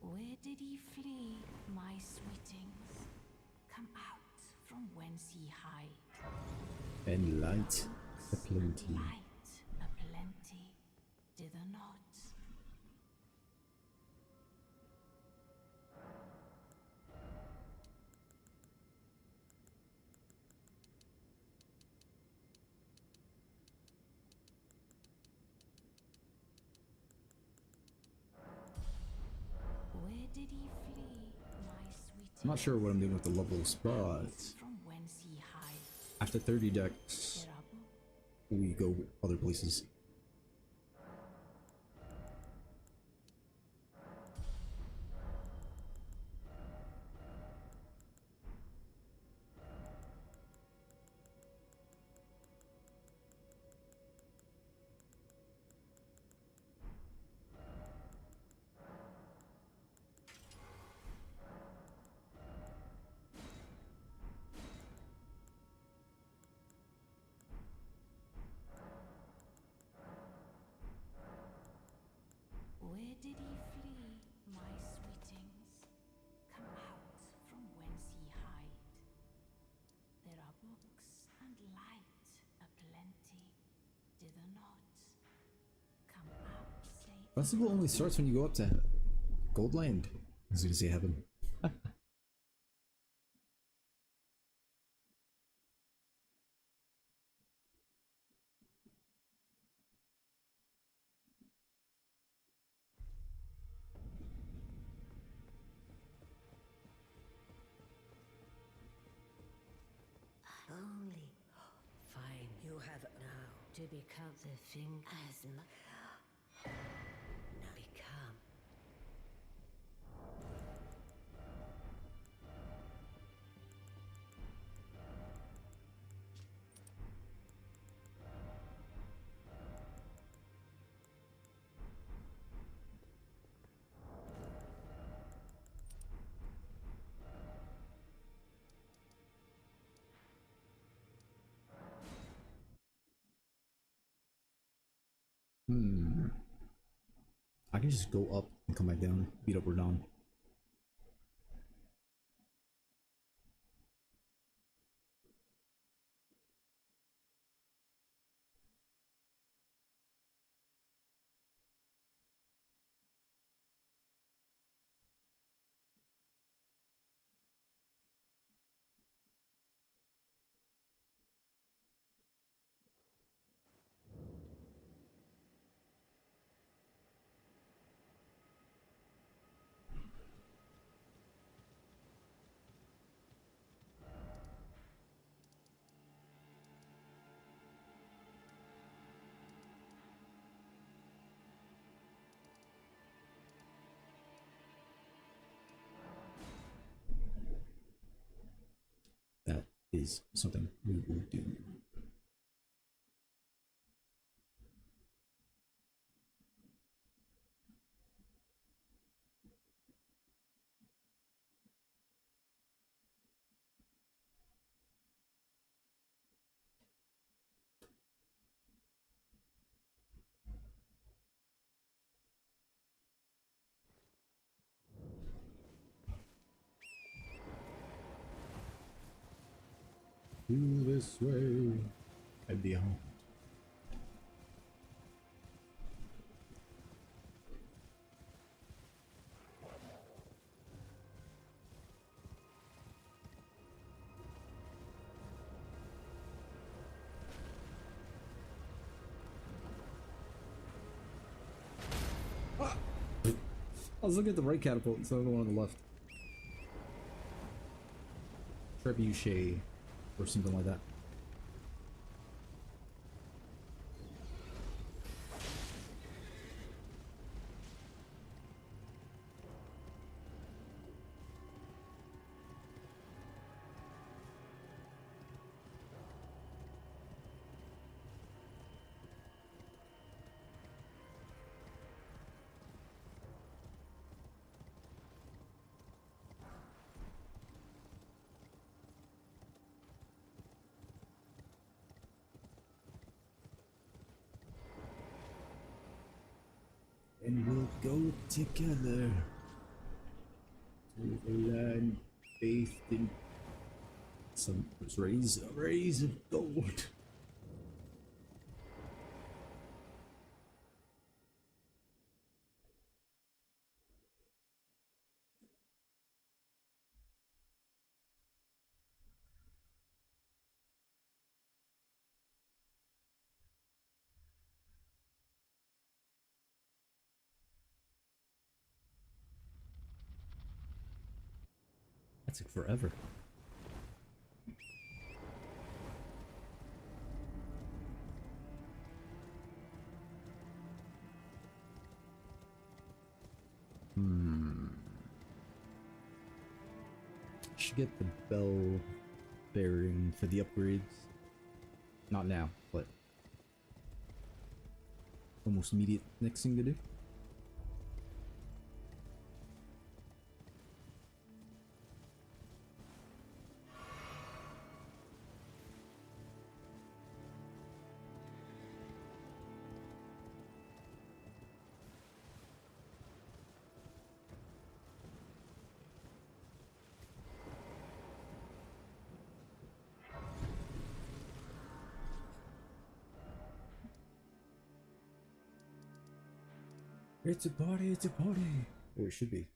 Where did he flee, my sweetings? Come out from whence ye hide. And light aplenty. Light aplenty, dither not. Where did he flee, my sweetings? I'm not sure what I'm doing with the levels, but From whence ye hide. after 30 decks, we go other places. Where did ye flee, my sweetings? Come out from whence ye hide. There are books and light aplenty, dither not. Come out safe. Festival only starts when you go up to Goldland. I was gonna say heaven. Only fine you have now to become the thing as now become. I can just go up and come back down, beat up Radon. is something we will do. This way. I'd be home. Ah! I was looking at the right catapult instead of the one on the left. Trebuchet or something like that. And we'll go together to the land bathed in some rays of gold. That took forever. Should get the bell bearing for the upgrades. Not now, but almost immediate next thing to do. It's a party, it's a party. Oh, it should be.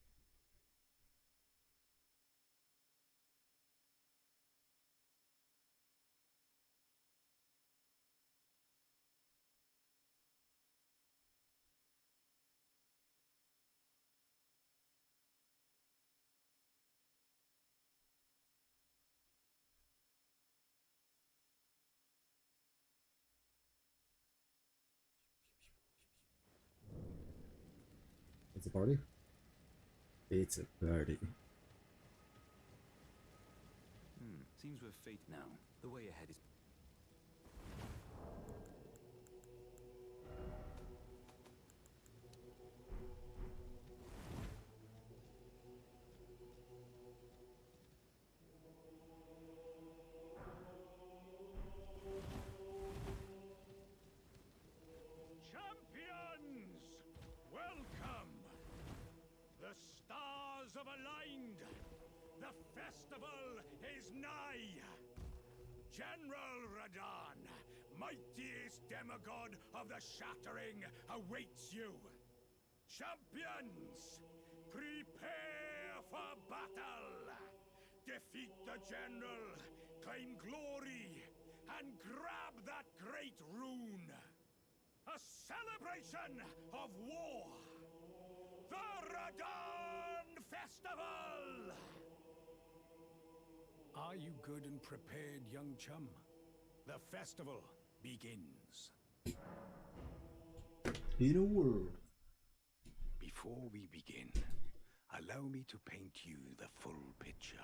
It's a party? It's a party. Seems we're fate now. The way ahead is... Champions! Welcome! The stars have aligned! The festival is nigh! General Radahn, mightiest demigod of the Shattering, awaits you! Champions, prepare for battle! Defeat the General, claim glory, and grab that great rune! A celebration of war! The Radahn Festival! Are you good and prepared, young chum? The festival begins. In a world. Before we begin, allow me to paint you the full picture.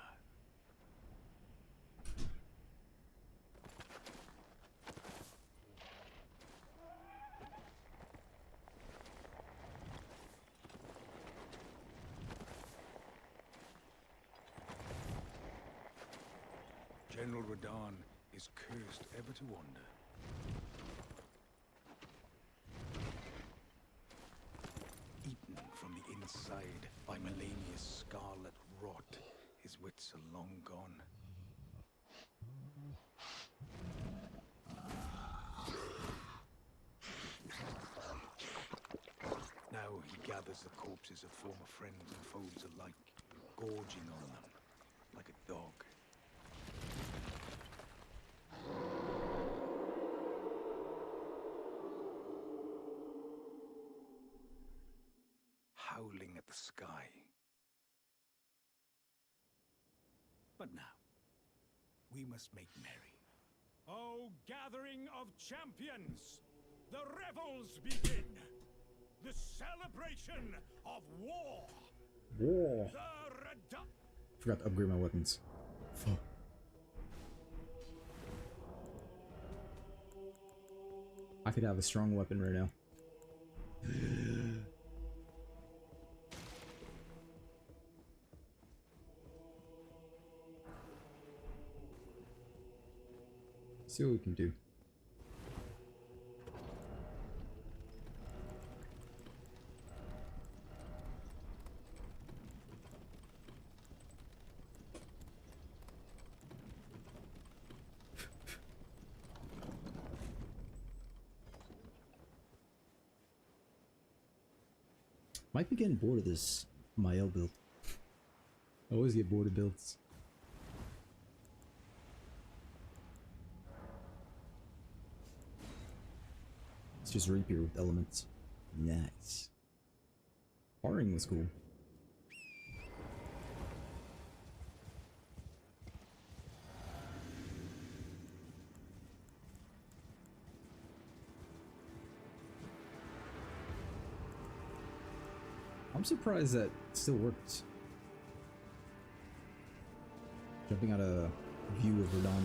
General Radahn is cursed ever to wander. Eaten from the inside by Melania's scarlet rot, his wits are long gone. Now he gathers the corpses of former friends and foes alike, gorging on them like a dog. Howling at the sky. But now, we must make merry. Oh, gathering of champions! The revels begin! The celebration of war! War. The Forgot to upgrade my weapons. Fuck. I could have a strong weapon right now. See what we can do. Might be getting bored of this Maelle build. I always get bored of builds. It's just rapier with elements. Nice. Parring was cool. I'm surprised that still works. Jumping out a view of Radahn.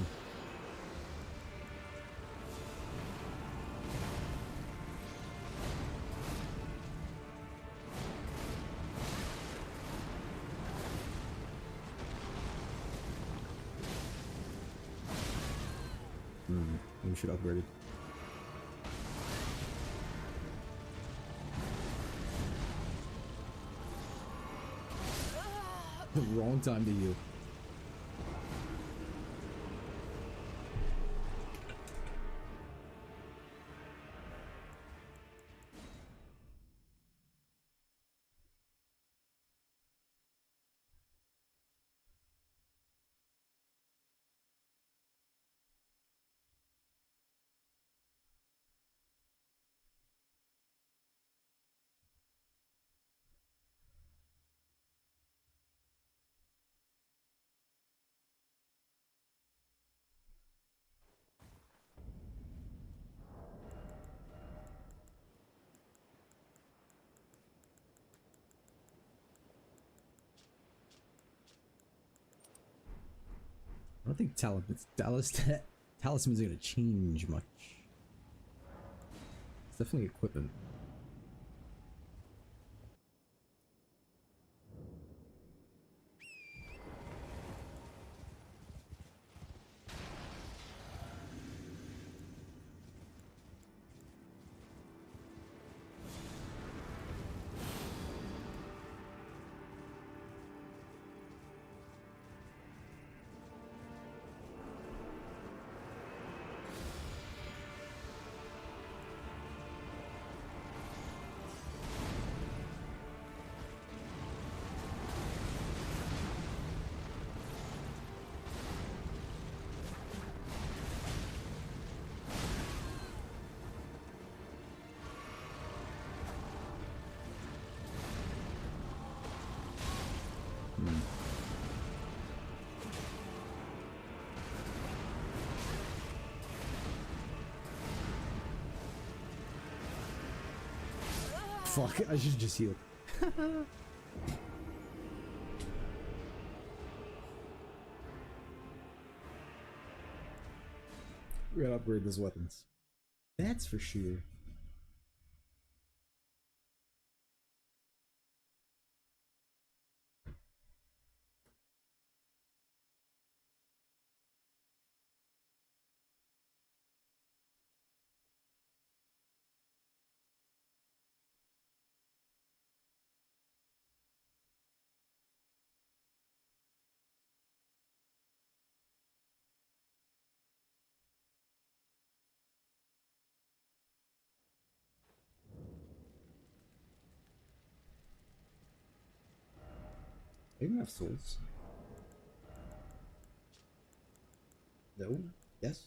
We should upgrade it. The wrong time to heal. I don't think talisman's gonna change much. It's definitely equipment. Fuck, I should just heal. We gotta upgrade those weapons. That's for sure. They don't have souls. No? Yes?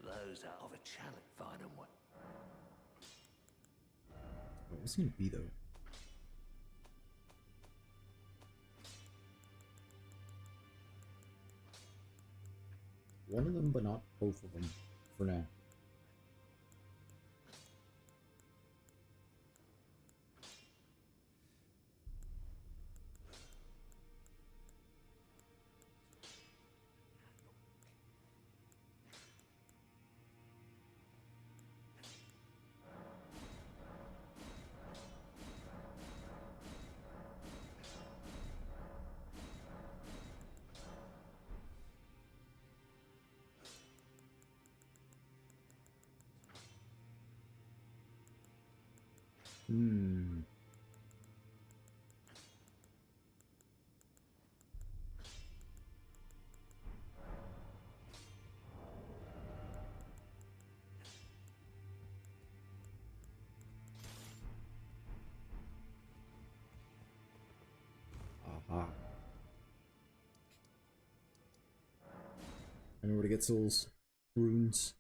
Those are of a challenge. Find them what? What's it gonna be though? One of them, but not both of them, for now. Hmm. Aha. I know where to get souls. Runes.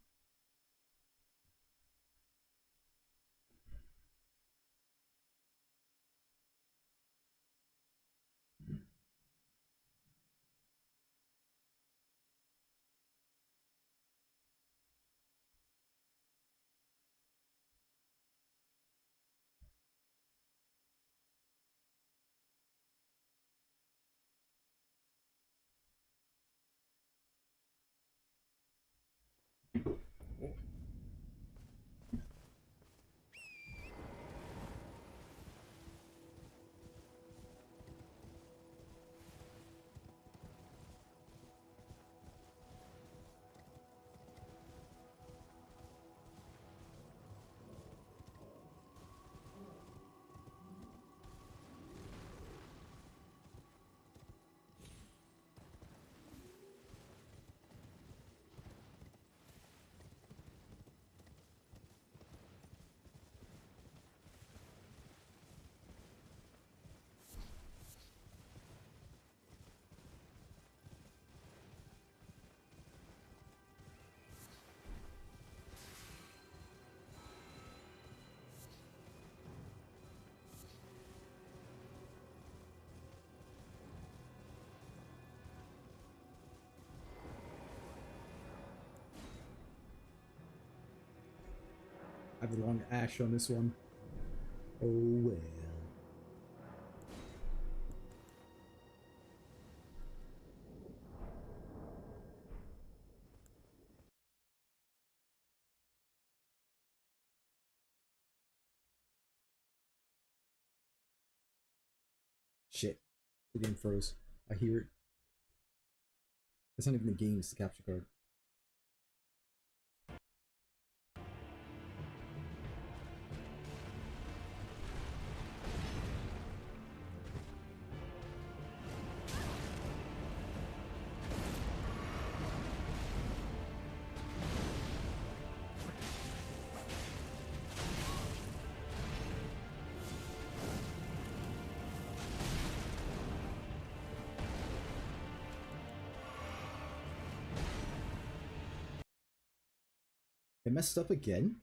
I have the wrong ash on this one. Oh well. Shit. The game froze. I hear it. It's not even the game, it's the capture card. It messed up again?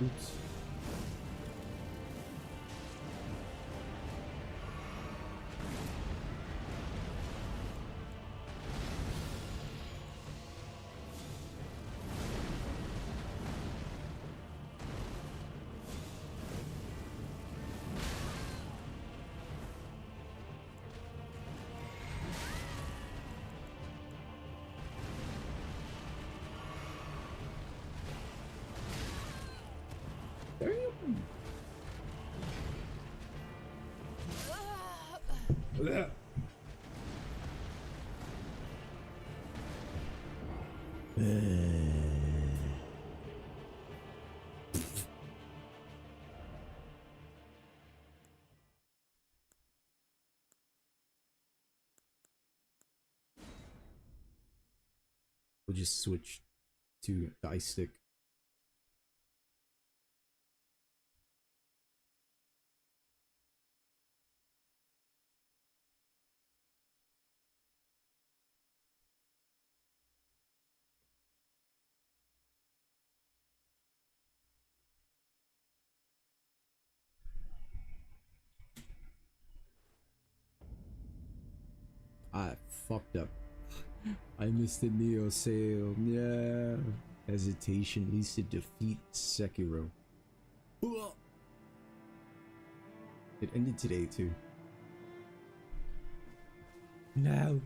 Oops. Damn. We'll just switch to the ice stick. I fucked up. I missed the Neo sale. Yeah. Hesitation leads to defeat. Sekiro. It ended today too. No.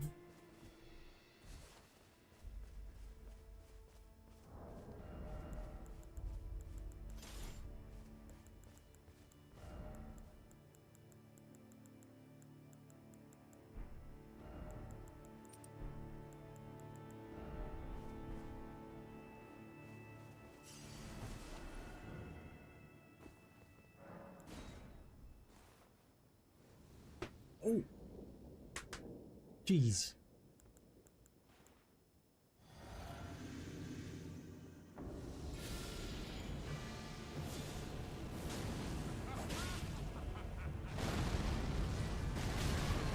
Oh. Jeez.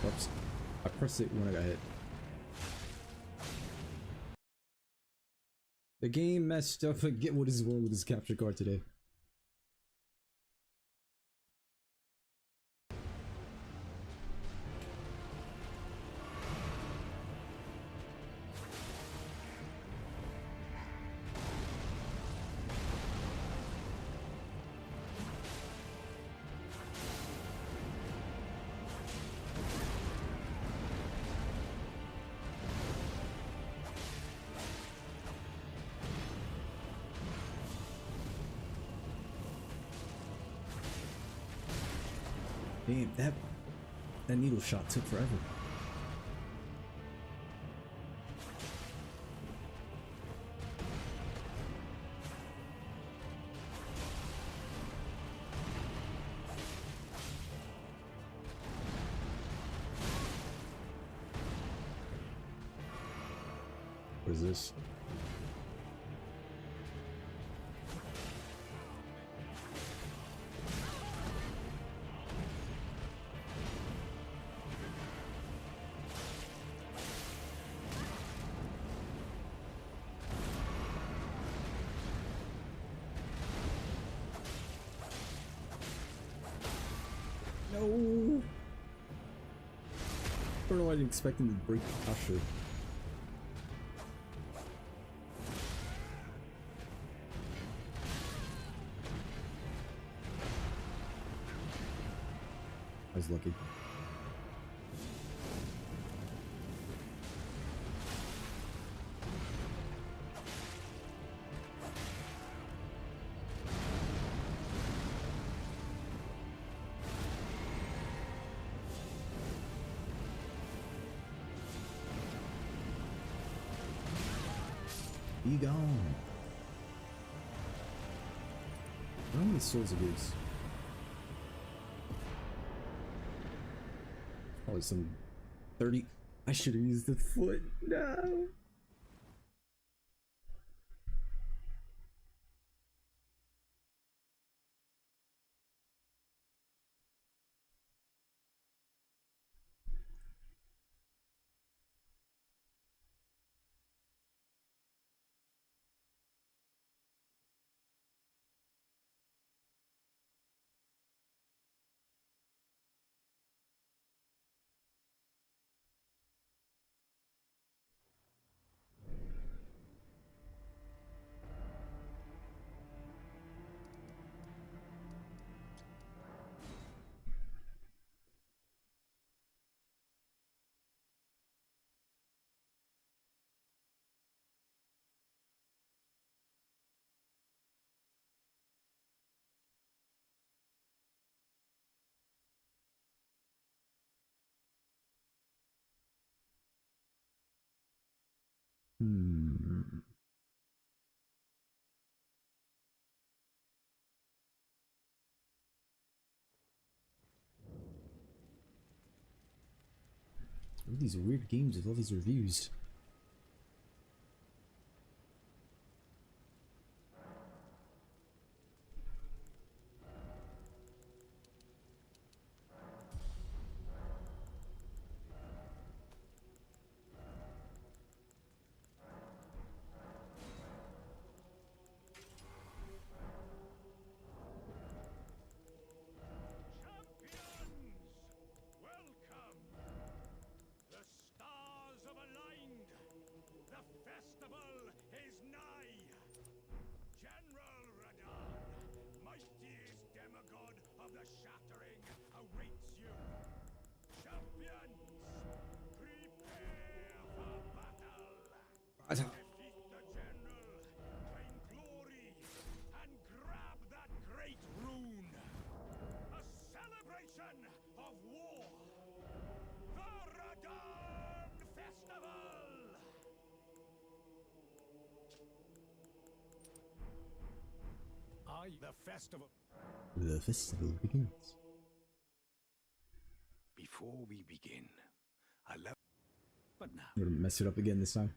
Oops. I pressed it when I got hit. The game messed up. Forget what is wrong with this capture card today. Damn, that needle shot took forever. What is this? No! I don't know why I didn't expect him to break the posture. I was lucky. Be gone. How many souls of these? Probably some 30. I should have used the foot. No. Hmm. What are these weird games with all these reviews? Welcome! The stars have aligned! The festival is nigh! General Radahn, mightiest demigod of the Shattering, awaits you! Champions, prepare for battle! Defeat the General, claim glory, and grab that great rune! A celebration of war! The Radahn Festival! The festival. The festival begins. Before we begin, but now. I'm gonna mess it up again this time.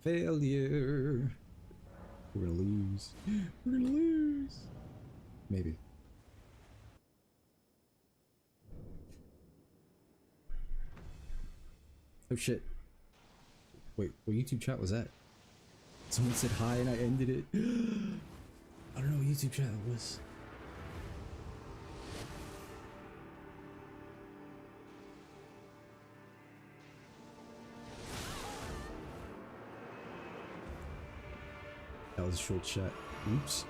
Failure. We're gonna lose. We're gonna lose. Maybe. Oh shit. Wait, what YouTube chat was that? Someone said hi and I ended it. I don't know what YouTube chat was. That was a short chat. Oops.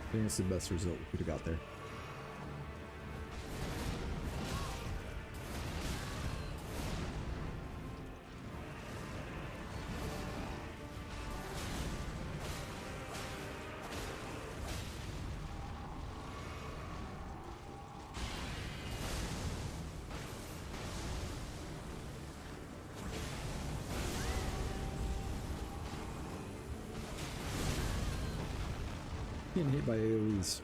I think it's the best result we could have got there. Getting hit by AoEs.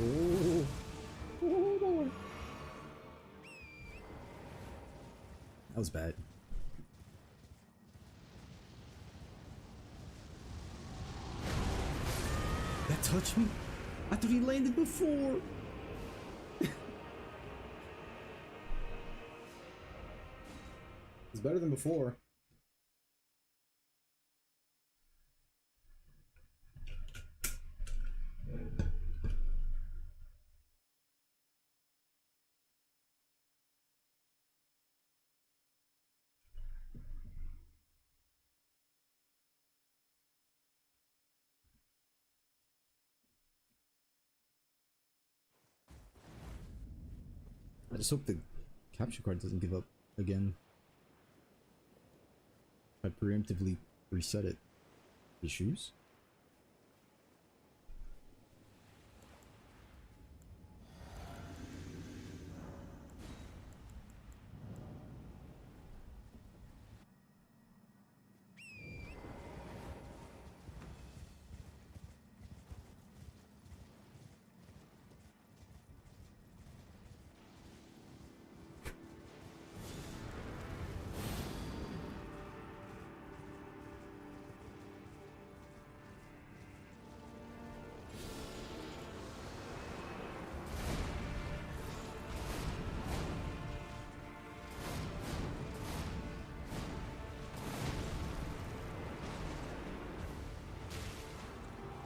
Oh. Oh boy. That was bad. That touched me? I thought he landed before. It's better than before. just hope the capture card doesn't give up again. I preemptively reset it. The shoes?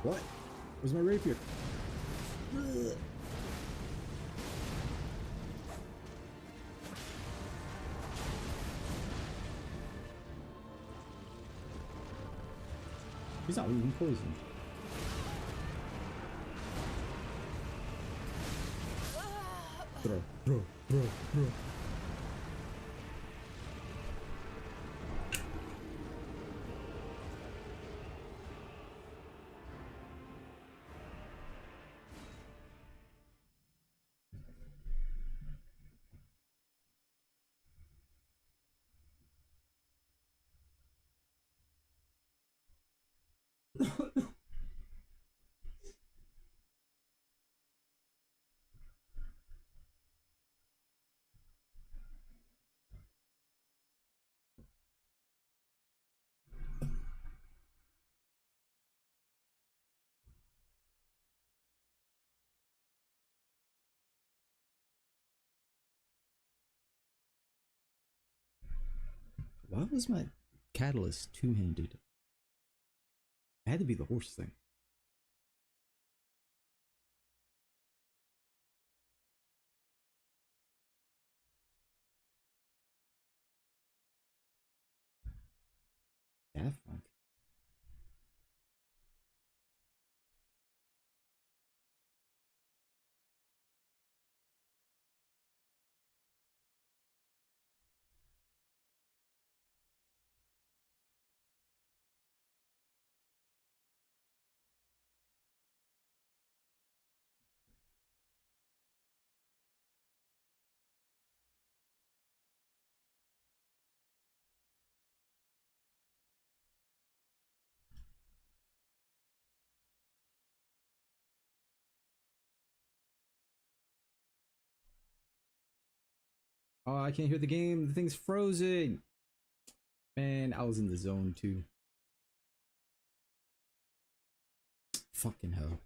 What? Where's my rapier? Ugh. He's not even poisoned. Bro. Why was my catalyst two-handed? It had to be the horse thing. Daft Punk. Oh, I can't hear the game. The thing's frozen. Man, I was in the zone too. Fucking hell.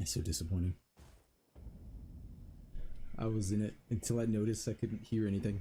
It's so disappointing. I was in it until I noticed I couldn't hear anything.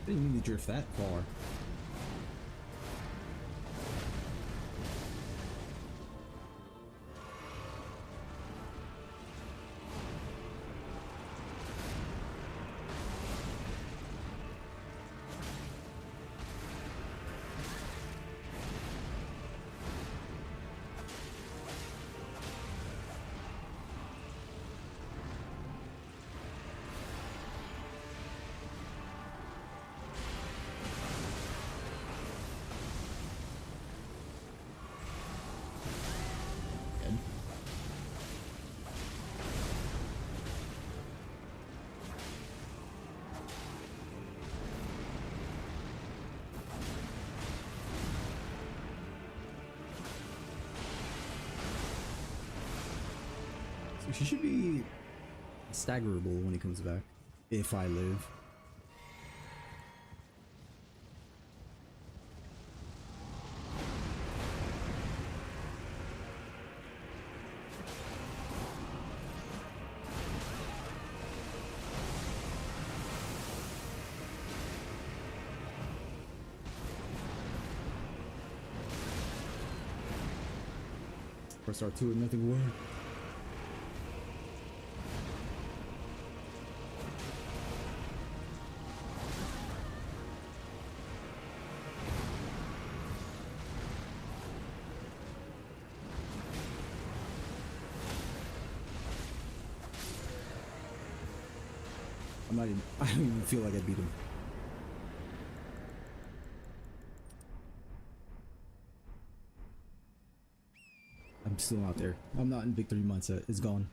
Didn't mean to drift that far. She should be staggerable when he comes back, if I live. Press R2 and nothing worked. I don't even feel like I beat him. I'm still not there. I'm not in victory mindset. It's gone.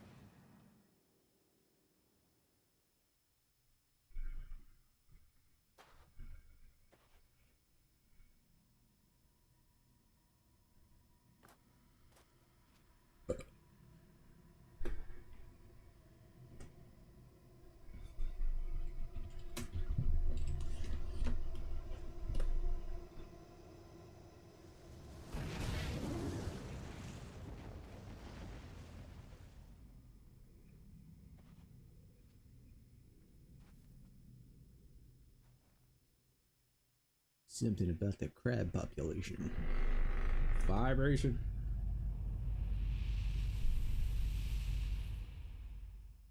Something about the crab population. Vibration.